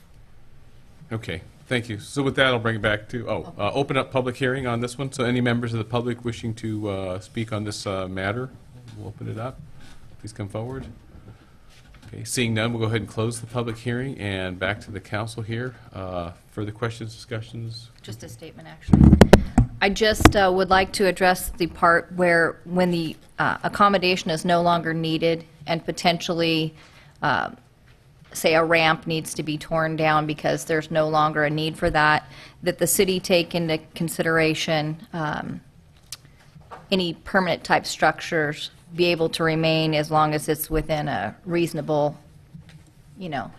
Okay, thank you. So with that, I'll bring it back to, open up public hearing on this one. So any members of the public wishing to speak on this matter, we'll open it up. Please come forward. Okay, seeing none, we'll go ahead and close the public hearing and back to the council here. Further questions, discussions? Just a statement, actually. I just would like to address the part where when the accommodation is no longer needed and potentially, say, a ramp needs to be torn down because there's no longer a need for that, that the city take into consideration any permanent type structures be able to remain as long as it's within a reasonable,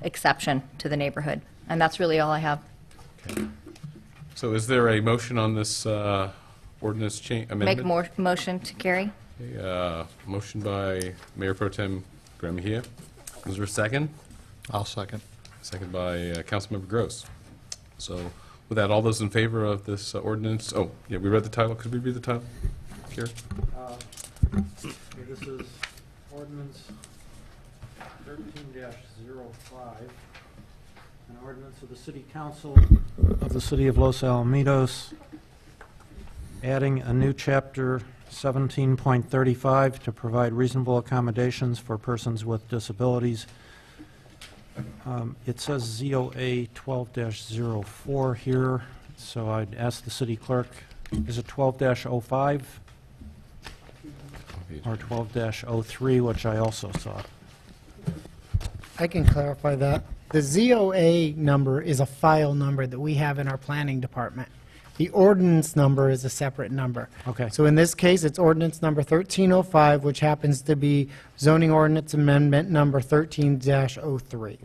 exception to the neighborhood. And that's really all I have. So is there a motion on this ordinance Make amendment. more motion to carry? Okay, motion by Mayor Pro Tem Graham Mejia. Is there a second? I'll second. Second by Councilmember Gross. So with that, all those in favor of this ordinance, oh, yeah, we read the title. Could we read the title? Karen? Okay, this is ordinance 13-05, an ordinance of the City Council of the City of Los Alamitos, adding a new chapter 17.35 to provide reasonable accommodations for persons with disabilities. It says ZOA 12-04 here, so I'd ask the city clerk, is it 12-05 or 12-03, which I also saw? I can clarify that. The ZOA number is a file number that we have in our planning department. The ordinance number is a separate number. Okay. So in this case, it's ordinance number 1305, which happens to be zoning ordinance amendment number 13-03.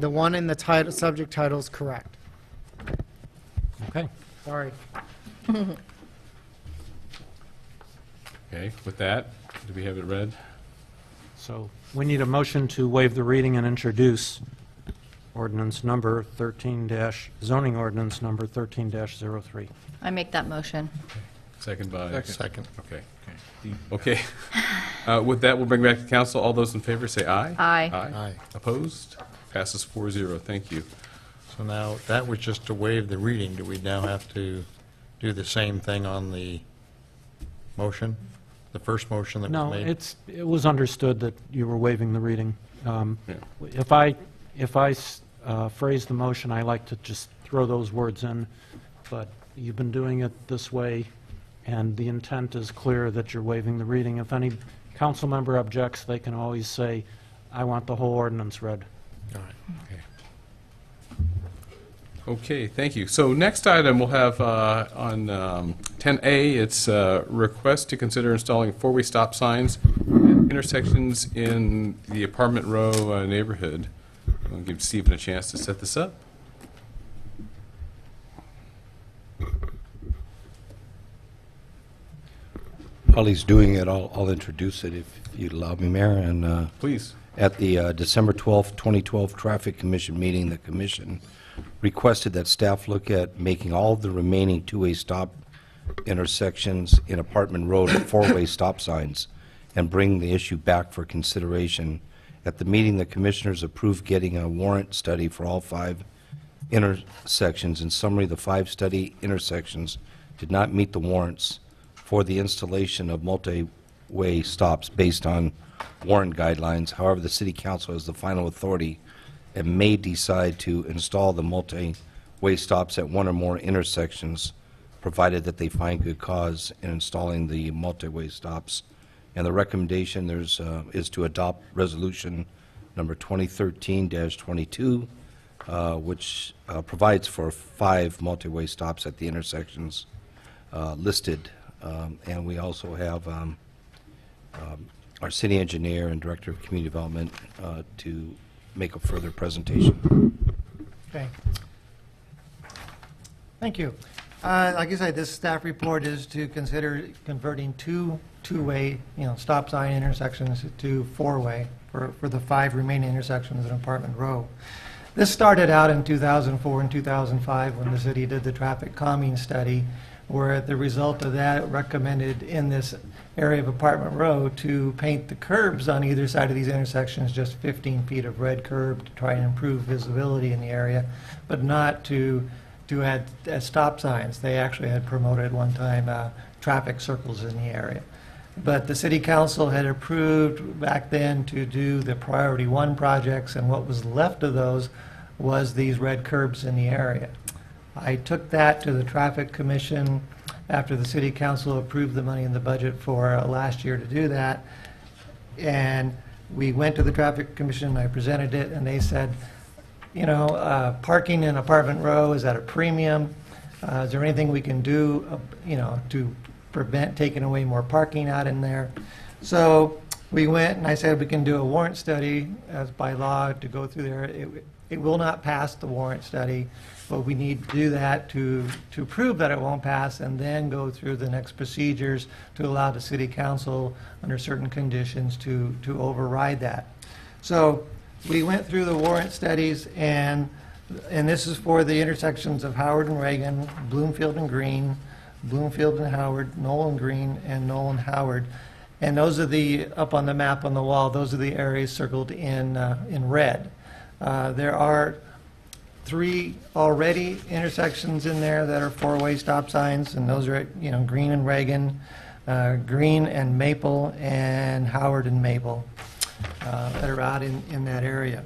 The one in the title, subject title is correct. Okay. Sorry. Okay, with that, do we have it read? So we need a motion to waive the reading and introduce ordinance number zoning ordinance number 13-03. I make that motion. Second by? Second. Okay. Okay. With that, we'll bring back to council. All those in favor say aye. Aye. Aye. Opposed? Passes 4-0. Thank you. So now, that was just to waive the reading. Do we now have to do the same thing on the motion? The first motion that was No, made? it was understood that you were waiving the reading. If I phrase the motion, I like to just throw those words in, but you've been doing it this way, and the intent is clear that you're waiving the reading. If any council member objects, they can always say, I want the whole ordinance read. All right. Okay. Okay, thank you. So next item we'll have on 10A, it's request to consider installing four-way stop signs at intersections in the apartment row neighborhood. I'll give Stephen a chance to set this up. While he's doing it, I'll introduce it if you'd allow me, Mayor. And please. At the December 12th, 2012 Traffic Commission meeting, the commission requested that staff look at making all of the remaining two-way stop intersections in Apartment Road four-way stop signs and bring the issue back for consideration. At the meeting, the commissioners approved getting a warrant study for all 5 intersections. In summary, the 5 study intersections did not meet the warrants for the installation of multi-way stops based on warrant guidelines. However, the City Council has the final authority and may decide to install the multi-way stops at one or more intersections, provided that they find good cause in installing the multi-way stops. And the recommendation is to adopt resolution number 2013-22, which provides for 5 multi-way stops at the intersections listed. And we also have our city engineer and director of community development to make a further presentation. Okay. Thank you. Like I said, this staff report is to consider converting two-way, stop sign intersections to four-way for the 5 remaining intersections in Apartment Row. This started out in 2004 and 2005 when the city did the traffic calming study, where the result of that recommended in this area of Apartment Row to paint the curbs on either side of these intersections just 15 feet of red curb to try and improve visibility in the area, but not to add stop signs. They actually had promoted at one time traffic circles in the area. But the City Council had approved back then to do the Priority 1 projects, and what was left of those was these red curbs in the area. I took that to the Traffic Commission after the City Council approved the money in the budget for last year to do that. And we went to the Traffic Commission, I presented it, and they said, parking in Apartment Row is at a premium. Is there anything we can do, to prevent taking away more parking out in there? So we went and I said we can do a warrant study as by law to go through there. It will not pass the warrant study, but we need to do that to prove that it won't pass and then go through the next procedures to allow the city council, under certain conditions, to override that. So we went through the warrant studies, and this is for the intersections of Howard and Reagan, Bloomfield and Green, Bloomfield and Howard, Nolan Green, and Nolan Howard. And those are the, up on the map on the wall, those are the areas circled in red. There are 3 already intersections in there that are 4-way stop signs, and those are, Green and Reagan, Green and Maple, and Howard and Maple that are out in that area.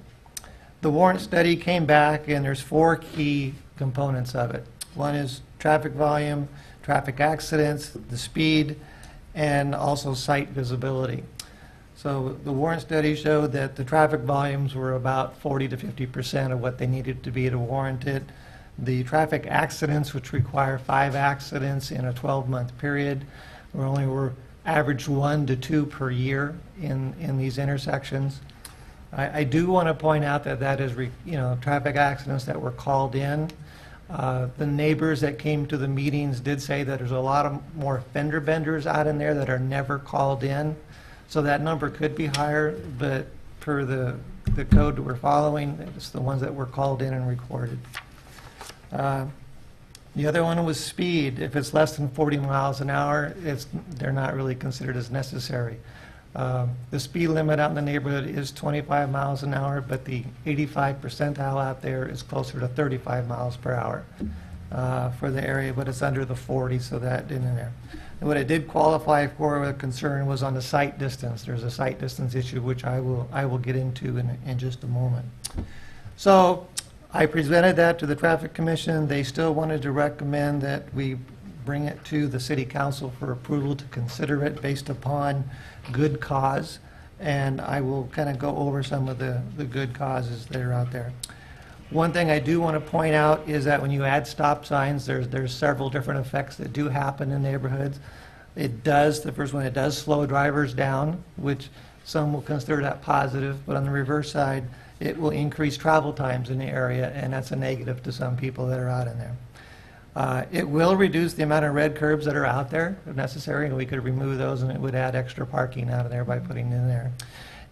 The warrant study came back, and there's 4 key components of it. One is traffic volume, traffic accidents, the speed, and also site visibility. So the warrant study showed that the traffic volumes were about 40 to 50% of what they needed to be to warrant it. The traffic accidents, which require 5 accidents in a 12-month period, were average 1 to 2 per year in these intersections. I do want to point out that is, traffic accidents that were called in. The neighbors that came to the meetings did say that there's a lot of more fender benders out in there that are never called in. So that number could be higher, but per the code that we're following, it's the ones that were called in and recorded. The other one was speed. If it's less than 40 miles an hour, they're not really considered as necessary. The speed limit out in the neighborhood is 25 miles an hour, but the 85th percentile out there is closer to 35 miles per hour for the area, but it's under the 40, so that isn't in there. And what it did qualify for a concern was on the sight distance. There's a sight distance issue, which I will get into in just a moment. So I presented that to the Traffic Commission. They still wanted to recommend that we bring it to the City Council for approval to consider it based upon good cause. And I will kind of go over some of the good causes that are out there. One thing I do want to point out is that when you add stop signs, there's several different effects that do happen in neighborhoods. The first one, it does slow drivers down, which some will consider that positive, but on the reverse side, it will increase travel times in the area, and that's a negative to some people that are out in there. It will reduce the amount of red curbs that are out there if necessary, and we could remove those, and it would add extra parking out of there by putting it in there.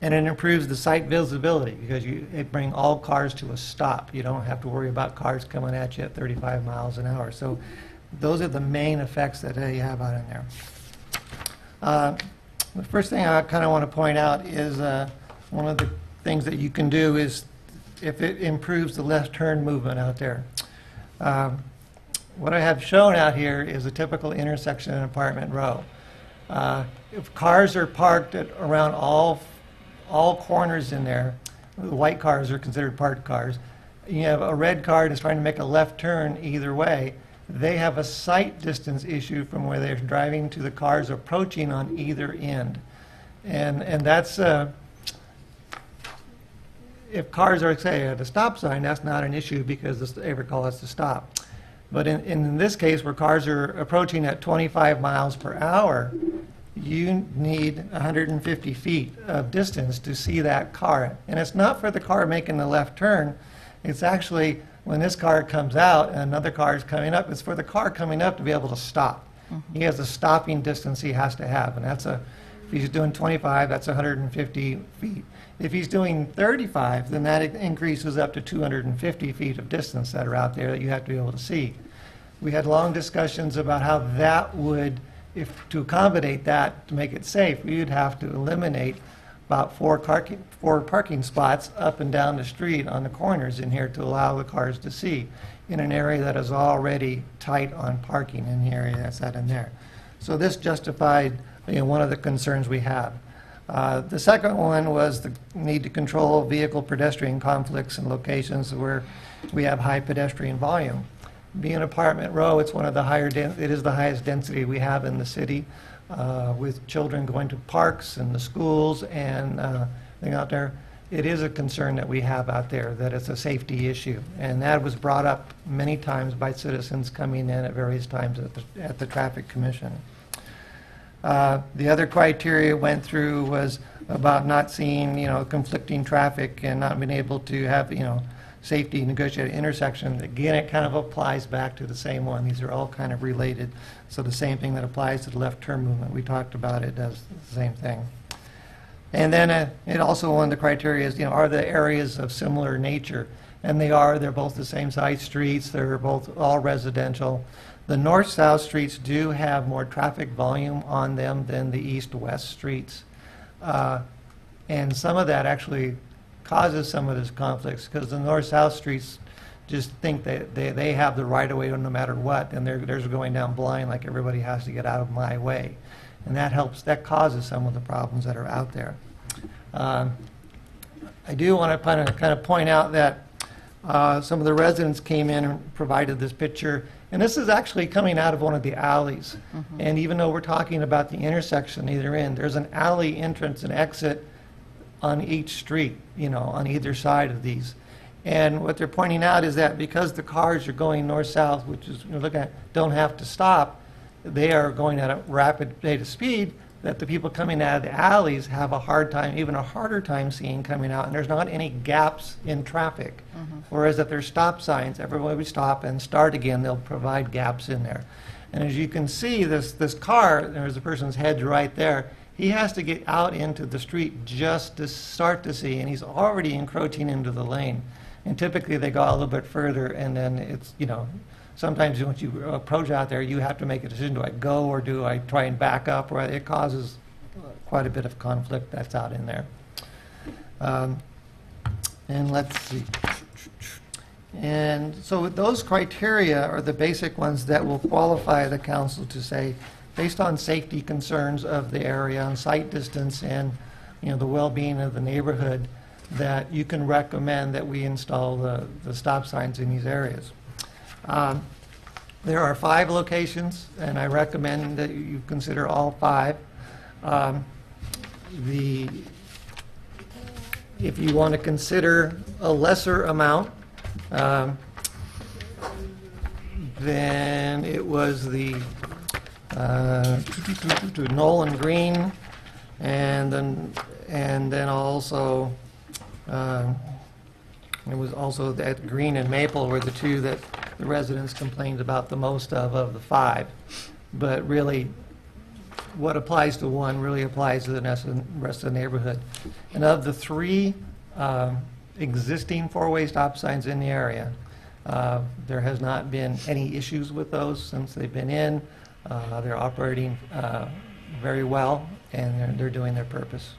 And it improves the site visibility because it brings all cars to a stop. You don't have to worry about cars coming at you at 35 miles an hour. So those are the main effects that they have out in there. The first thing I kind of want to point out is one of the things that you can do is if it improves the left turn movement out there. What I have shown out here is a typical intersection in Apartment Row. If cars are parked around all corners in there, the white cars are considered parked cars. You have a red car that's trying to make a left turn either way. They have a sight distance issue from where they're driving to the cars approaching on either end. And that's, if cars are, say, at a stop sign, that's not an issue because they ever call us to stop. But in this case, where cars are approaching at 25 miles per hour, you need 150 feet of distance to see that car. And it's not for the car making the left turn. It's actually when this car comes out and another car is coming up, it's for the car coming up to be able to stop. Mm-hmm. He has a stopping distance he has to have, and if he's doing 25, that's 150 feet. If he's doing 35, then that increases up to 250 feet of distance that are out there that you have to be able to see. We had long discussions about how that would, to accommodate that, to make it safe, we would have to eliminate about four parking spots up and down the street on the corners in here to allow the cars to see in an area that is already tight on parking in the area that's out in there. So this justified one of the concerns we have. The second one was the need to control vehicle pedestrian conflicts in locations where we have high pedestrian volume. Being Apartment Row, it's one of the it is the highest density we have in the city, with children going to parks and the schools and thing out there. It is a concern that we have out there, that it's a safety issue. And that was brought up many times by citizens coming in at various times at the Traffic Commission. The other criteria it went through was about not seeing, conflicting traffic and not being able to have, safety negotiated intersection, again, it kind of applies back to the same one. These are all kind of related. So the same thing that applies to the left turn movement, we talked about, it does the same thing. And then it also, one of the criteria is, are the areas of similar nature? And they are. They're both the same size streets. They're both all residential. The north-south streets do have more traffic volume on them than the east-west streets. And some of that actually causes some of these conflicts because the north-south streets just think that they have the right-of-way no matter what, and they're going down blind like everybody has to get out of my way. And that causes some of the problems that are out there. I do want to kind of point out that some of the residents came in and provided this picture. And this is actually coming out of one of the alleys. And even though we're talking about the intersection either end, there's an alley entrance and exit on each street, on either side of these. And what they're pointing out is that because the cars are going north-south, which is, you're looking at, don't have to stop, they are going at a rapid rate of speed, that the people coming out of the alleys have a hard time, even a harder time seeing coming out, and there's not any gaps in traffic. Whereas if there's stop signs, everybody would stop and start again, they'll provide gaps in there. And as you can see, this car, there's a person's head right there, he has to get out into the street just to start to see, and he's already encroaching into the lane. And typically they go a little bit further, and then it's, sometimes once you approach out there, you have to make a decision, do I go or do I try and back up? Or it causes quite a bit of conflict that's out in there. And let's see. And so those criteria are the basic ones that will qualify the council to say, based on safety concerns of the area and sight distance and the well-being of the neighborhood, that you can recommend that we install the stop signs in these areas. There are 5 locations, and I recommend that you consider all 5. If you want to consider a lesser amount, then it was the Nolan Green, and then also it was also that Green and Maple were the 2 that the residents complained about the most of the 5. But really, what applies to one really applies to the rest of the neighborhood. And of the 3 existing 4-way stop signs in the area, there has not been any issues with those since they've been in. They're operating very well, and they're doing their purpose.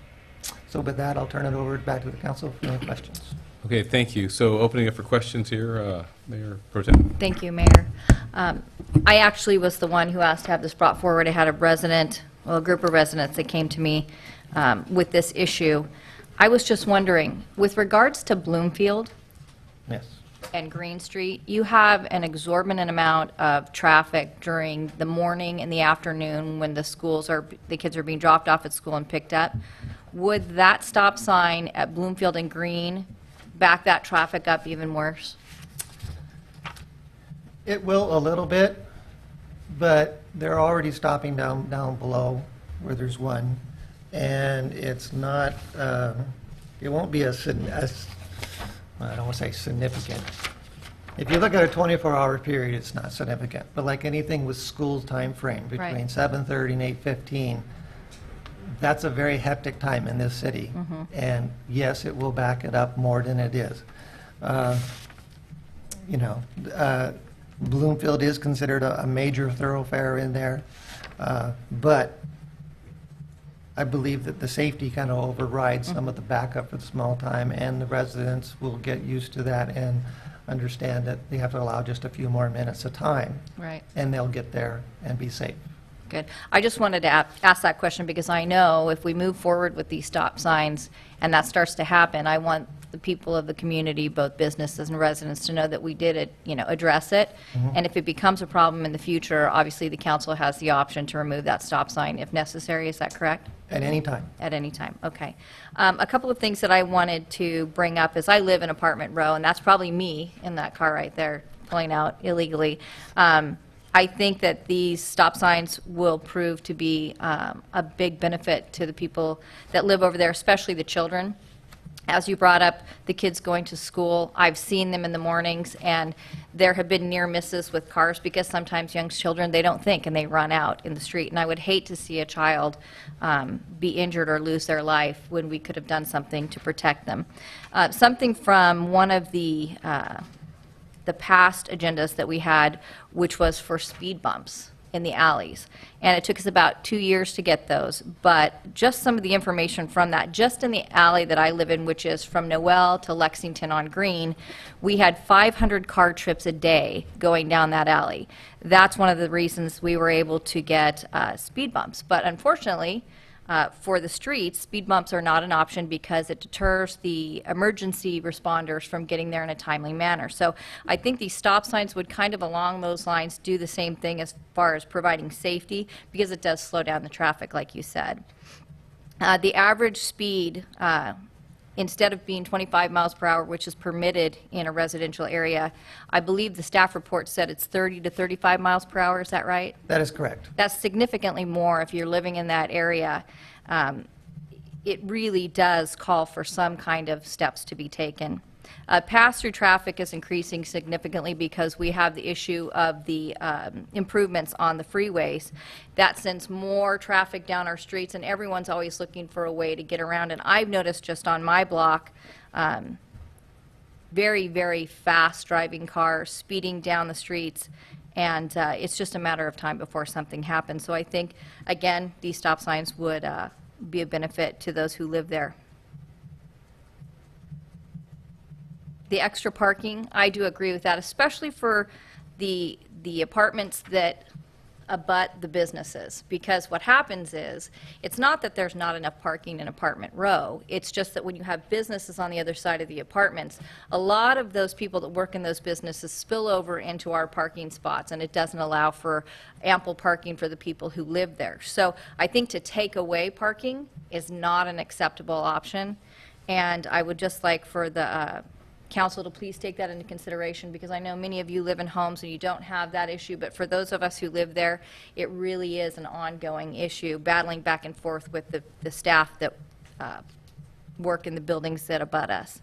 So with that, I'll turn it over back to the council for any questions. Okay, thank you. So opening up for questions here, Mayor Pro Tem. Thank you, Mayor. I actually was the one who asked to have this brought forward. I had a group of residents that came to me with this issue. I was just wondering, with regards to Bloomfield Yes. and Green Street, you have an exorbitant amount of traffic during the morning and the afternoon when the kids are being dropped off at school and picked up. Would that stop sign at Bloomfield and Green back that traffic up even worse? It will a little bit, but they're already stopping down below where there's one, and it's not. It won't be I don't want to say significant. If you look at a 24-hour period, it's not significant. But like anything with school time frame between Right. 7:30 and 8:15, that's a very hectic time in this city. And yes, it will back it up more than it is. Bloomfield is considered a major thoroughfare in there, but I believe that the safety kind of overrides some of the backup for the small time, and the residents will get used to that and understand that they have to allow just a few more minutes of time. Right. And they'll get there and be safe. Good. I just wanted to ask that question because I know if we move forward with these stop signs and that starts to happen, I want the people of the community, both businesses and residents, to know that we did address it. And if it becomes a problem in the future, obviously the council has the option to remove that stop sign if necessary. Is that correct? At any time. At any time, okay. A couple of things that I wanted to bring up is I live in apartment row, and that's probably me in that car right there pulling out illegally. I think that these stop signs will prove to be a big benefit to the people that live over there, especially the children. As you brought up, the kids going to school, I've seen them in the mornings, and there have been near misses with cars because sometimes young children, they don't think and they run out in the street. And I would hate to see a child be injured or lose their life when we could have done something to protect them. Something from one of the past agendas that we had, which was for speed bumps in the alleys. And it took us about 2 years to get those, but just some of the information from that, just in the alley that I live in, which is from Noel to Lexington on Green, we had 500 car trips a day going down that alley. That's one of the reasons we were able to get speed bumps. But unfortunately, for the streets, speed bumps are not an option because it deters the emergency responders from getting there in a timely manner. So I think these stop signs would kind of along those lines do the same thing as far as providing safety, because it does slow down the traffic, like you said. The average speed, instead of being 25 miles per hour, which is permitted in a residential area, I believe the staff report said it's 30 to 35 miles per hour. Is that right? That is correct. That's significantly more if you're living in that area. It really does call for some kind of steps to be taken. Pass-through traffic is increasing significantly because we have the issue of the improvements on the freeways. That sends more traffic down our streets, and everyone's always looking for a way to get around. And I've noticed just on my block, very, very fast driving cars speeding down the streets, and it's just a matter of time before something happens. So I think, again, these stop signs would be a benefit to those who live there. The extra parking, I do agree with that, especially for the apartments that abut the businesses, because what happens is, it's not that there's not enough parking in apartment row, it's just that when you have businesses on the other side of the apartments, a lot of those people that work in those businesses spill over into our parking spots, and it doesn't allow for ample parking for the people who live there. So I think to take away parking is not an acceptable option, and I would just like for the council to please take that into consideration, because I know many of you live in homes and you don't have that issue, but for those of us who live there, it really is an ongoing issue, battling back and forth with the staff that work in the buildings that abut us.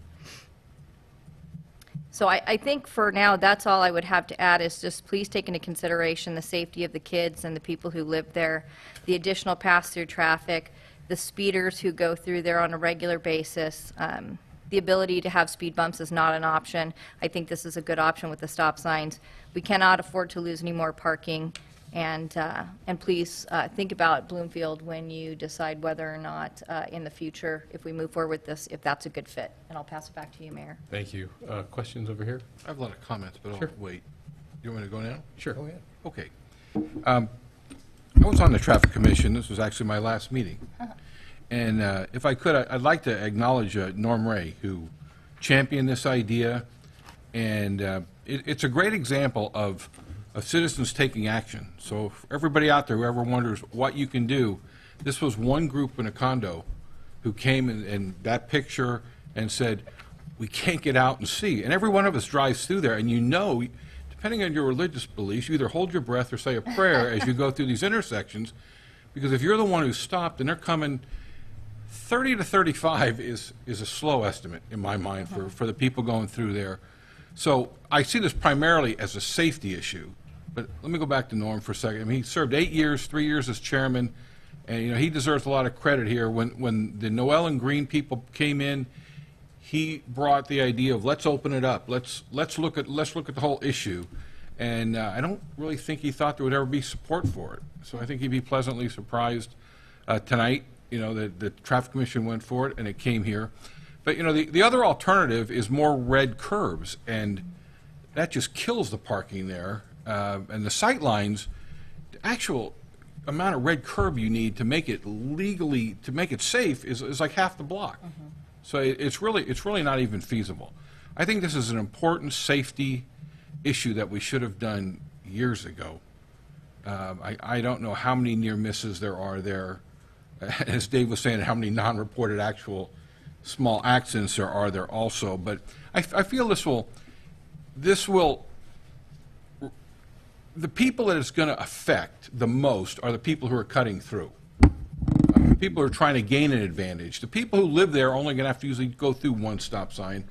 So I think for now, that's all I would have to add, is just please take into consideration the safety of the kids and the people who live there, the additional pass-through traffic, the speeders who go through there on a regular basis. The ability to have speed bumps is not an option. I think this is a good option with the stop signs. We cannot afford to lose any more parking, and please think about Bloomfield when you decide whether or not in the future, if we move forward with this, if that's a good fit. And I'll pass it back to you, Mayor. Thank you. Questions over here? I have a lot of comments, but Sure. I'll wait. You want me to go now? Sure. Go ahead. Okay. I was on the Traffic Commission. This was actually my last meeting. And if I could, I'd like to acknowledge Norm Ray, who championed this idea. And it's a great example of citizens taking action. So for everybody out there who ever wonders what you can do, this was one group in a condo who came in that picture and said, we can't get out and see. And every one of us drives through there, and you know, depending on your religious beliefs, you either hold your breath or say a prayer as you go through these intersections, because if you're the one who stopped and they're coming 30 to 35 is a slow estimate in my mind for the people going through there. So I see this primarily as a safety issue. But let me go back to Norm for a second. I mean, he served 8 years, 3 years as chairman, and you know he deserves a lot of credit here. When the Noel and Green people came in, he brought the idea of let's open it up. Let's look at the whole issue. And I don't really think he thought there would ever be support for it. So I think he'd be pleasantly surprised tonight. You know, the Traffic Commission went for it, and it came here. But, you know, the other alternative is more red curbs, and that just kills the parking there. And the sight lines, the actual amount of red curb you need to make it legally, to make it safe is like half the block. So it's really not even feasible. I think this is an important safety issue that we should have done years ago. I don't know how many near misses there are there. As Dave was saying, how many non-reported actual small accidents there are there also. But I feel this will, the people that it's going to affect the most are the people who are cutting through. people are trying to gain an advantage. The people who live there are only going to have to usually go through one stop sign.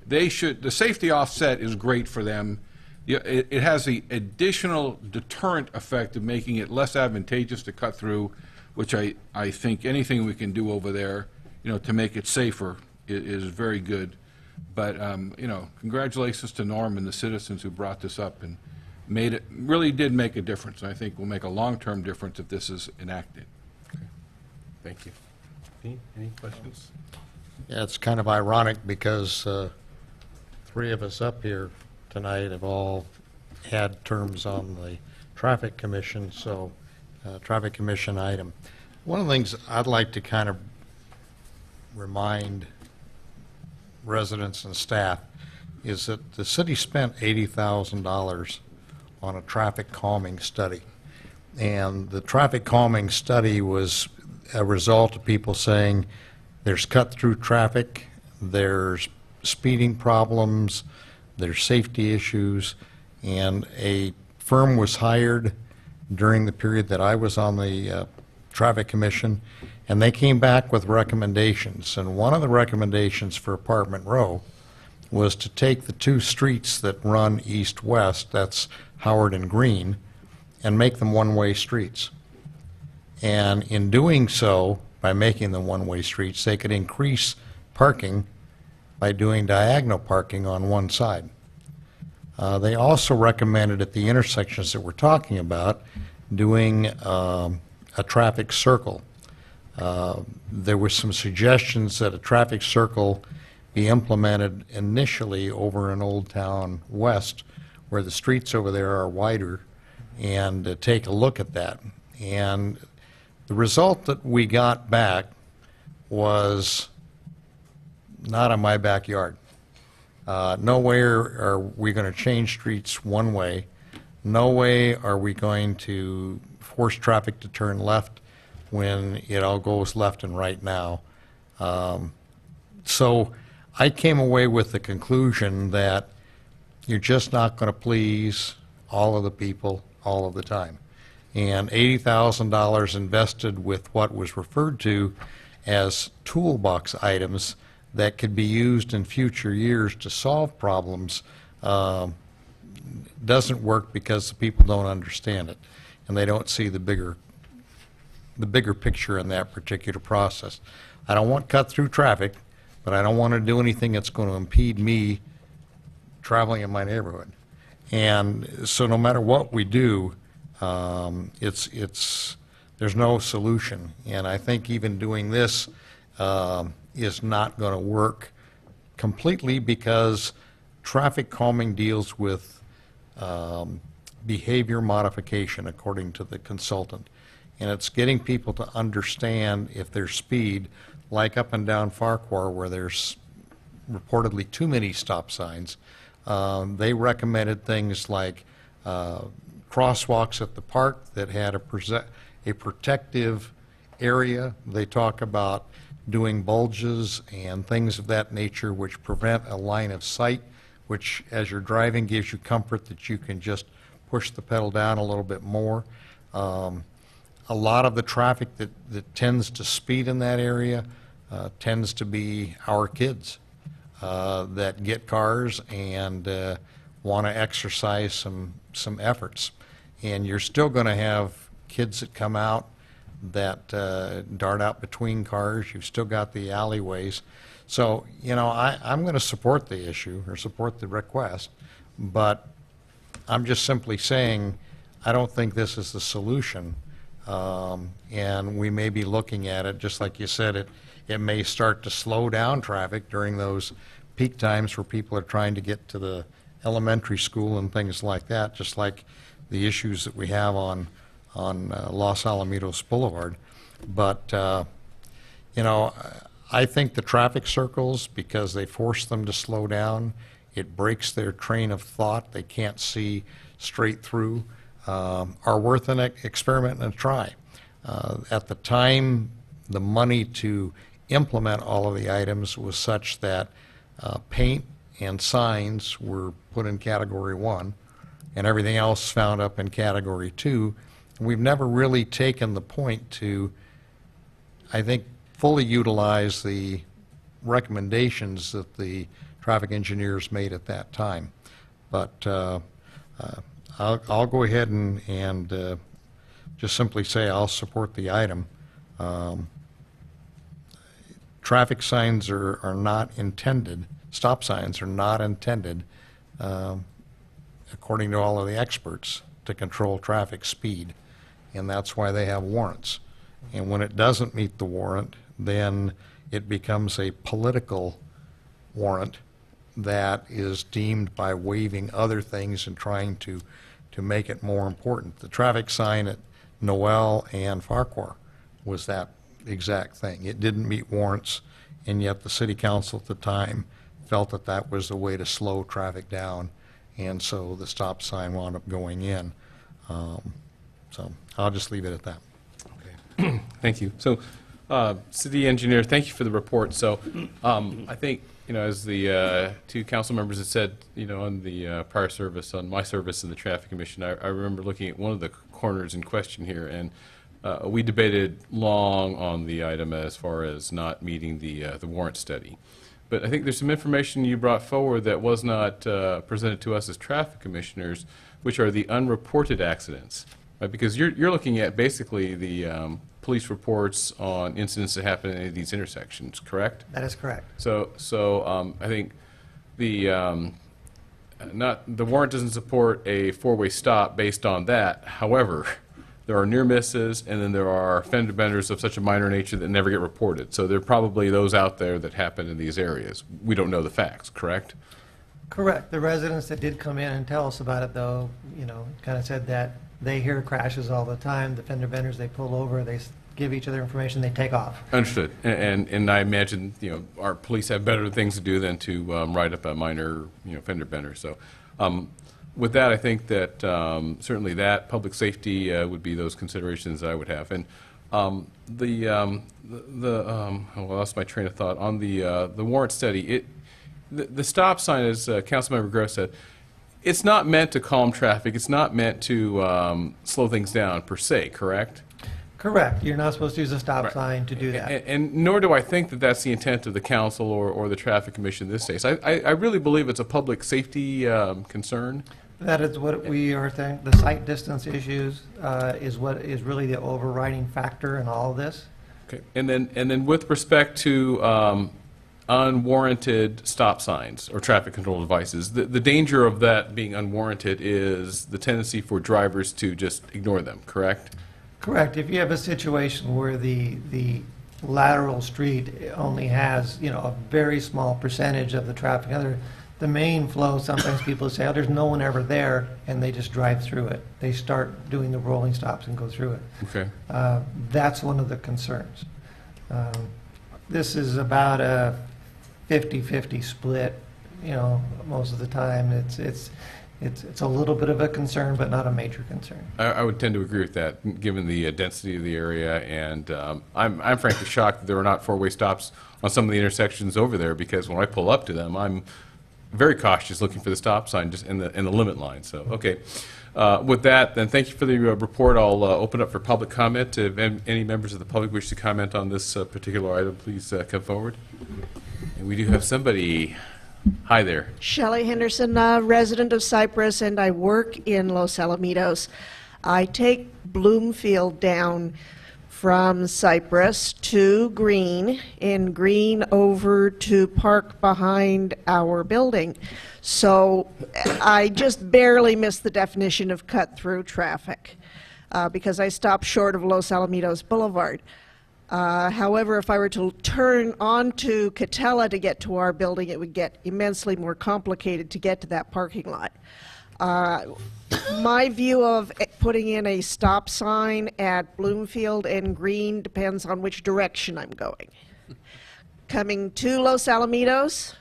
The safety offset is great for them. It has the additional deterrent effect of making it less advantageous to cut through, which I think anything we can do over there, to make it safer is very good. But, congratulations to Norm and the citizens who brought this up and really did make a difference. And I think will make a long-term difference if this is enacted. Okay. Thank you. Dean, any questions? Yeah, it's kind of ironic because three of us up here tonight have all had terms on the Traffic Commission, so Traffic Commission item. One of the things I'd like to kind of remind residents and staff is that the city spent $80,000 on a traffic calming study. And the traffic calming study was a result of people saying there's cut-through traffic, there's speeding problems, there's safety issues, and a firm was hired during the period that I was on the Traffic Commission, and they came back with recommendations. And one of the recommendations for Apartment Row was to take the two streets that run east-west, that's Howard and Green, and make them one-way streets. And in doing so, by making them one-way streets, they could increase parking by doing diagonal parking on one side. They also recommended at the intersections that we're talking about doing a traffic circle. There were some suggestions that a traffic circle be implemented initially over in Old Town West, where the streets over there are wider, and take a look at that. And the result that we got back was not in my backyard. Nowhere are we going to change streets one way. No way are we going to force traffic to turn left when it all goes left and right now. So I came away with the conclusion that you're just not going to please all of the people all of the time. And $80,000 invested with what was referred to as toolbox items that could be used in future years to solve problems doesn't work because the people don't understand it and they don't see the bigger picture in that particular process. I don't want cut-through traffic, but I don't want to do anything that's going to impede me traveling in my neighborhood. And so no matter what we do, there's no solution. And I think even doing this is not going to work completely because traffic calming deals with behavior modification, according to the consultant. And it's getting people to understand if there's speed, like up and down Farquhar where there's reportedly too many stop signs. They recommended things like crosswalks at the park that had a protective area. They talk about doing bulges and things of that nature which prevent a line of sight, which as you're driving gives you comfort that you can just push the pedal down a little bit more. A lot of the traffic that tends to speed in that area tends to be our kids that get cars and want to exercise some efforts. And you're still going to have kids that come out that dart out between cars. You've still got the alleyways. So, I'm going to support the issue or support the request, but I'm just simply saying I don't think this is the solution. And we may be looking at it, just like you said, it may start to slow down traffic during those peak times where people are trying to get to the elementary school and things like that, just like the issues that we have on Los Alamitos Boulevard. But, I think the traffic circles, because they force them to slow down, it breaks their train of thought. They can't see straight through, are worth an experiment and a try. At the time, the money to implement all of the items was such that paint and signs were put in Category 1, and everything else found up in Category 2. We've never really taken the point to I think, fully utilize the recommendations that the traffic engineers made at that time. But I'll go ahead and just simply say I'll support the item. Traffic signs are not intended, stop signs are not intended, according to all of the experts, to control traffic speed, and that's why they have warrants. And when it doesn't meet the warrant, then it becomes a political warrant that is deemed by waiving other things and trying to make it more important. The traffic sign at Noel and Farquhar was that exact thing. It didn't meet warrants, and yet the city council at the time felt that that was the way to slow traffic down, and so the stop sign wound up going in. So I'll just leave it at that. Okay. Thank you. So, city engineer, thank you for the report. So, I think, as the two council members had said, on the prior service, on my service in the Traffic Commission, I remember looking at one of the corners in question here, and we debated long on the item as far as not meeting the warrant study. But I think there's some information you brought forward that was not presented to us as traffic commissioners, which are the unreported accidents, right? Because you're looking at basically the police reports on incidents that happen in any of these intersections, correct? That is correct. So I think the warrant doesn't support a four-way stop based on that. However, there are near misses, and then there are fender benders of such a minor nature that never get reported. So there are probably those out there that happen in these areas. We don't know the facts, correct? Correct. The residents that did come in and tell us about it, though, kind of said that they hear crashes all the time. The fender benders, they pull over, they give each other information, they take off. Understood. And I imagine, our police have better things to do than to write up a minor, fender bender. So with that, I think that certainly that public safety would be those considerations I would have. And I lost my train of thought on the warrant study. The stop sign, as Councilmember Gross said, it's not meant to calm traffic. It's not meant to slow things down per se, correct? Correct. You're not supposed to use a stop sign to do that. And nor do I think that that's the intent of the council or the traffic commission in this case. I really believe it's a public safety concern. That is what we are thinking. The sight distance issues is what is really the overriding factor in all of this. Okay. And then with respect to unwarranted stop signs or traffic control devices, the danger of that being unwarranted is the tendency for drivers to just ignore them, correct? Correct. If you have a situation where the lateral street only has, a very small percentage of the traffic, the main flow, sometimes people say, oh, there's no one ever there, and they just drive through it. They start doing the rolling stops and go through it. Okay. That's one of the concerns. This is about a 50-50 split, most of the time. It's a little bit of a concern, but not a major concern. I would tend to agree with that, given the density of the area, and I'm frankly shocked that there are not four-way stops on some of the intersections over there, because when I pull up to them, I'm very cautious looking for the stop sign just in the limit line. So, okay. With that, then, thank you for the report. I'll open up for public comment. If any members of the public wish to comment on this particular item, please come forward. And we do have somebody. Hi there. Shelley Henderson, resident of Cypress, and I work in Los Alamitos. I take Bloomfield down from Cypress to Green, and Green over to park behind our building. So I just barely missed the definition of cut-through traffic because I stopped short of Los Alamitos Boulevard. However, if I were to turn onto Catella to get to our building, it would get immensely more complicated to get to that parking lot. My view of putting in a stop sign at Bloomfield and Green depends on which direction I'm going. Coming to Los Alamitos,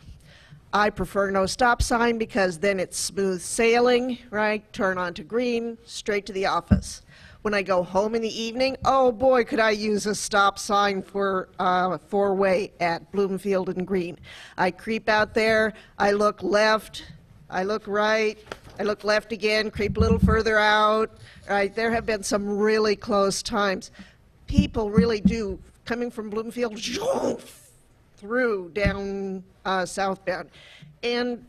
I prefer no stop sign because then it's smooth sailing, right? Turn onto Green, straight to the office. When I go home in the evening, oh boy, could I use a stop sign for four-way at Bloomfield and Green. I creep out there, I look left, I look right, I look left again, creep a little further out. Right, there have been some really close times. People really do coming from Bloomfield, through down southbound. And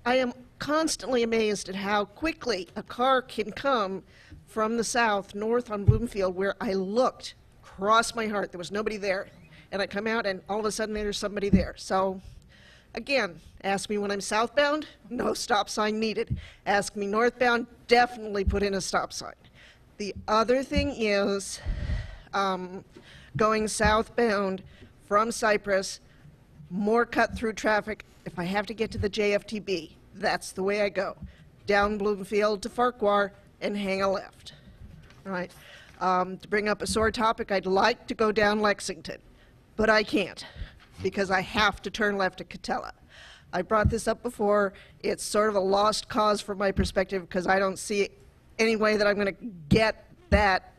I am constantly amazed at how quickly a car can come from the south north on Bloomfield, where I looked, crossed my heart, there was nobody there. And I come out and all of a sudden there's somebody there. So again, ask me when I'm southbound, no stop sign needed. Ask me northbound, definitely put in a stop sign. The other thing is going southbound from Cypress, more cut-through traffic. If I have to get to the JFTB, that's the way I go. Down Bloomfield to Farquhar and hang a left. All right. To bring up a sore topic, I'd like to go down Lexington, but I can't because I have to turn left at Catella. I brought this up before. It's sort of a lost cause from my perspective because I don't see any way that I'm going to get that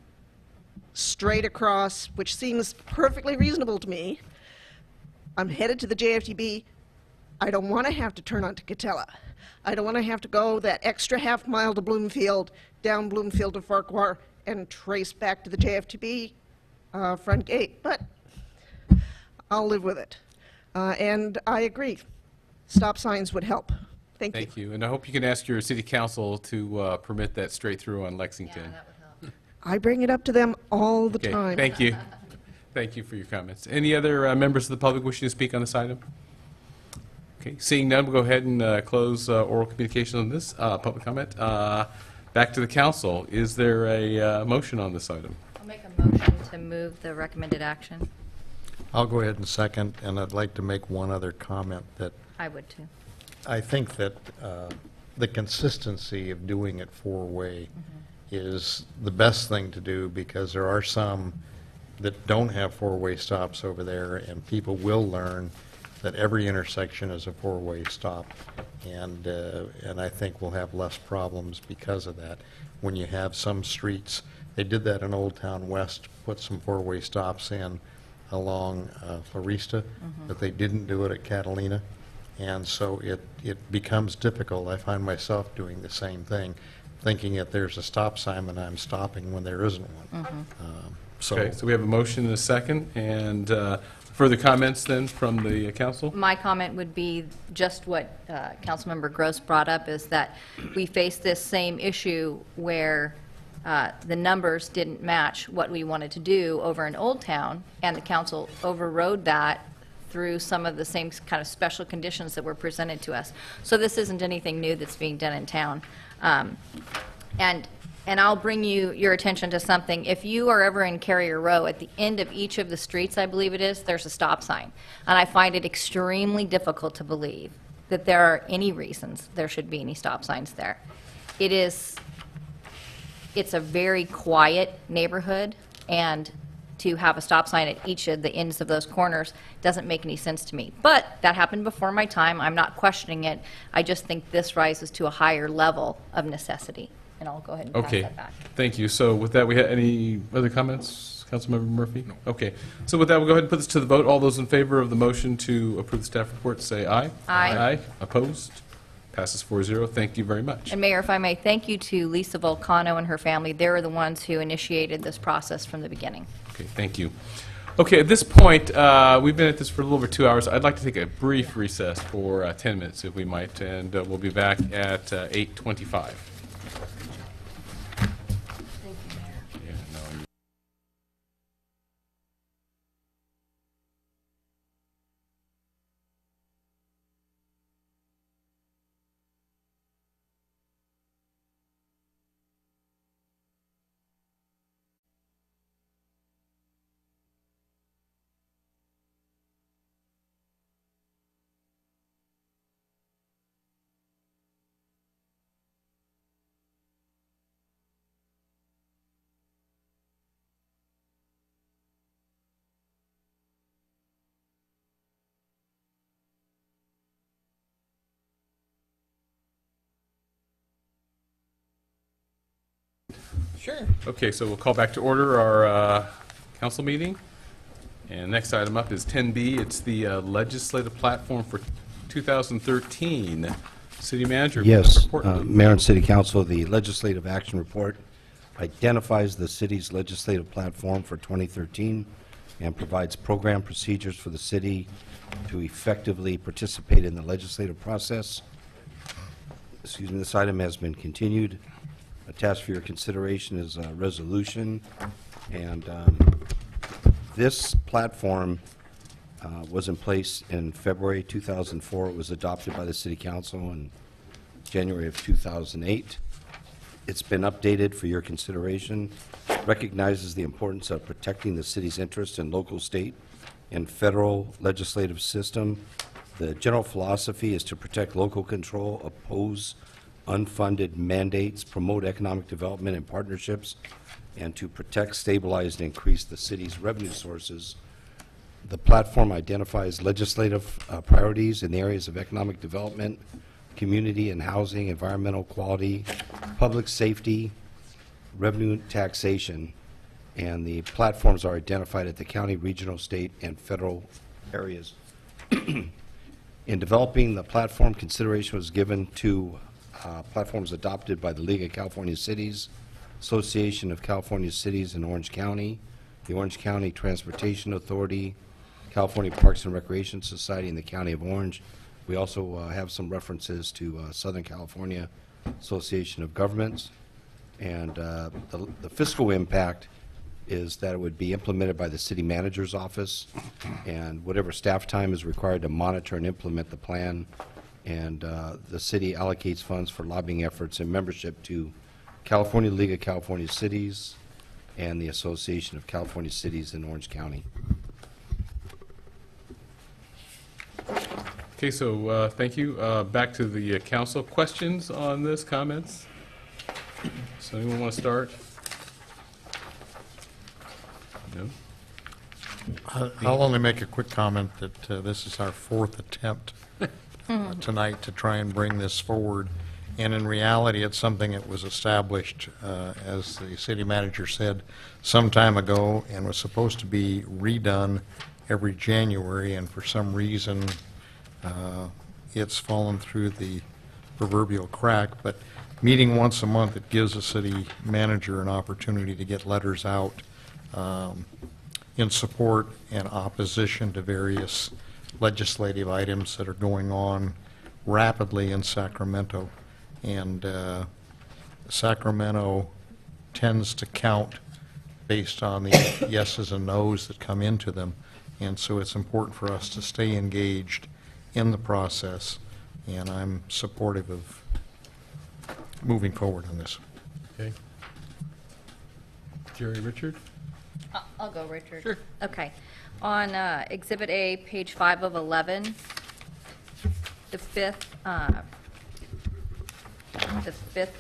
straight across, which seems perfectly reasonable to me. I'm headed to the JFTB. I don't want to have to turn onto Catella. I don't want to have to go that extra half mile to Bloomfield, down Bloomfield to Farquhar, and trace back to the JFTB front gate. But I'll live with it. And I agree. Stop signs would help. Thank you. Thank you. And I hope you can ask your city council to permit that straight through on Lexington. Yeah, that would help. I bring it up to them all the Okay, time. thank you. Thank you for your comments. Any other members of the public wishing to speak on this item? Okay, seeing none, we'll go ahead and close oral communication on this public comment. Back to the council. Is there a motion on this item? I'll make a motion to move the recommended action. I'll go ahead and second, and I'd like to make one other comment that I would too. I think that the consistency of doing it four-way is the best thing to do because there are some that don't have four-way stops over there, and people will learn that every intersection is a four-way stop, and I think we'll have less problems because of that. When you have some streets, they did that in Old Town West, put some four-way stops in along Florista, but they didn't do it at Catalina, and so it becomes difficult. I find myself doing the same thing, thinking that there's a stop sign and I'm stopping when there isn't one. Okay, so we have a motion and a second, and further comments then from the council? My comment would be just what Councilmember Gross brought up, is that we face this same issue where the numbers didn't match what we wanted to do over in Old Town, and the council overrode that through some of the same kind of special conditions that were presented to us. So this isn't anything new that's being done in town. And I'll bring your attention to something. If you are ever in Carrier Row, at the end of each of the streets, I believe it is, there's a stop sign. And I find it extremely difficult to believe that there are any reasons there should be any stop signs there. It's a very quiet neighborhood, and to have a stop sign at each of the ends of those corners doesn't make any sense to me. But that happened before my time. I'm not questioning it. I just think this rises to a higher level of necessity. And I'll go ahead and pass Okay, that back. thank you. So with that, we have any other comments, Councilmember Murphy? No. Okay, so with that, we'll go ahead and put this to the vote. All those in favor of the motion to approve the staff report, say aye. Aye. Aye. Opposed? Passes 4-0. Thank you very much. And Mayor, if I may, thank you to Lisa Volcano and her family. They were the ones who initiated this process from the beginning. Okay, thank you. Okay, at this point, we've been at this for a little over 2 hours. I'd like to take a brief recess for 10 minutes, if we might, and we'll be back at 8:25. Sure. Okay, so we'll call back to order our council meeting. And next item up is 10B. It's the legislative platform for 2013. City Manager. Yes, report, please. Mayor and City Council, the Legislative Action Report identifies the city's legislative platform for 2013. and provides program procedures for the city to effectively participate in the legislative process. Excuse me, this item has been continued. Attached for your consideration is a resolution, and this platform was in place in February 2004. It was adopted by the City Council in January of 2008. It's been updated for your consideration, recognizes the importance of protecting the city's interest in local, state, and federal legislative system. The general philosophy is to protect local control, oppose unfunded mandates, promote economic development and partnerships, and to protect, stabilize, and increase the city's revenue sources. The platform identifies legislative priorities in the areas of economic development, community and housing, environmental quality, public safety, revenue taxation, and the platforms are identified at the county, regional, state, and federal areas. In developing the platform, consideration was given to platforms adopted by the League of California Cities, Association of California Cities in Orange County, the Orange County Transportation Authority, California Parks and Recreation Society, and the County of Orange. We also have some references to Southern California Association of Governments. And the fiscal impact is that it would be implemented by the city manager's office, and whatever staff time is required to monitor and implement the plan. And the city allocates funds for lobbying efforts and membership to California League of California Cities and the Association of California Cities in Orange County. Okay, so thank you. Back to the council. Questions on this, comments? So anyone want to start? No? I'll only make a quick comment that this is our fourth attempt tonight to try and bring this forward. And in reality, it's something that was established, as the city manager said, some time ago, and was supposed to be redone every January, and for some reason, it's fallen through the proverbial crack. But meeting once a month, it gives the city manager an opportunity to get letters out in support and opposition to various legislative items that are going on rapidly in Sacramento. And Sacramento tends to count based on the yeses and nos that come into them. And so it's important for us to stay engaged in the process, and I'm supportive of moving forward on this. Okay. Jerry, Richard? I'll go, Richard. Sure. Okay. On Exhibit A, page 5 of 11, the fifth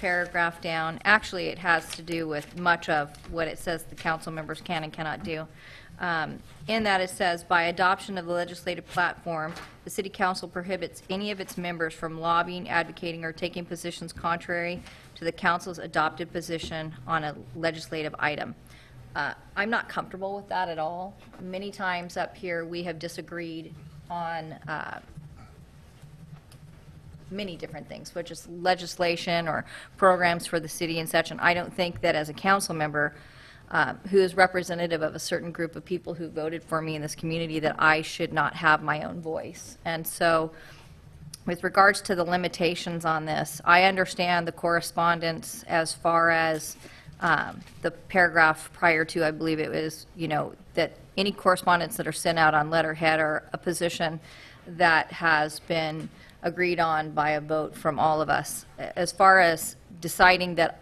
paragraph down, actually it has to do with much of what it says the council members can and cannot do. In that it says, by adoption of the legislative platform, the city council prohibits any of its members from lobbying, advocating, or taking positions contrary to the council's adopted position on a legislative item. I'm not comfortable with that at all. Many times up here, we have disagreed on many different things, which is legislation or programs for the city and such, and I don't think that as a council member who is representative of a certain group of people who voted for me in this community, that I should not have my own voice. And so with regards to the limitations on this, I understand the correspondence as far as the paragraph prior to, I believe it was, that any correspondence that are sent out on letterhead are a position that has been agreed on by a vote from all of us. As far as deciding that,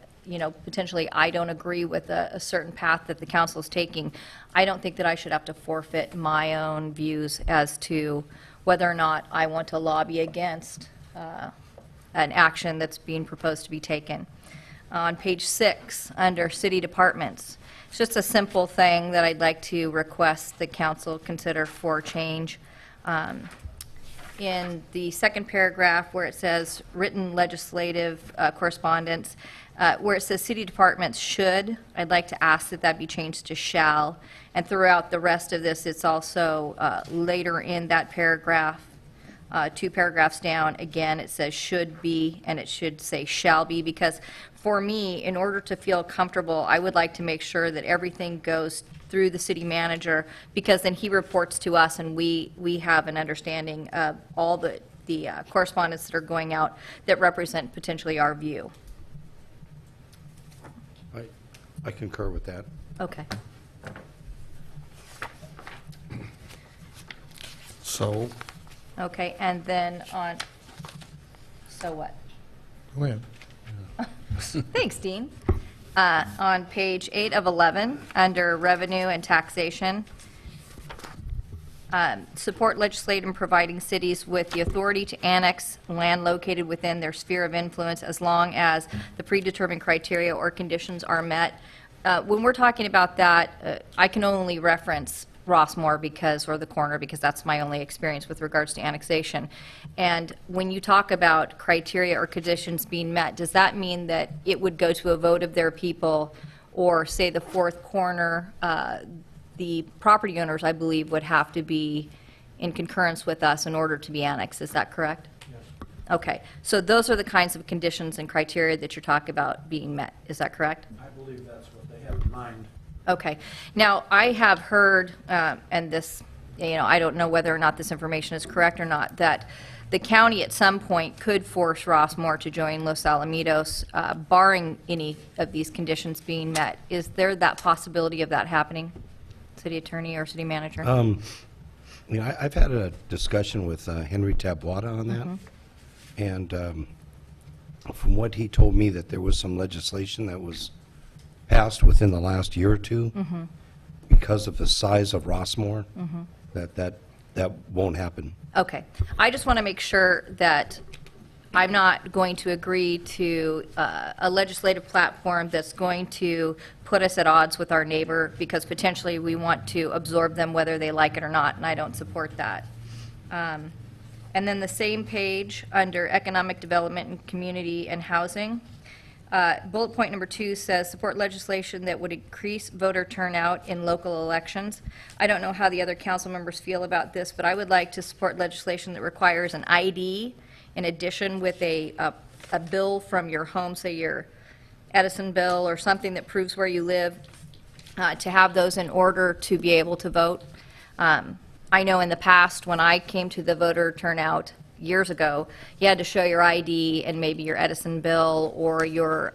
potentially I don't agree with a certain path that the council is taking, I don't think that I should have to forfeit my own views as to whether or not I want to lobby against an action that's being proposed to be taken. On page 6, under city departments, it's just a simple thing that I'd like to request the council consider for change. In the second paragraph where it says written legislative correspondence, where it says city departments should, I'd like to ask that that be changed to shall. And throughout the rest of this, it's also later in that paragraph, 2 paragraphs down, again, it says should be, and it should say shall be, because for me, in order to feel comfortable, I would like to make sure that everything goes through the city manager, because then he reports to us and we have an understanding of all the correspondence that are going out that represent potentially our view. I concur with that. Okay. So, Okay, and then on, so what? go ahead. Thanks, Dean. On page 8 of 11, under revenue and taxation, support legislation providing cities with the authority to annex land located within their sphere of influence as long as the predetermined criteria or conditions are met. When we're talking about that, I can only reference Rossmore because, or the corner, because that's my only experience with regards to annexation. And when you talk about criteria or conditions being met, does that mean that it would go to a vote of their people, or say the fourth corner, the property owners, I believe, would have to be in concurrence with us in order to be annexed? Is that correct? Yes. Okay, so those are the kinds of conditions and criteria that you're talking about being met. Is that correct? I believe that's what they have in mind. Okay. Now, I have heard, and this, I don't know whether or not this information is correct or not, that the county at some point could force Rossmore to join Los Alamitos, barring any of these conditions being met. Is there that possibility of that happening, city attorney or city manager? I've had a discussion with Henry Tabuada on that, and from what he told me, that there was some legislation that was passed within the last year or two because of the size of Rossmore, that won't happen. Okay. I just want to make sure that I'm not going to agree to a legislative platform that's going to put us at odds with our neighbor, because potentially we want to absorb them whether they like it or not, and I don't support that. And then the same page under economic development and community and housing, bullet point number 2 says support legislation that would increase voter turnout in local elections. I don't know how the other council members feel about this, but I would like to support legislation that requires an ID in addition with a bill from your home, say your Edison bill or something that proves where you live, to have those in order to be able to vote. I know in the past when I came to the voter turnout years ago, you had to show your ID and maybe your Edison bill or your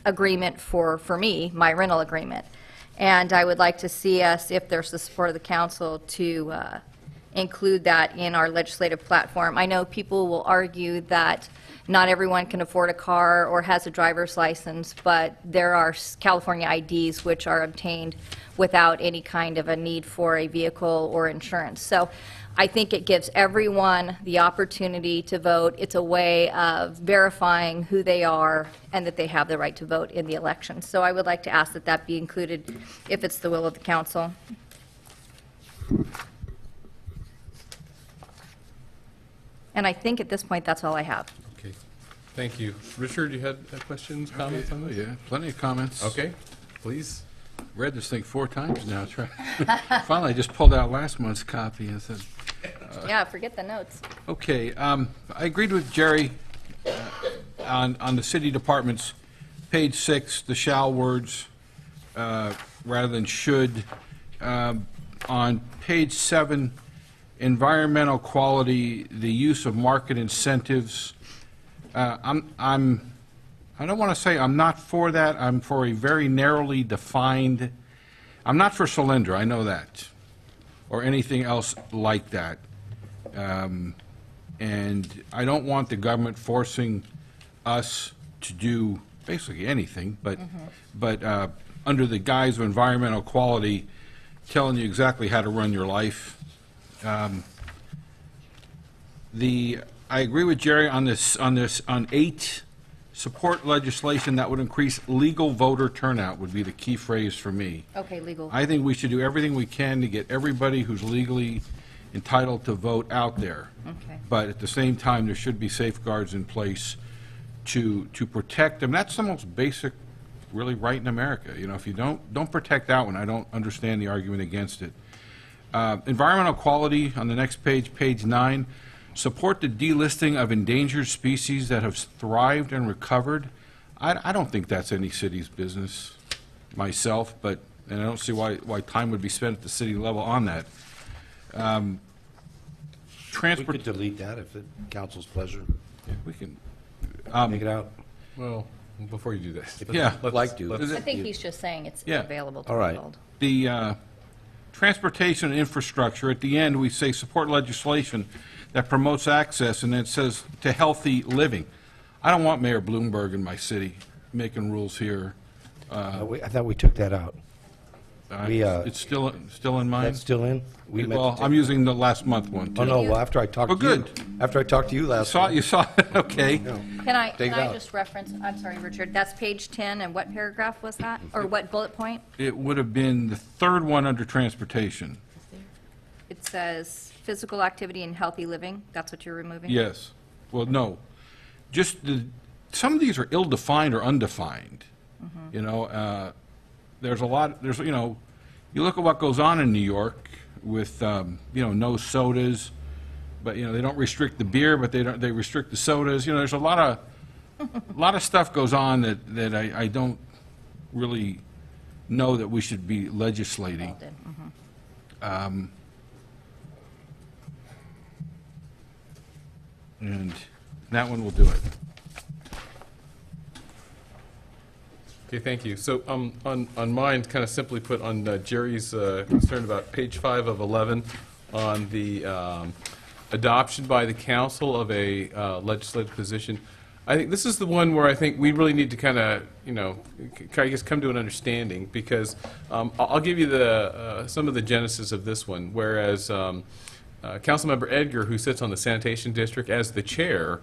agreement for me, my rental agreement. And I would like to see us, if there's the support of the council, to include that in our legislative platform. I know people will argue that not everyone can afford a car or has a driver's license, but there are California IDs which are obtained without any kind of a need for a vehicle or insurance. So I think it gives everyone the opportunity to vote. It's a way of verifying who they are and that they have the right to vote in the election. So I would like to ask that that be included if it's the will of the council. And I think at this point, that's all I have. Okay. Thank you. Richard, you had questions, comments on this? Yeah, plenty of comments. Okay, please. Read this thing 4 times now. Finally, I just pulled out last month's copy and said, Yeah, forget the notes. okay, I agreed with Jerry on the city departments, page 6, the shall words rather than should. On page 7, environmental quality, the use of market incentives. I don't want to say I'm not for that. I'm for a very narrowly defined. I'm not for Solyndra, I know that, or anything else like that. And I don't want the government forcing us to do basically anything, but under the guise of environmental quality, telling you exactly how to run your life. I agree with Jerry on this on 8. Support legislation that would increase legal voter turnout would be the key phrase for me. Okay, legal. I think we should do everything we can to get everybody who's legally entitled to vote out there. Okay. But at the same time, there should be safeguards in place to protect them. That's the most basic, really, right in America. You know, if you don't protect that one, I don't understand the argument against it. Environmental quality on the next page, page 9. Support the delisting of endangered species that have thrived and recovered. I don't think that's any city's business myself, and I don't see why time would be spent at the city level on that. We could delete that if it council's pleasure. Yeah, we can. Take it out. Well, before you do that. Yeah. Like to. I think he's just saying it's Yeah. available to All the right. world. The transportation and infrastructure, at the end, we say support legislation that promotes access, and it says to healthy living. I don't want Mayor Bloomberg in my city making rules here. I thought we took that out. It's still in mine? That's still in? We meant to Well, take- I'm using the last month one, too. Oh, no, well, after I talked Oh, to you. good. After I talked to you last month. You saw, okay. Can I Take it out. just reference, I'm sorry, Richard, that's page 10, and what paragraph was that? Or what bullet point? It would have been the third one under transportation. It says physical activity and healthy living, that's what you're removing? Yes. Well, no. Just some of these are ill-defined or undefined. You know, there's a lot, you look at what goes on in New York with, no sodas, but, they don't restrict the beer, but they restrict the sodas. There's a lot of stuff goes on that I don't really know that we should be legislating. And that one will do it. Okay, thank you. So on mine, kind of simply put on Jerry's concern about page 5 of 11 on the adoption by the council of a legislative position. I think this is the one where I think we really need to kind of, I guess come to an understanding, because I'll give you some of the genesis of this one. Whereas Councilmember Edgar, who sits on the sanitation district as the chair,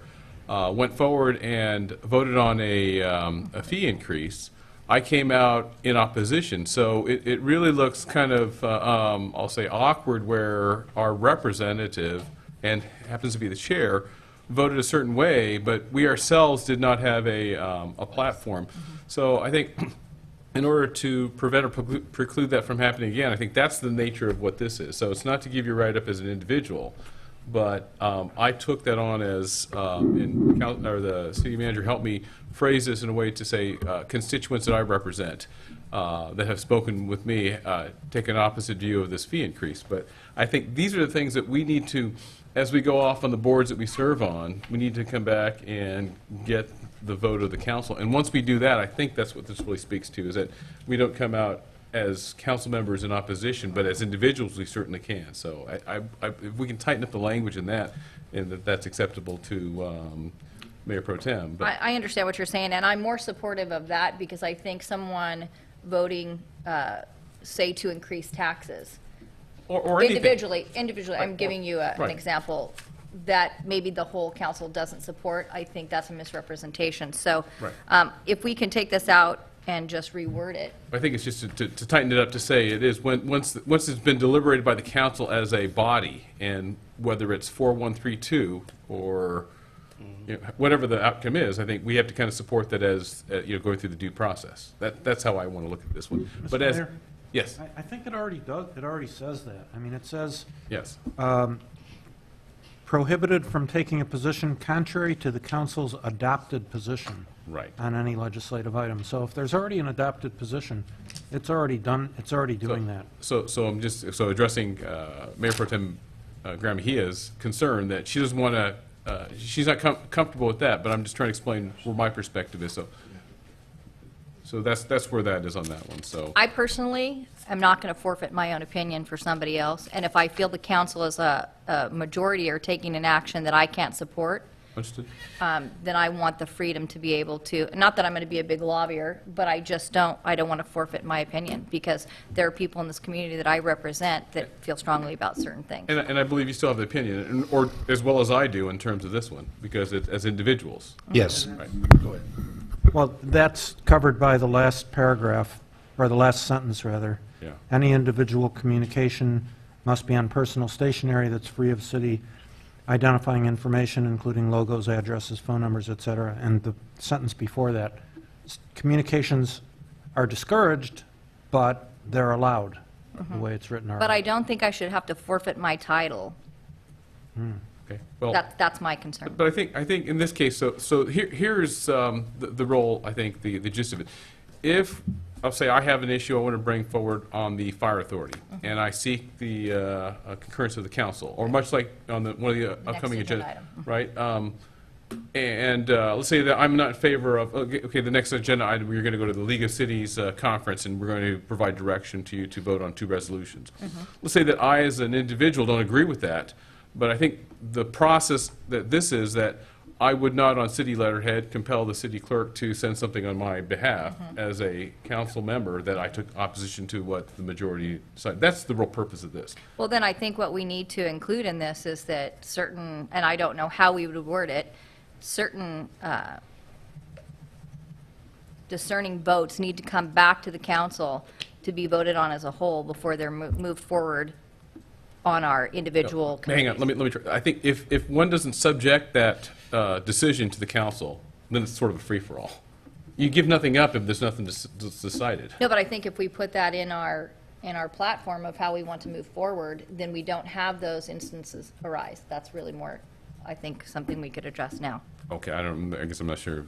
went forward and voted on a fee increase. I came out in opposition, so it really looks kind of, I'll say, awkward, where our representative, and happens to be the chair, voted a certain way, but we ourselves did not have a platform. So I think in order to prevent or preclude that from happening again, I think that's the nature of what this is. So it's not to give you write-up as an individual, but I took that on as, the city manager helped me phrase this in a way to say constituents that I represent that have spoken with me take an opposite view of this fee increase. But I think these are the things that we need to, as we go off on the boards that we serve on, we need to come back and get the vote of the council. And once we do that, I think that's what this really speaks to, is that we don't come out as council members in opposition, but as individuals, we certainly can. So if we can tighten up the language in that, and that's acceptable to Mayor Pro Tem. But I understand what you're saying, and I'm more supportive of that, because I think someone voting, say, to increase taxes, or anything. individually, I'm giving you an Right. example that maybe the whole council doesn't support, I think that's a misrepresentation. So Right. if we can take this out and just reword it. I think it's just to tighten it up to say it is once it's been deliberated by the council as a body, and whether it's 4132 or whatever the outcome is, I think we have to kind of support that as going through the due process. That's how I want to look at this one. Mr. But as Mayor? yes, I think it already does, it already says that. I mean, it says yes, prohibited from taking a position contrary to the council's adopted position. Right. On any legislative item. So if there's already an adopted position, it's already done, it's already doing that. So I'm just addressing Mayor Pro Tem Graham Mejia's concern that she doesn't want to. She's not comfortable with that, but I'm just trying to explain where my perspective is. So that's where that is on that one. So I personally am not going to forfeit my own opinion for somebody else, and if I feel the council as a majority are taking an action that I can't support, understood. then I want the freedom to be able to, not that I'm going to be a big lobbyer, but I don't want to forfeit my opinion, because there are people in this community that I represent that feel strongly about certain things. And I believe you still have the opinion, or as well as I do in terms of this one, because it's as individuals. Yes. Right. Go ahead. Well, that's covered by the last paragraph, or the last sentence, rather. Yeah. Any individual communication must be on personal stationery that's free of city identifying information, including logos, addresses, phone numbers, et cetera. And the sentence before that, communications are discouraged, but they're allowed, the way it's written. But I don't think I should have to forfeit my title Okay. Well, That's my concern. but I think in this case, so here's the role, I think, the gist of it. If, I'll say I have an issue I want to bring forward on the fire authority, and I seek the concurrence of the council, or much like on one of the upcoming agenda agenda, item. right? And let's say that I'm not in favor of, okay, the next agenda item, we're going to go to the League of Cities conference, and we're going to provide direction to you to vote on 2 resolutions. Let's say that I, as an individual, don't agree with that, but I think the process that this is, that I would not, on city letterhead, compel the city clerk to send something on my behalf as a council member that I took opposition to what the majority decided. That's the real purpose of this. Well, then I think what we need to include in this is that certain, and I don't know how we would word it, certain discerning votes need to come back to the council to be voted on as a whole before they're moved forward on our individual Hang on, committees. let me try. I think if one doesn't subject that decision to the council, then it's sort of a free-for-all. You give nothing up if there's nothing decided. No, but I think if we put that in our platform of how we want to move forward, then we don't have those instances arise. That's really more, I think, something we could address now. Okay, I guess I'm not sure.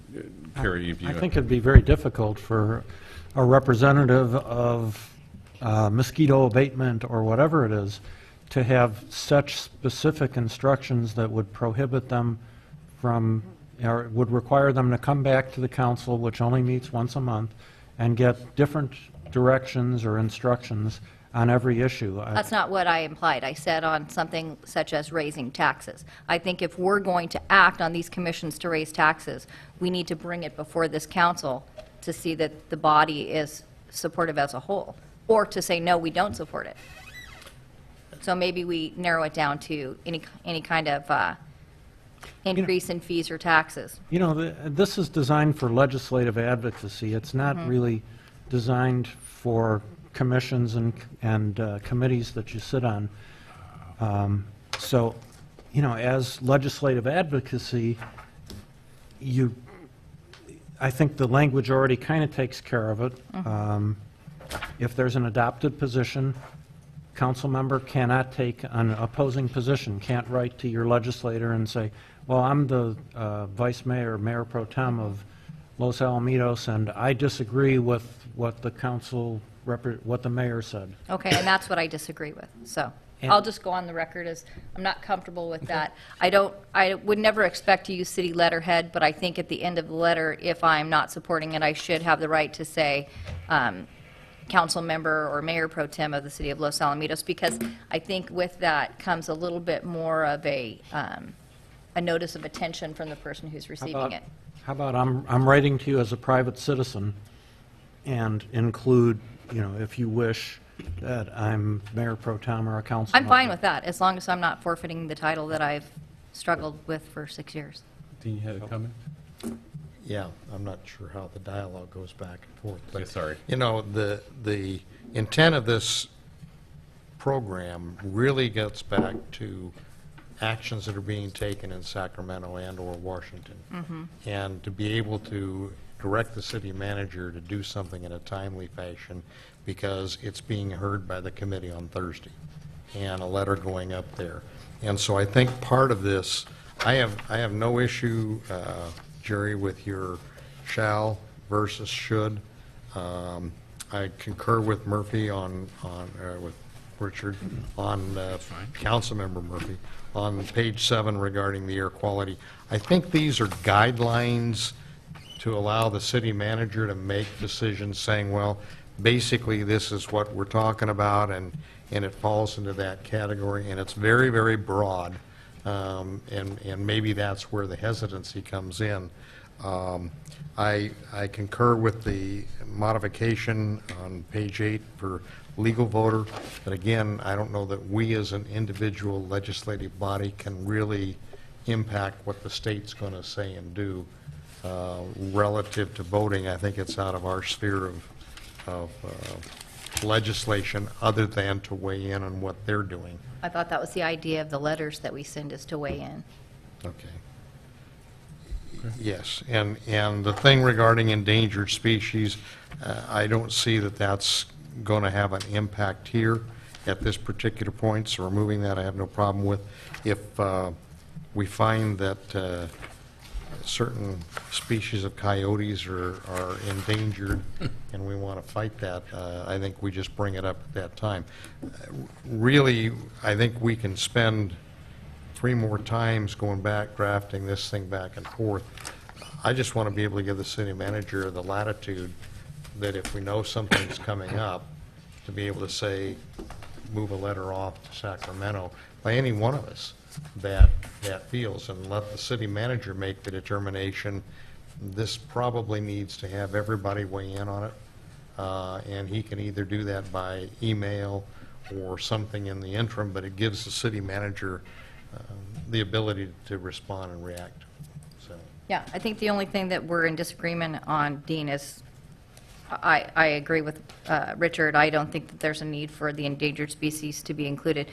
Carrie, if you... I think it'd be very difficult for a representative of mosquito abatement or whatever it is to have such specific instructions that would prohibit them from, or would require them to come back to the council, which only meets once a month, and get different directions or instructions on every issue. That's not what I implied. I said on something such as raising taxes. I think if we're going to act on these commissions to raise taxes, we need to bring it before this council to see that the body is supportive as a whole, or to say, no, we don't support it. So maybe we narrow it down to any kind of increase in fees or taxes. You know, this is designed for legislative advocacy. It's not really designed for commissions and committees that you sit on. So, you know, as legislative advocacy, I think the language already kind of takes care of it. If there's an adopted position, council member cannot take an opposing position, can't write to your legislator and say, well, I'm the vice mayor, mayor pro tem of Los Alamitos, and I disagree with what the council, what the mayor said. Okay, and that's what I disagree with. So And- I'll just go on the record as I'm not comfortable with that. I would never expect to use city letterhead, but I think at the end of the letter, if I'm not supporting it, I should have the right to say, council member or mayor pro tem of the city of Los Alamitos, because I think with that comes a little bit more of a notice of attention from the person who's receiving it. How about I'm writing to you as a private citizen and include, you know, if you wish, that I'm mayor pro tem or a council I'm member. fine with that, as long as I'm not forfeiting the title that I've struggled with for 6 years. Dean, you had a comment? Yeah, I'm not sure how the dialogue goes back and forth. But, Yeah, sorry. You know, the intent of this program really gets back to actions that are being taken in Sacramento and/or Washington. And to be able to direct the city manager to do something in a timely fashion because it's being heard by the committee on Thursday and a letter going up there. And so I think part of this, I have no issue, Jerry, with your shall versus should. I concur with Murphy with Richard on Councilmember Murphy on page 7 regarding the air quality. I think these are guidelines to allow the city manager to make decisions saying, well, basically this is what we're talking about, and it falls into that category, and it's very, very broad. And maybe that's where the hesitancy comes in. I concur with the modification on page 8 for legal voter, but again, I don't know that we as an individual legislative body can really impact what the state's going to say and do relative to voting. I think it's out of our sphere of legislation other than to weigh in on what they're doing. I thought that was the idea of the letters that we send, is to weigh in. Okay. Yes, and the thing regarding endangered species, I don't see that that's going to have an impact here at this particular point, so removing that I have no problem with. If we find that certain species of coyotes are endangered, and we want to fight that, I think we just bring it up at that time. Really, I think we can spend 3 more times going back, drafting this thing back and forth. I just want to be able to give the city manager the latitude that if we know something's coming up, to be able to say, move a letter off to Sacramento by any one of us that feels, and let the city manager make the determination. This probably needs to have everybody weigh in on it, and he can either do that by email or something in the interim, but it gives the city manager the ability to respond and react. So, Yeah, I think the only thing that we're in disagreement on, Dean, is I agree with Richard. I don't think that there's a need for the endangered species to be included.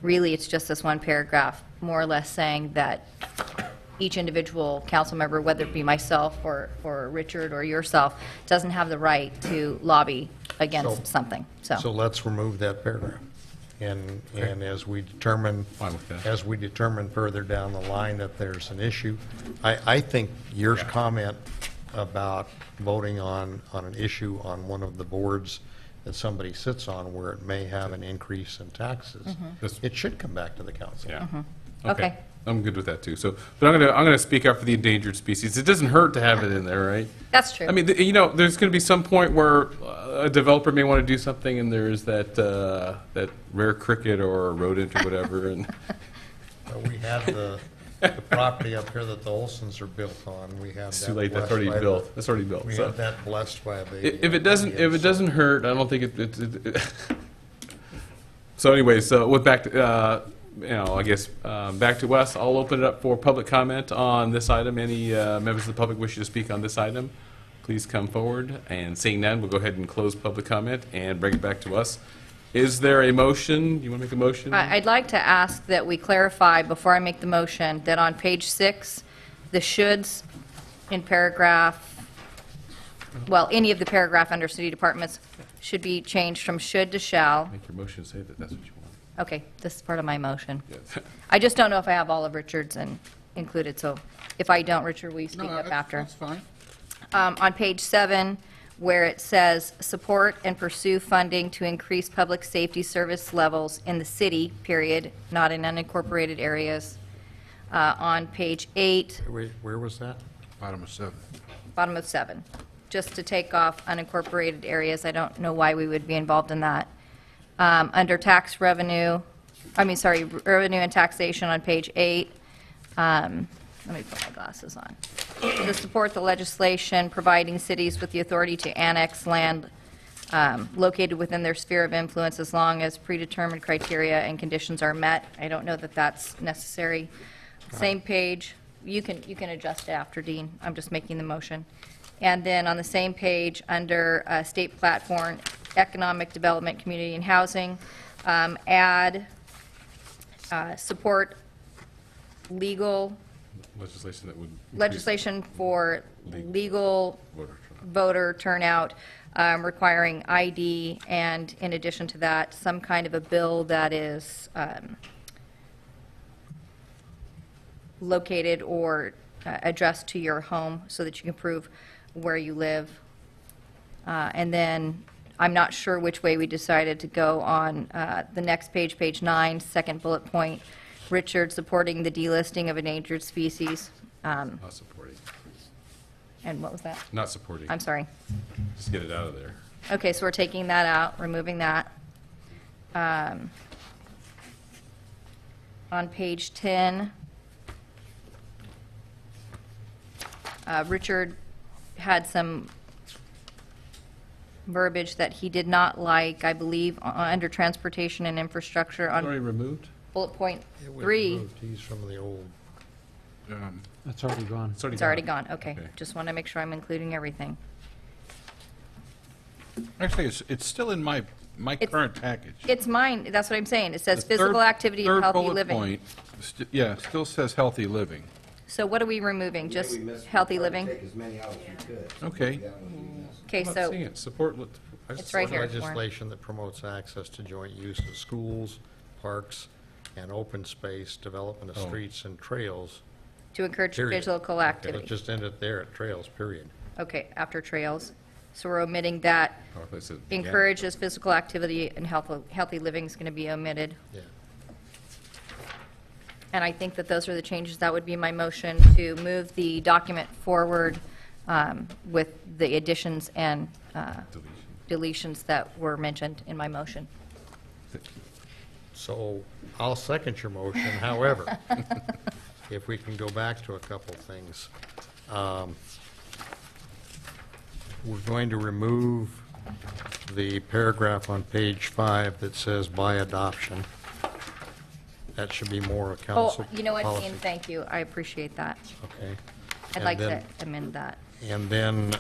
Really, it's just this one paragraph, more or less saying that each individual council member, whether it be myself or Richard or yourself, doesn't have the right to lobby against something. So let's remove that paragraph. And as we determine, further down the line that there's an issue, I think your comment about voting on an issue on one of the boards that somebody sits on where it may have an increase in taxes, it should come back to the council. Yeah. Okay. I'm good with that too. So, but I'm gonna speak up for the endangered species. It doesn't hurt to have it in there, right? That's true. I mean, you know, there's going to be some point where a developer may want to do something, and there's that rare cricket or rodent or whatever, and We have the property up here that the Olsons are built on. We have it's that too late. That's blessed already by built. That's already built. We So have that blessed by a baby. if it doesn't hurt, I don't think it. So anyway, so with back to I guess back to us. I'll open it up for public comment on this item. Any members of the public wishing to speak on this item, please come forward. And seeing none, we'll go ahead and close public comment and bring it back to us. Is there a motion? You want to make a motion? I'd like to ask that we clarify before I make the motion that on page 6, the shoulds in paragraph, well, any of the paragraph under city departments should be changed from should to shall. Make your motion say that that's what you want. Okay, this is part of my motion. Yes. I just don't know if I have all of Richard's included, so if I don't, Richard, will you speak up after? That's fine. On page 7, where it says, support and pursue funding to increase public safety service levels in the city, period, not in unincorporated areas. On page 8, Wait, where was that? Bottom of 7. bottom of 7, just to take off unincorporated areas. I don't know why we would be involved in that. Under tax revenue, revenue and taxation on page 8, let me put my glasses on. To support the legislation providing cities with the authority to annex land located within their sphere of influence as long as predetermined criteria and conditions are met. I don't know that that's necessary. Same page, you can adjust it after, Dean. I'm just making the motion. And then on the same page, under state platform, economic development, community and housing, add support legal Legislation that would increase legislation for legal voter turnout, requiring ID, and in addition to that, some kind of a bill that is located or addressed to your home so that you can prove where you live. And then, I'm not sure which way we decided to go on the next page, page 9, second bullet point. Richard supporting the delisting of endangered species. Not supporting. And what was that? Not supporting. I'm sorry. Just get it out of there. Okay, so we're taking that out, removing that. On page 10, Richard had some verbiage that he did not like, I believe, under transportation and infrastructure on Already removed? bullet point It was 3. removed. He's from the old. That's already gone. It's already gone, okay. Just want to make sure I'm including everything. Actually, it's still in my current package. It's mine, that's what I'm saying. It says The physical third- activity and third healthy bullet living. point, yeah, still says healthy living. So what are we removing? Just healthy living? Okay. Okay, I'm not so seeing it. Support. It's right here, Warren. Legislation that promotes access to joint use of schools, parks, and open space, development of Oh. streets and trails. To encourage Period. physical Okay, activity. let's just end it there at trails, period. Okay, after trails. So we're omitting that. Oh, I thought it said began. Encourages physical activity and healthy living is going to be omitted. Yeah. And I think that those are the changes. That would be my motion to move the document forward with the additions and deletions that were mentioned in my motion. So I'll second your motion, however, if we can go back to a couple things. We're going to remove the paragraph on page 5 that says by adoption. That should be more a council Oh, you know what, policy. Ian, thank you. I appreciate that. Okay. I'd And like to then- amend that. And then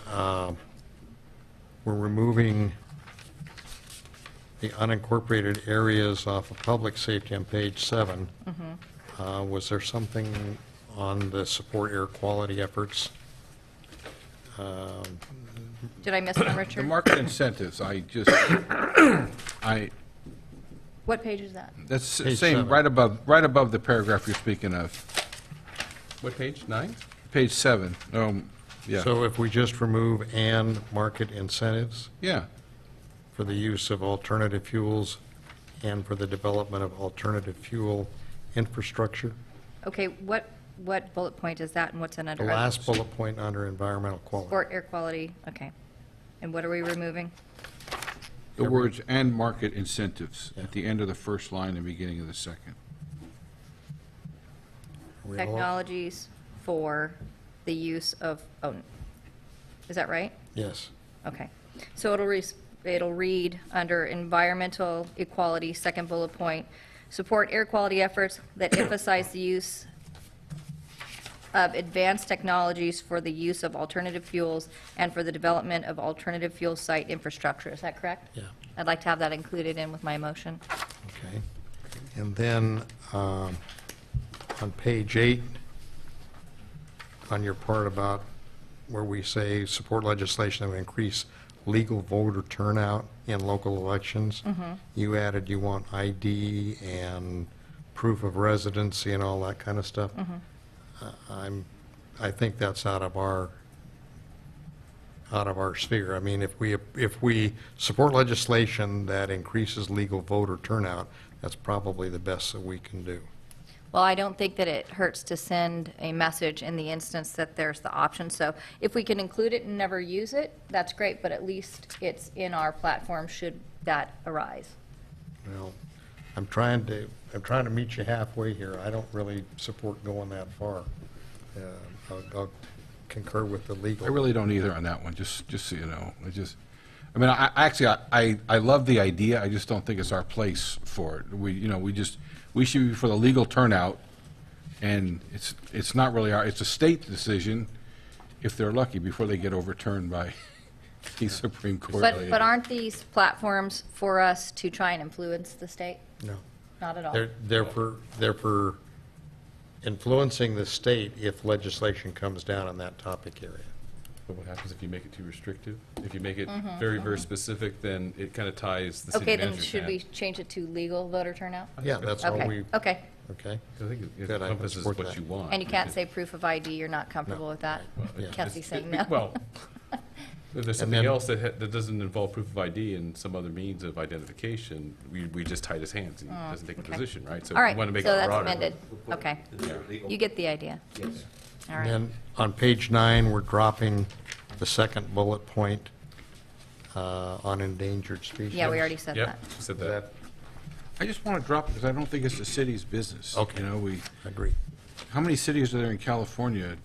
we're removing the unincorporated areas off of public safety on page 7. Was there something on the support air quality efforts? Did I miss one, The Richard? market incentives, I just, What page is that? that's Page saying 7. right above the paragraph you're speaking of, What page? 9? page 7. Yeah, So if we just remove "and market incentives" yeah. for the use of alternative fuels and for the development of alternative fuel infrastructure? Okay, what bullet point is that and what's in The under? last bullet point under environmental quality. Sport air quality, okay. And what are we removing? The words "and market incentives" at the end of the first line and beginning of the second. We all- Technologies for the use of, is that right? Yes. Okay. So it'll read under environmental equality, second bullet point, support air quality efforts that emphasize the use of advanced technologies for the use of alternative fuels and for the development of alternative fuel site infrastructure. Is that correct? Yeah. I'd like to have that included in with my motion. Okay. And then on page 8, on your part about where we say support legislation that would increase legal voter turnout in local elections, you added you want ID and proof of residency and all that kind of stuff. I think that's out of our sphere. I mean, if we support legislation that increases legal voter turnout, that's probably the best that we can do. Well, I don't think that it hurts to send a message in the instance that there's the option. So if we can include it and never use it, that's great, but at least it's in our platform should that arise. Well, I'm trying to meet you halfway here. I don't really support going that far. I'll concur with the legal. I really don't either on that one, just so you know. I love the idea, I just don't think it's our place for it. We should be for the legal turnout, and it's not really it's a state decision, if they're lucky, before they get overturned by the Supreme Court. But aren't these platforms for us to try and influence the state? No. Not at all. They're for influencing the state if legislation comes down on that topic area. But what happens if you make it too restrictive? If you make it very, very specific, then it kind of ties the city Okay, then manager's should we hand. change it to legal voter turnout? Yeah, that's all Okay, we, okay. okay? I think it Good, I can encompasses support what that. you want. And you can't say proof of ID, you're not comfortable with that? Yeah. Kelsey saying no. Well, if there's And something then- else that doesn't involve proof of ID and some other means of identification, we just tie his hands. He doesn't take a okay. position, right? So All we right, want to make so it that's broader. amended. Okay. You get the idea. Yes. All And right. then on page 9, we're dropping the second bullet point on endangered species. Yeah, we already said Yep, that. you said Is that. I just want to drop it because I don't think it's the city's business. Okay. We, Agree. how many cities are there in California?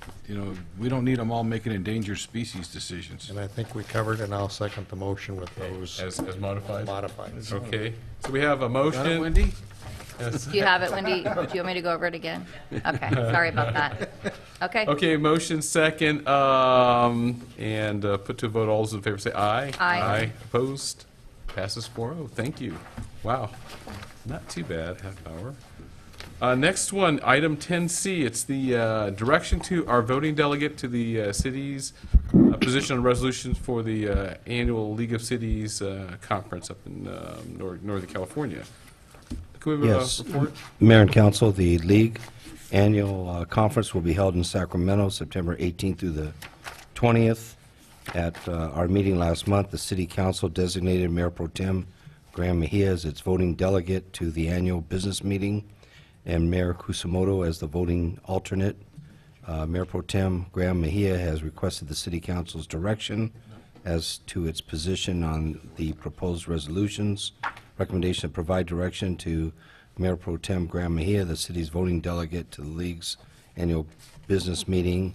We don't need them all making endangered species decisions. And I think we covered, and I'll second the motion with those As modified? modified. Okay, so we have a Got it, motion. Wendy? Yes. Do you have it, Wendy? Do you want me to go over it again? Okay, sorry about that. Okay. Okay, motion second, and put to a vote. All those in favor say aye. Aye. Opposed? Passes 4-0. Thank you. Wow, not too bad, half hour. Next one, item 10C. It's the direction to our voting delegate to the city's position on resolutions for the annual League of Cities conference up in Northern California. Can we have Yes. a report? Mayor and Council, the League Annual Conference will be held in Sacramento, September 18th through the 20th. At our meeting last month, the City Council designated Mayor Pro Tem Graham Mejia as its voting delegate to the annual business meeting, and Mayor Kusamoto as the voting alternate. Mayor Pro Tem Graham Mejia has requested the City Council's direction as to its position on the proposed resolutions. Recommendation to provide direction to Mayor Pro Tem Graham Mejia, the city's voting delegate to the League's annual business meeting.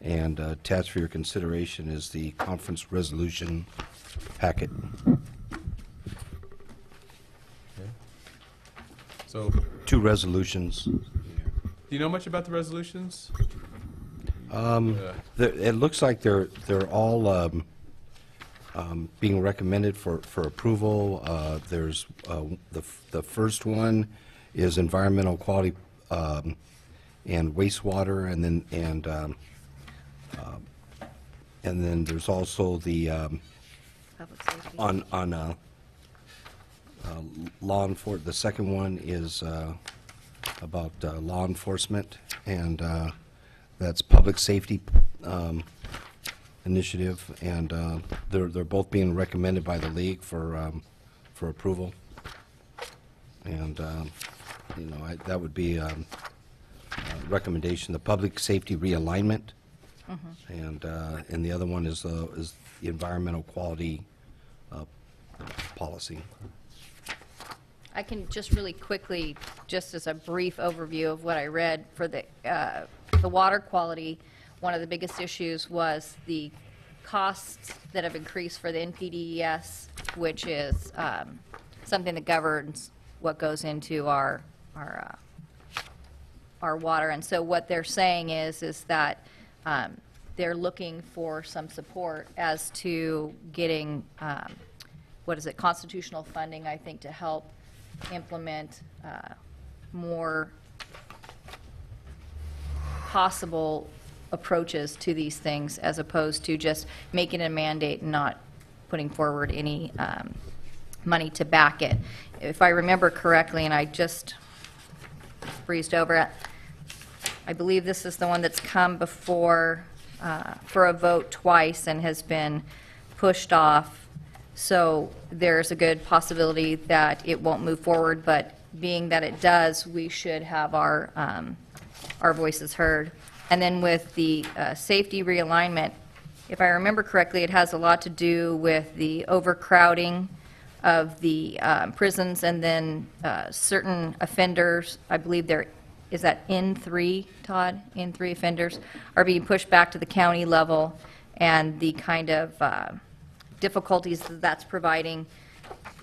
And attached for your consideration is the conference resolution packet. So, Two resolutions. do you know much about the resolutions? It looks like they're all being recommended for approval. There's the first one is environmental quality and wastewater, and then there's also the on law enforcement. The second one is about law enforcement, and that's public safety initiative, and they're both being recommended by the League for approval. And that would be a recommendation. The public safety realignment, and the other one is the environmental quality policy. I can just really quickly, just as a brief overview of what I read for the water quality. One of the biggest issues was the costs that have increased for the NPDES, which is something that governs what goes into our water. And so what they're saying is that they're looking for some support as to getting, constitutional funding, I think, to help implement more possible approaches to these things, as opposed to just making a mandate and not putting forward any money to back it. If I remember correctly, and I just breezed over it, I believe this is the one that's come before for a vote twice and has been pushed off. So there's a good possibility that it won't move forward, but being that it does, we should have our voices heard. And then with the safety realignment, if I remember correctly, it has a lot to do with the overcrowding of the prisons, and then certain offenders, I believe is that N3, Todd? N3 offenders are being pushed back to the county level, and the kind of difficulties that's providing.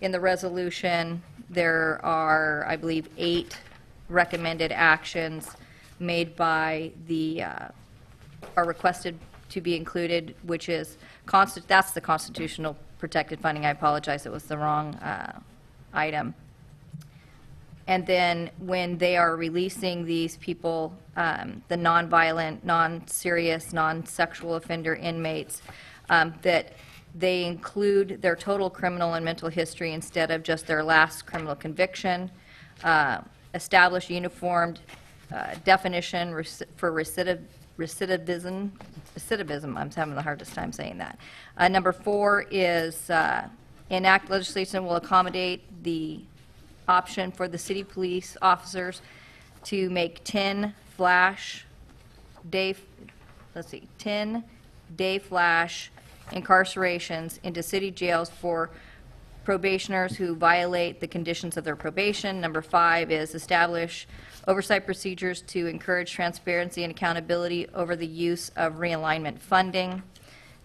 In the resolution, there are, I believe, 8 recommended actions made by are requested to be included, which is, that's the constitutional protected funding. I apologize, it was the wrong item. And then when they are releasing these people, the nonviolent, non-serious, non-sexual offender inmates, that they include their total criminal and mental history instead of just their last criminal conviction, establish uniformed definition for recidivism, I'm having the hardest time saying that. Number 4 is enact legislation will accommodate the option for the city police officers to make 10 day flash incarcerations into city jails for probationers who violate the conditions of their probation. Number 5 is establish oversight procedures to encourage transparency and accountability over the use of realignment funding.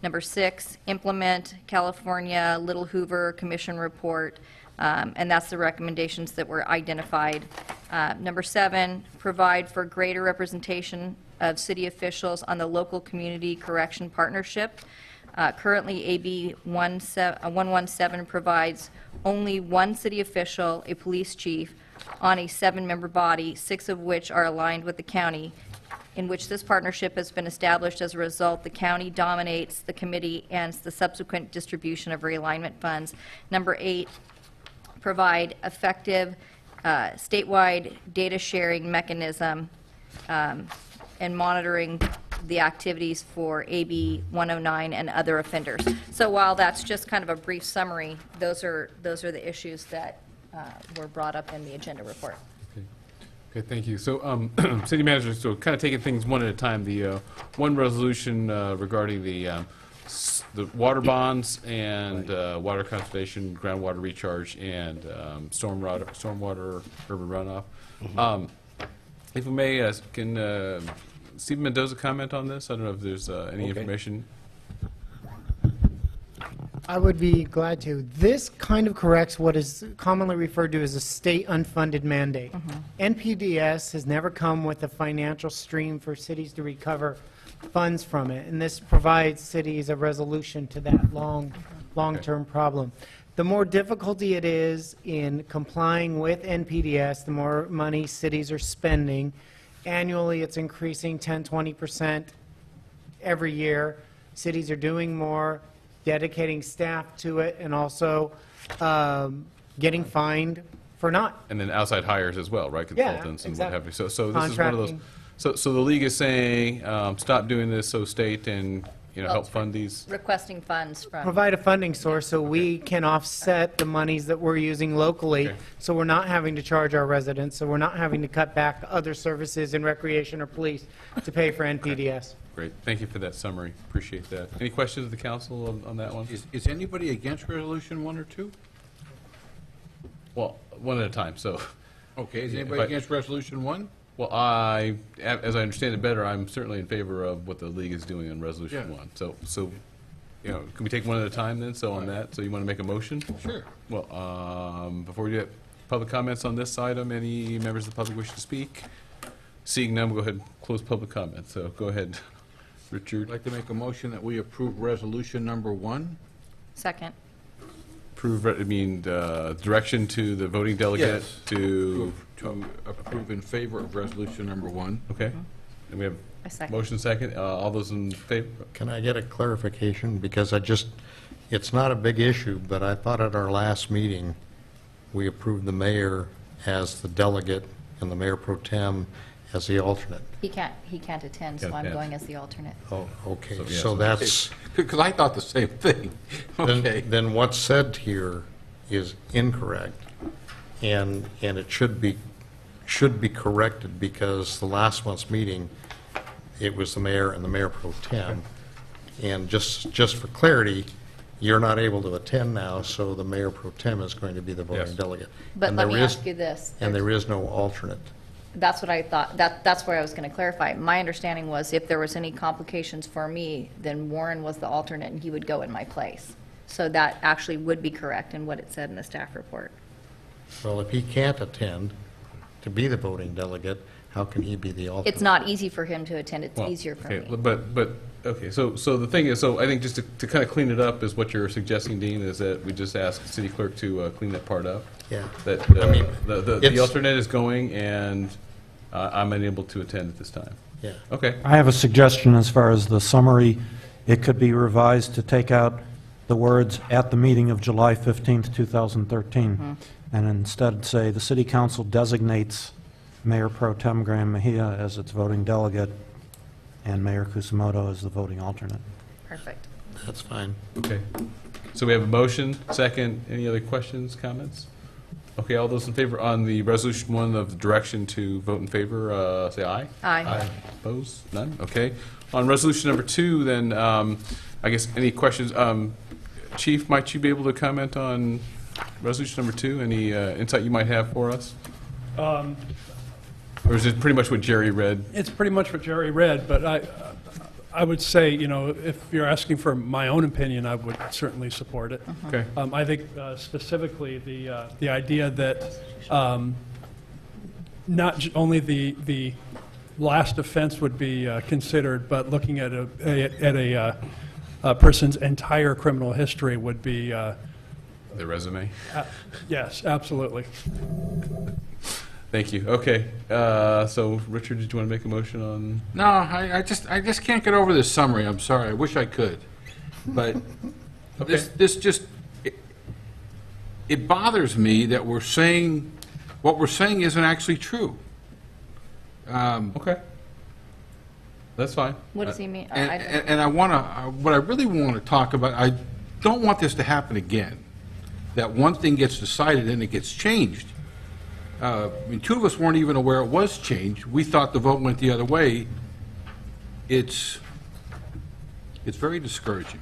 Number 6, implement California Little Hoover Commission report, and that's the recommendations that were identified. Number 7, provide for greater representation of city officials on the local community correction partnership. Currently, AB 117 provides only one city official, a police chief, on a 7-member body, 6 of which are aligned with the county, in which this partnership has been established. As a result, the county dominates the committee and the subsequent distribution of realignment funds. Number 8, provide effective statewide data sharing mechanism and monitoring the activities for AB 109 and other offenders. So while that's just kind of a brief summary, those are the issues that were brought up in the agenda report. Okay, thank you. So, City Manager, so kind of taking things one at a time, the one resolution regarding the water bonds and water conservation, groundwater recharge, and stormwater urban runoff. If we may, can Stephen Mendoza comment on this? I don't know if there's any information. I would be glad to. This kind of corrects what is commonly referred to as a state unfunded mandate. NPDES has never come with a financial stream for cities to recover funds from it, and this provides cities a resolution to that long-term problem. The more difficulty it is in complying with NPDES, the more money cities are spending. Annually, it's increasing 10-20% every year. Cities are doing more, dedicating staff to it, and also getting fined for not. And then outside hires as well, right? Yeah, Consultants and exactly. what have you. So this is one of those. Contracting. So the league is saying, stop doing this, so state and help fund these. Requesting funds from. Provide a funding source so we can offset the monies that we're using locally, so we're not having to charge our residents, so we're not having to cut back other services in recreation or police to pay for NPDES. Great. Thank you for that summary. Appreciate that. Any questions of the council on that one? Is anybody against Resolution 1 or 2? Well, one at a time, so. Okay, is Yeah, anybody but- against Resolution 1? Well, as I understand it better, I'm certainly in favor of what the league is doing on Resolution Yeah. 1. So, can we take one at a time then? So on that, so you want to make a motion? Sure. Well, before we do that, public comments on this item, any members of the public wish to speak? Seeing none, we'll go ahead and close public comment. So go ahead, Richard. I'd like to make a motion that we approve Resolution number 1. Second. Approve, direction to the voting delegate Yes. to. To approve in favor of Resolution number 1. Okay. And we have A second. motion second. All those in favor? Can I get a clarification? Because it's not a big issue, but I thought at our last meeting, we approved the mayor as the delegate and the mayor pro tem as the alternate. He can't attend, so I'm going as the alternate. Oh, okay. So, yeah, So that's, Because I thought the same thing. Okay. then what's said here is incorrect. And it should be corrected, because the last month's meeting, it was the mayor and the mayor pro tem. And just for clarity, you're not able to attend now, so the mayor pro tem is going to be the voting Yes. delegate. But And let there me is- ask you this. And there is no alternate. That's what I thought, that's where I was going to clarify. My understanding was if there was any complications for me, then Warren was the alternate and he would go in my place. So that actually would be correct in what it said in the staff report. Well, if he can't attend to be the voting delegate, how can he be the alternate? It's not easy for him to attend, it's Well, easier for okay, me. But, okay, so the thing is, so I think just to kind of clean it up is what you're suggesting, Dean, is that we just ask the city clerk to clean that part up? Yeah. That I mean, the it's- alternate is going, and I'm unable to attend at this time. Yeah. Okay. I have a suggestion as far as the summary. It could be revised to take out the words "at the meeting of July 15th, 2013," and instead say, "The city council designates Mayor Pro Tem Graham Mejia as its voting delegate and Mayor Kusamoto as the voting alternate." Perfect. That's fine. Okay. So we have a motion, second. Any other questions, comments? Okay, all those in favor on the Resolution 1 of the direction to vote in favor, say aye. Aye. Opposed? None? Okay. On Resolution number 2, then, I guess, any questions? Chief, might you be able to comment on Resolution number 2? Any insight you might have for us? Or is it pretty much what Jerry read? It's pretty much what Jerry read, but I would say, if you're asking for my own opinion, I would certainly support it. Okay. I think specifically the idea that not only the last offense would be considered, but looking at a person's entire criminal history would be. The resume? Yes, absolutely. Thank you. Okay. So, Richard, did you want to make a motion on? No, I just can't get over this summary. I'm sorry. I wish I could. But this just, it bothers me that we're saying what we're saying isn't actually true. Okay. That's fine. What does he mean? And I want to, what I really want to talk about, I don't want this to happen again, that one thing gets decided and it gets changed. I mean, two of us weren't even aware it was changed. We thought the vote went the other way. It's very discouraging.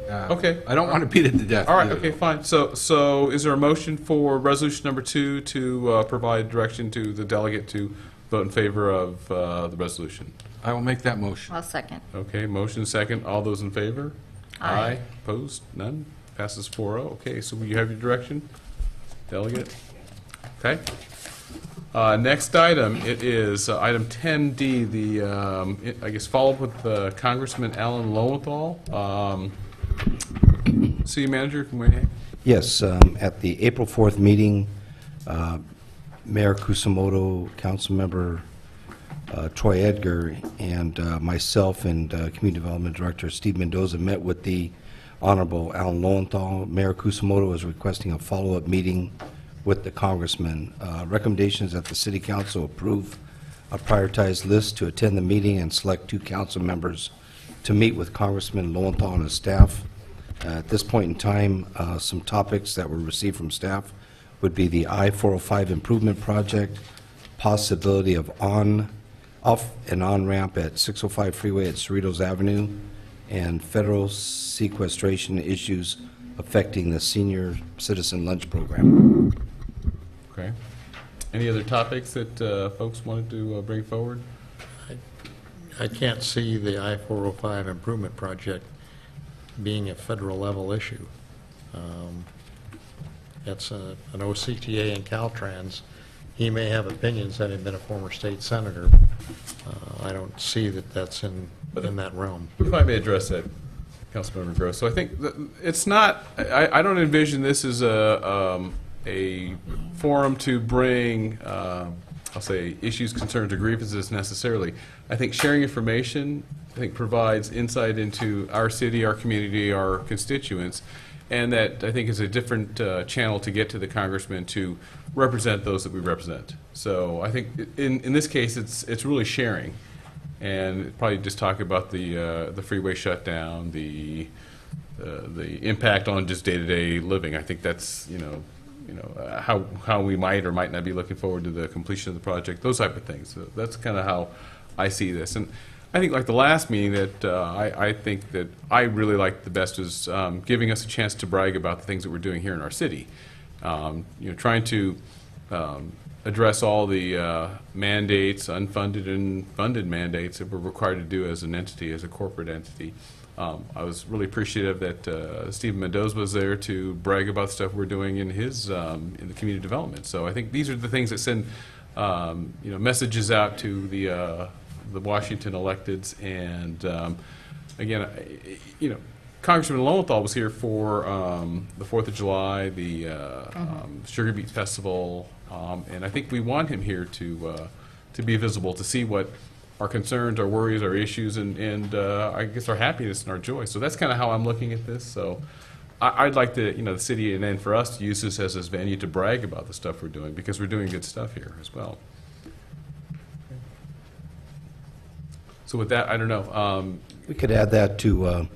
Okay. I don't want to beat it to death. All right, either. okay, fine. So is there a motion for resolution number 2 to provide direction to the delegate to vote in favor of the resolution? I will make that motion. I'll second. Okay, motion second. All those in favor? Aye. Opposed? None? Passes 4-0. Okay, so you have your direction, delegate? Okay. Next item, it is item 10D, the, I guess, follow-up with Congressman Alan Lowenthal. City Manager, can we? Yes, at the April 4th meeting, Mayor Kusamoto, Councilmember Troy Edgar, and myself and Community Development Director Steve Mendoza met with the Honorable Alan Lowenthal. Mayor Kusamoto is requesting a follow-up meeting with the Congressman. Recommendations that the City Council approve a prioritized list to attend the meeting and select 2 council members to meet with Congressman Lowenthal and his staff. At this point in time, some topics that were received from staff would be the I-405 improvement project, possibility of off and on ramp at 605 freeway at Cerritos Avenue, and federal sequestration issues affecting the senior citizen lunch program. Okay. Any other topics that folks wanted to bring forward? I can't see the I-405 improvement project being a federal level issue. It's an OCTA and Caltrans. He may have opinions, having been a former state senator. I don't see that that's in that realm. If I may address that, Councilmember Gross. So I think it's not, I don't envision this as a forum to bring, I'll say, issues, concerns, or grievances necessarily. I think sharing information, provides insight into our city, our community, our constituents, and that, I think, is a different channel to get to the congressman to represent those that we represent. So I think in this case, it's really sharing, and probably just talk about the freeway shutdown, the impact on just day-to-day living. I think that's how we might or might not be looking forward to the completion of the project, those type of things. So that's kind of how I see this. And I think, like the last meeting, that I think that I really liked the best is giving us a chance to brag about the things that we're doing here in our city. Trying to address all the mandates, unfunded and funded mandates that we're required to do as an entity, as a corporate entity. I was really appreciative that Steve Mendoza was there to brag about the stuff we're doing in his in the community development. So I think these are the things that send messages out to the Washington electeds. And again, Congressman Lowenthal was here for the 4th of July, the Sugar Beet Festival, and I think we want him here to be visible, to see what our concerns, our worries, our issues, and I guess our happiness and our joy. So that's kind of how I'm looking at this. So I'd like to, the city and then for us to use this as this venue to brag about the stuff we're doing, because we're doing good stuff here as well. So with that, I don't know. We could add that to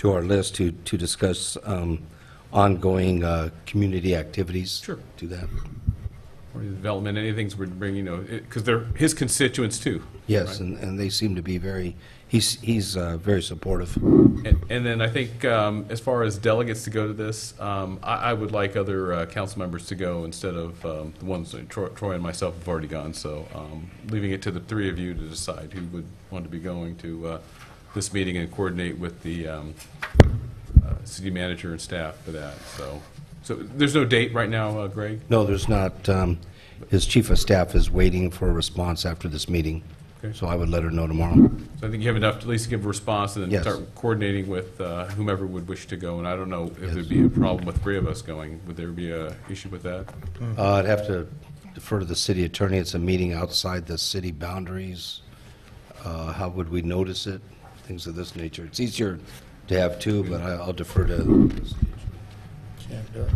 our list to discuss ongoing community activities. Sure. Do that. Or development, any things we're bringing, because they're his constituents too. Yes, right? and they seem to be he's very supportive. And then I think as far as delegates to go to this, I would like other council members to go instead of the ones that Troy and myself have already gone. So leaving it to the 3 of you to decide who would want to be going to this meeting and coordinate with the city manager and staff for that. So there's no date right now, Greg? No, there's not. His chief of staff is waiting for a response after this meeting. Okay. So I would let her know tomorrow. So I think you have enough to at least give a response and then Yes. start coordinating with whomever would wish to go. And I don't know if there'd be a problem with 3 of us going. Would there be a issue with that? I'd have to defer to the city attorney. It's a meeting outside the city boundaries. How would we notice it? Things of this nature. It's easier to have 2, but I'll defer to. Can't do it.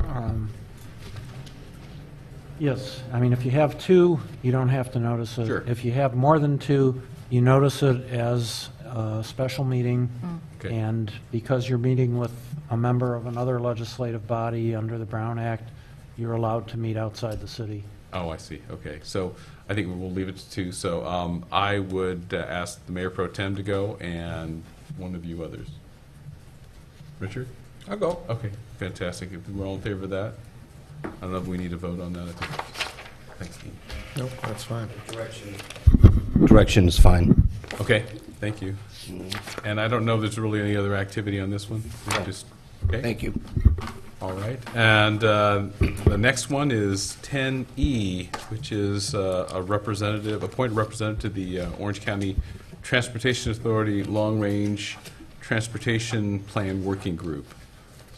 Yes, I mean, if you have two, you don't have to notice it. Sure. If you have more than two, you notice it as a special meeting. Okay. And because you're meeting with a member of another legislative body under the Brown Act, you're allowed to meet outside the city. Oh, I see. Okay. So I think we'll leave it to two. So I would ask the Mayor Pro Tem to go and one of you others. Richard? I'll go. Okay, fantastic. If we're all in favor of that, I don't know if we need to vote on that. I think. Thanks, Dean. Nope, that's fine. Direction is fine. Okay, thank you. And I don't know if there's really any other activity on this one? Just, okay? Thank you. All right. And the next one is 10E, which is a representative, appointed representative to the Orange County Transportation Authority Long Range Transportation Plan Working Group.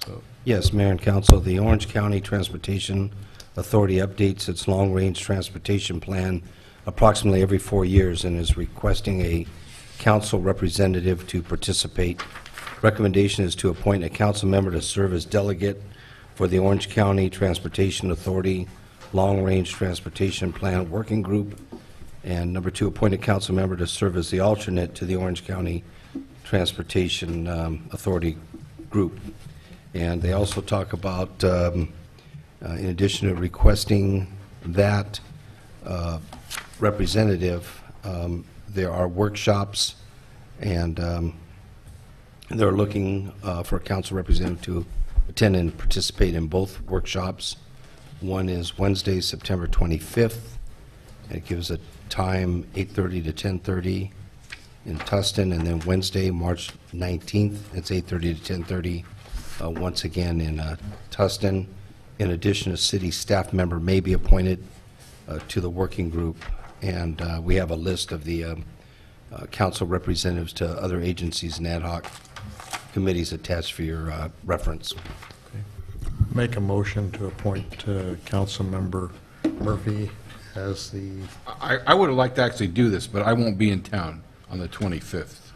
So, Yes, Mayor and Council, the Orange County Transportation Authority updates its long-range transportation plan approximately every 4 years and is requesting a council representative to participate. Recommendation is to appoint a council member to serve as delegate for the Orange County Transportation Authority Long-Range Transportation Plan Working Group. And number 2, appoint a council member to serve as the alternate to the Orange County Transportation Authority Group. And they also talk about, in addition to requesting that representative, there are workshops, and they're looking for a council representative to attend and participate in both workshops. One is Wednesday, September 25th. It gives a time 8:30 to 10:30 in Tustin, and then Wednesday, March 19th, it's 8:30 to 10:30, once again in Tustin. In addition, a city staff member may be appointed to the working group, and we have a list of the council representatives to other agencies and ad hoc committees attached for your reference. Make a motion to appoint Councilmember Murphy as the, I would have liked to actually do this, but I won't be in town on the 25th.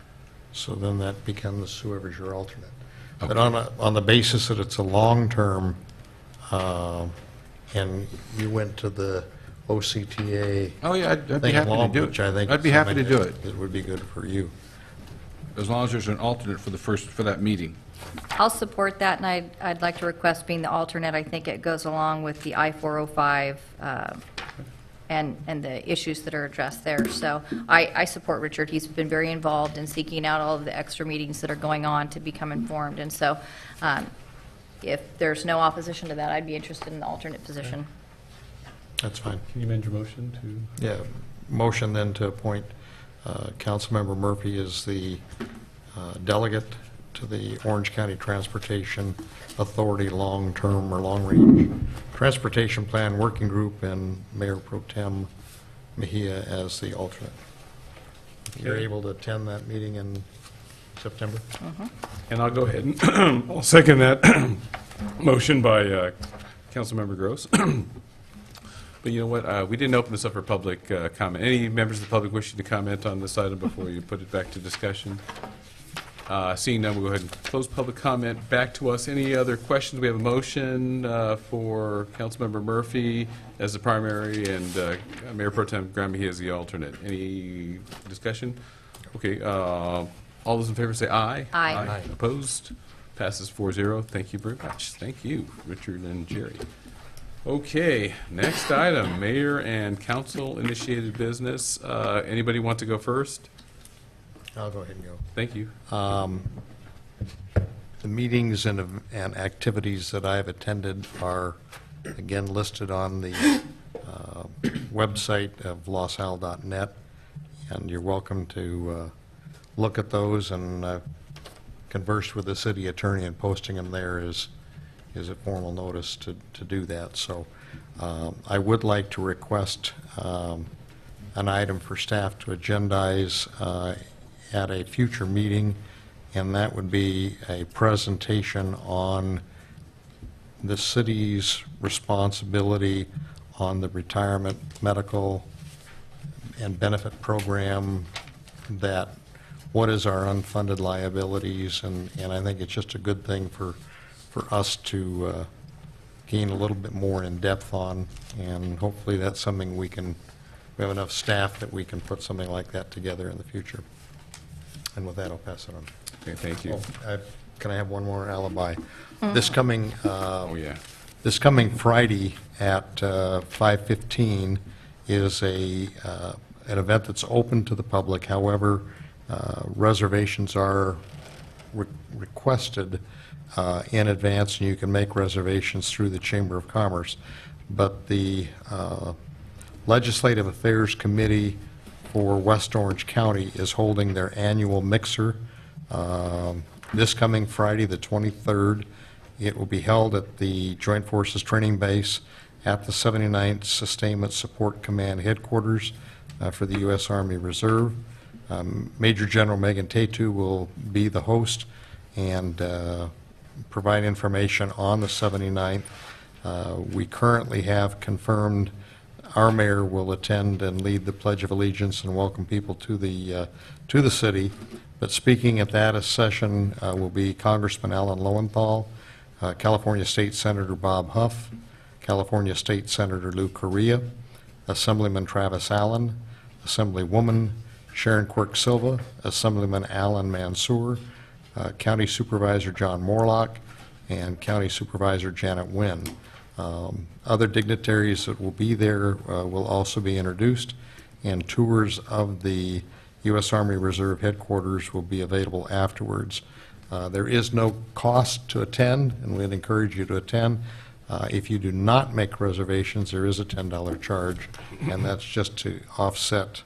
so then that becomes whoever's your alternate. But Okay. on the basis that it's a long-term, and you went to the OCTA. Oh, yeah, I'd be thing happy to along, do it. which I think I'd be is happy to something do that- It would be good for you. As long as there's an alternate for for that meeting. I'll support that, and I'd like to request being the alternate. I think it goes along with the I-405 and the issues that are addressed there. So I support Richard. He's been very involved in seeking out all of the extra meetings that are going on to become informed. And so if there's no opposition to that, I'd be interested in the alternate position. That's fine. Can you amend your motion to? Yeah, motion then to appoint Councilmember Murphy as the delegate to the Orange County Transportation Authority Long-Term or Long-Range Transportation Plan Working Group, and Mayor Pro Tem Mejia as the alternate. You're Okay. able to attend that meeting in September? And I'll go ahead and I'll second that motion by Councilmember Gross. But you know what? We didn't open this up for public comment. Any members of the public wishing to comment on this item before you put it back to discussion? Seeing none, we'll go ahead and close public comment. Back to us. Any other questions? We have a motion for Councilmember Murphy as the primary and Mayor Pro Tem Graham Mejia as the alternate. Any discussion? Okay. All those in favor say aye. Aye. Aye. Opposed? Passes 4-0. Thank you very much. Thank you, Richard and Jerry. Okay, next item, mayor and council initiated business. Anybody want to go first? I'll go ahead and go. Thank you. The meetings and activities that I have attended are, again, listed on the website of losal.net, and you're welcome to look at those, and I've conversed with the city attorney, and posting them there is a formal notice to do that. So I would like to request an item for staff to agendize at a future meeting, and that would be a presentation on the city's responsibility on the retirement, medical, and benefit program, that what is our unfunded liabilities, and I think it's just a good thing for us to gain a little bit more in depth on, and hopefully that's something we have enough staff that we can put something like that together in the future. And with that, I'll pass it on. Okay, thank you. Can I have one more alibi? This coming, Oh, yeah. this coming Friday at 5:15 is an event that's open to the public. However, reservations are requested in advance, and you can make reservations through the Chamber of Commerce. But the Legislative Affairs Committee for West Orange County is holding their annual mixer this coming Friday, the 23rd. It will be held at the Joint Forces Training Base at the 79th Sustainment Support Command Headquarters for the U.S. Army Reserve. Major General Megan Tatu will be the host and provide information on the 79th. We currently have confirmed our mayor will attend and lead the Pledge of Allegiance and welcome people to the city. But speaking at that session will be Congressman Alan Lowenthal, California State Senator Bob Huff, California State Senator Lou Correa, Assemblyman Travis Allen, Assemblywoman Sharon Quirk Silva, Assemblyman Alan Mansour, County Supervisor John Morlock, and County Supervisor Janet Wynn. Other dignitaries that will be there will also be introduced, and tours of the U.S. Army Reserve headquarters will be available afterwards. There is no cost to attend, and we'd encourage you to attend. If you do not make reservations, there is a $10 charge, and that's just to offset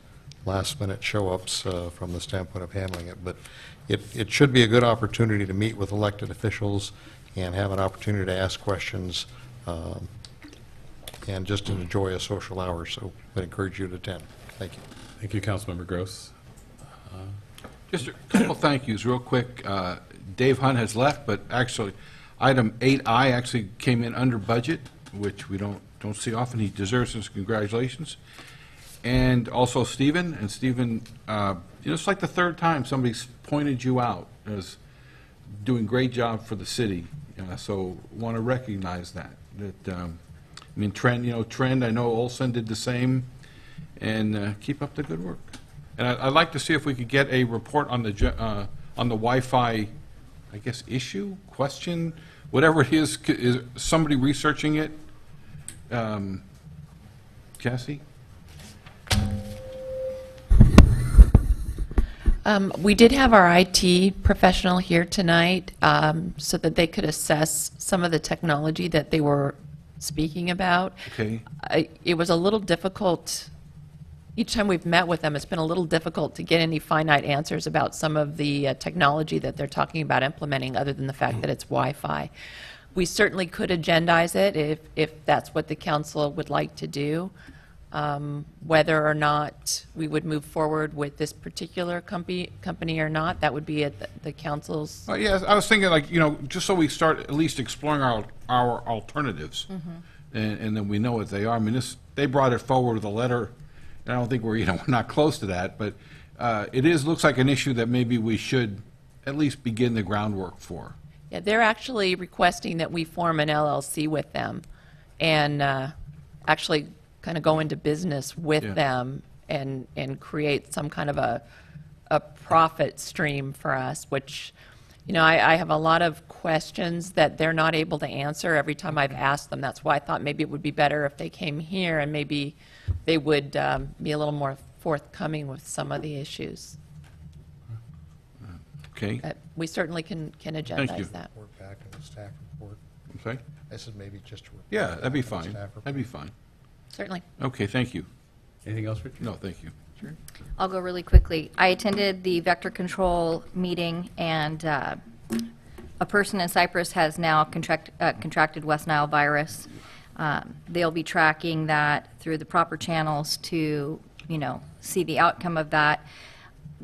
last-minute show-ups from the standpoint of handling it. But it should be a good opportunity to meet with elected officials and have an opportunity to ask questions and just enjoy a social hour. So I encourage you to attend. Thank you. Thank you, Councilmember Gross. Just a couple thank yous real quick. Dave Hunt has left, but actually, item 8I actually came in under budget, which we don't see often. He deserves his congratulations. And also Stephen, and Stephen, it's like the third time somebody's pointed you out as doing great job for the city. So want to recognize that. I mean, Trend, I know Olson did the same, and keep up the good work. And I'd like to see if we could get a report on the Wi-Fi, I guess, issue, question, whatever it is somebody researching it? Cassie? We did have our IT professional here tonight so that they could assess some of the technology that they were speaking about. Okay. It was a little difficult. Each time we've met with them, it's been a little difficult to get any finite answers about some of the technology that they're talking about implementing, other than the fact that it's Wi-Fi. We certainly could agendize it if that's what the council would like to do. Whether or not we would move forward with this particular company or not, that would be at the council's. Yeah, I was thinking, just so we start at least exploring our alternatives, and then we know what they are. I mean, they brought it forward with a letter, and I don't think we're not close to that, but it looks like an issue that maybe we should at least begin the groundwork for. Yeah, they're actually requesting that we form an LLC with them, and actually kind of go into business with them and create some kind of a profit stream for us, which, I have a lot of questions that they're not able to answer every time I've asked them. That's why I thought maybe it would be better if they came here and maybe they would be a little more forthcoming with some of the issues. Okay. But we certainly can agendize that. Report back in the staff report. Okay. I said maybe just to report. Yeah, back that'd be in the fine. staff report. That'd be fine. Certainly. Okay, thank you. Anything else, Richard? No, thank you. Sure. I'll go really quickly. I attended the vector control meeting, and a person in Cyprus has now contracted West Nile virus. They'll be tracking that through the proper channels to, see the outcome of that.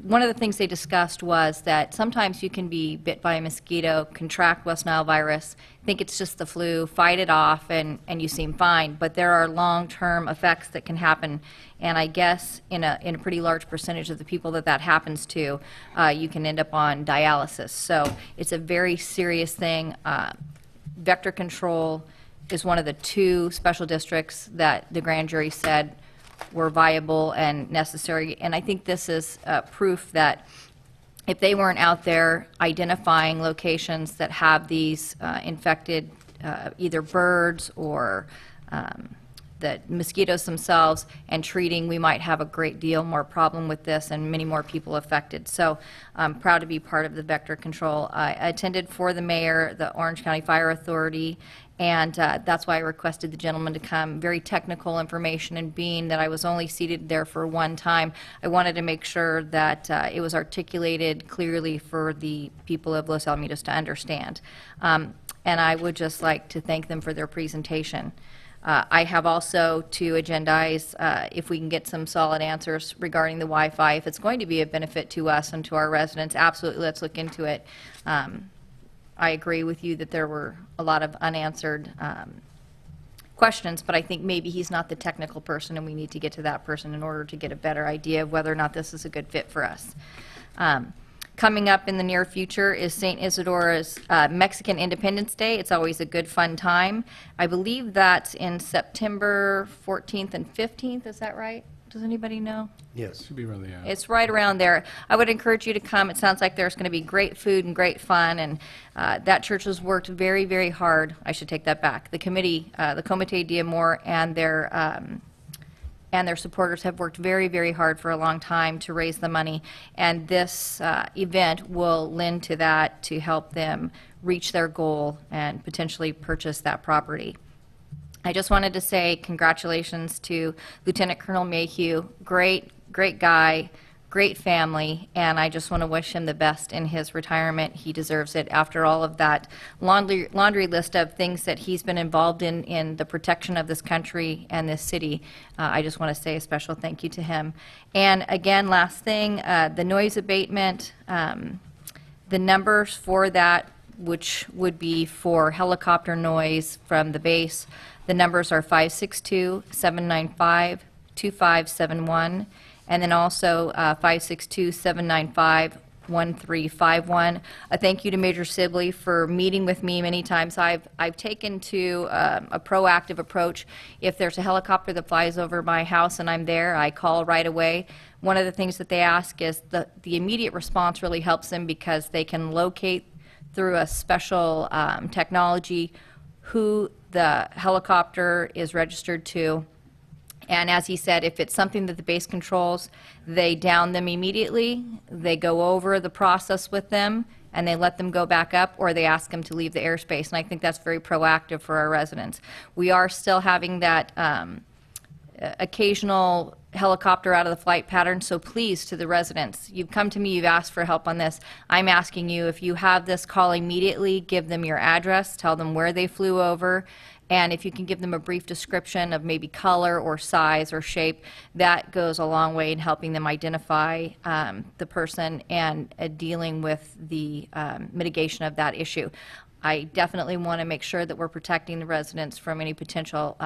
One of the things they discussed was that sometimes you can be bit by a mosquito, contract West Nile virus, think it's just the flu, fight it off, and you seem fine. But there are long-term effects that can happen, and I guess in a pretty large percentage of the people that happens to, you can end up on dialysis. So it's a very serious thing. Vector control is one of the 2 special districts that the grand jury said were viable and necessary. And I think this is proof that if they weren't out there identifying locations that have these infected either birds or the mosquitoes themselves and treating, we might have a great deal more problem with this and many more people affected. So I'm proud to be part of the vector control. I attended for the mayor, the Orange County Fire Authority, and that's why I requested the gentleman to come. Very technical information, and being that I was only seated there for one time, I wanted to make sure that it was articulated clearly for the people of Los Alamitos to understand. And I would just like to thank them for their presentation. I have also to agendize, if we can get some solid answers regarding the Wi-Fi. If it's going to be a benefit to us and to our residents, absolutely, let's look into it. I agree with you that there were a lot of unanswered questions, but I think maybe he's not the technical person, and we need to get to that person in order to get a better idea of whether or not this is a good fit for us. Coming up in the near future is St. Isidora's Mexican Independence Day. It's always a good, fun time. I believe that's in September 14th and 15th. Is that right? Does anybody know? Yes. Should be around the It's right around there. I would encourage you to come. It sounds like there's going to be great food and great fun, and that church has worked very, very hard. I should take that back. The committee, the Comité d'Amour, and their supporters have worked very, very hard for a long time to raise the money, and this event will lend to that to help them reach their goal and potentially purchase that property. I just wanted to say congratulations to Lieutenant Colonel Mayhew. Great guy, great family, and I just want to wish him the best in his retirement. He deserves it after all of that laundry list of things that he's been involved in the protection of this country and this city. I just want to say a special thank you to him. And again, last thing, the noise abatement, the numbers for that, which would be for helicopter noise from the base, the numbers are 562-795-2571, and then also 562-795-1351. A thank you to Major Sibley for meeting with me many times. I've taken to a proactive approach. If there's a helicopter that flies over my house and I'm there, I call right away. One of the things that they ask is the immediate response really helps them because they can locate through a special technology who the helicopter is registered to. And as he said, if it's something that the base controls, they down them immediately, they go over the process with them, and they let them go back up, or they ask them to leave the airspace. And I think that's very proactive for our residents. We are still having that occasional helicopter out of the flight pattern, so please, to the residents, you've come to me, you've asked for help on this. I'm asking you, if you have this, call immediately, give them your address, tell them where they flew over, and if you can give them a brief description of maybe color or size or shape, that goes a long way in helping them identify the person and dealing with the mitigation of that issue. I definitely want to make sure that we're protecting the residents from any potential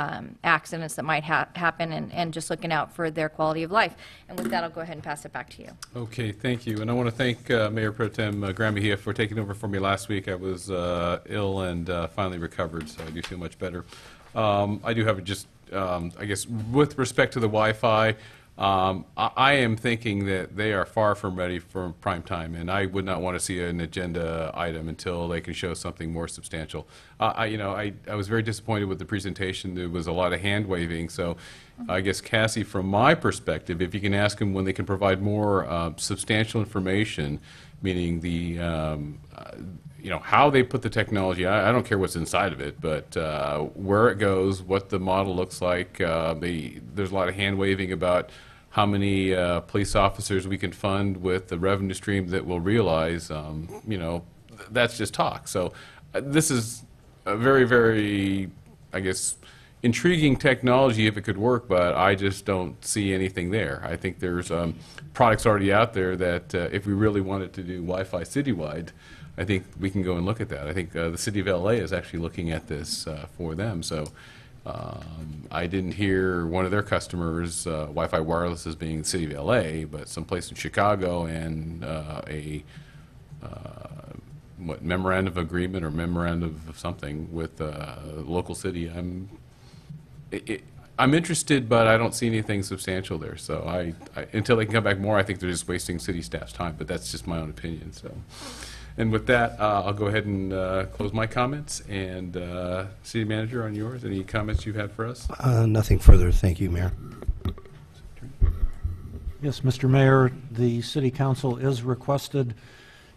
accidents that might happen and just looking out for their quality of life. And with that, I'll go ahead and pass it back to you. Okay, thank you. And I want to thank Mayor Pro Tem Graham Mejia for taking over for me last week. I was ill and finally recovered, so I do feel much better. I do have just, I guess, with respect to the Wi-Fi, I am thinking that they are far from ready for prime time, and I would not want to see an agenda item until they can show something more substantial. I was very disappointed with the presentation. There was a lot of hand waving, so I guess, Cassie, from my perspective, if you can ask them when they can provide more substantial information, meaning the how they put the technology. I don't care what's inside of it, but where it goes, what the model looks like. There's a lot of hand waving about how many police officers we can fund with the revenue stream that we'll realize. That's just talk. So this is a very, very, I guess, intriguing technology if it could work, but I just don't see anything there. I think there's products already out there that if we really wanted to do Wi-Fi citywide, I think we can go and look at that. I think the city of LA is actually looking at this for them. So I didn't hear one of their customers, Wi-Fi Wireless, as being the city of LA, but someplace in Chicago and memorandum of agreement or memorandum of something with local city. I'm interested, but I don't see anything substantial there. So until they can come back more, I think they're just wasting city staff's time. But that's just my own opinion. So, and with that, I'll go ahead and close my comments. And City Manager, on yours, any comments you had for us? Nothing further. Thank you, Mayor. Yes, Mr. Mayor, the City Council is requested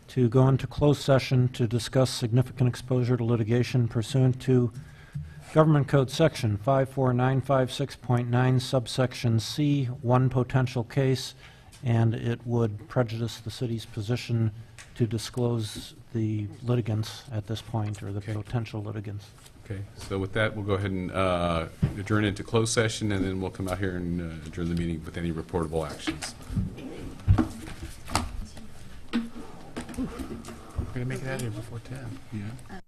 to go into closed session to discuss significant exposure to litigation pursuant to Government Code Section 54956.9 subsection C, one potential case, and it would prejudice the city's position to disclose the litigants at this point, or the potential litigants. Okay, so with that, we'll go ahead and adjourn into closed session, and then we'll come out here and adjourn the meeting with any reportable actions. We're going to make it out of here before 10. Yeah.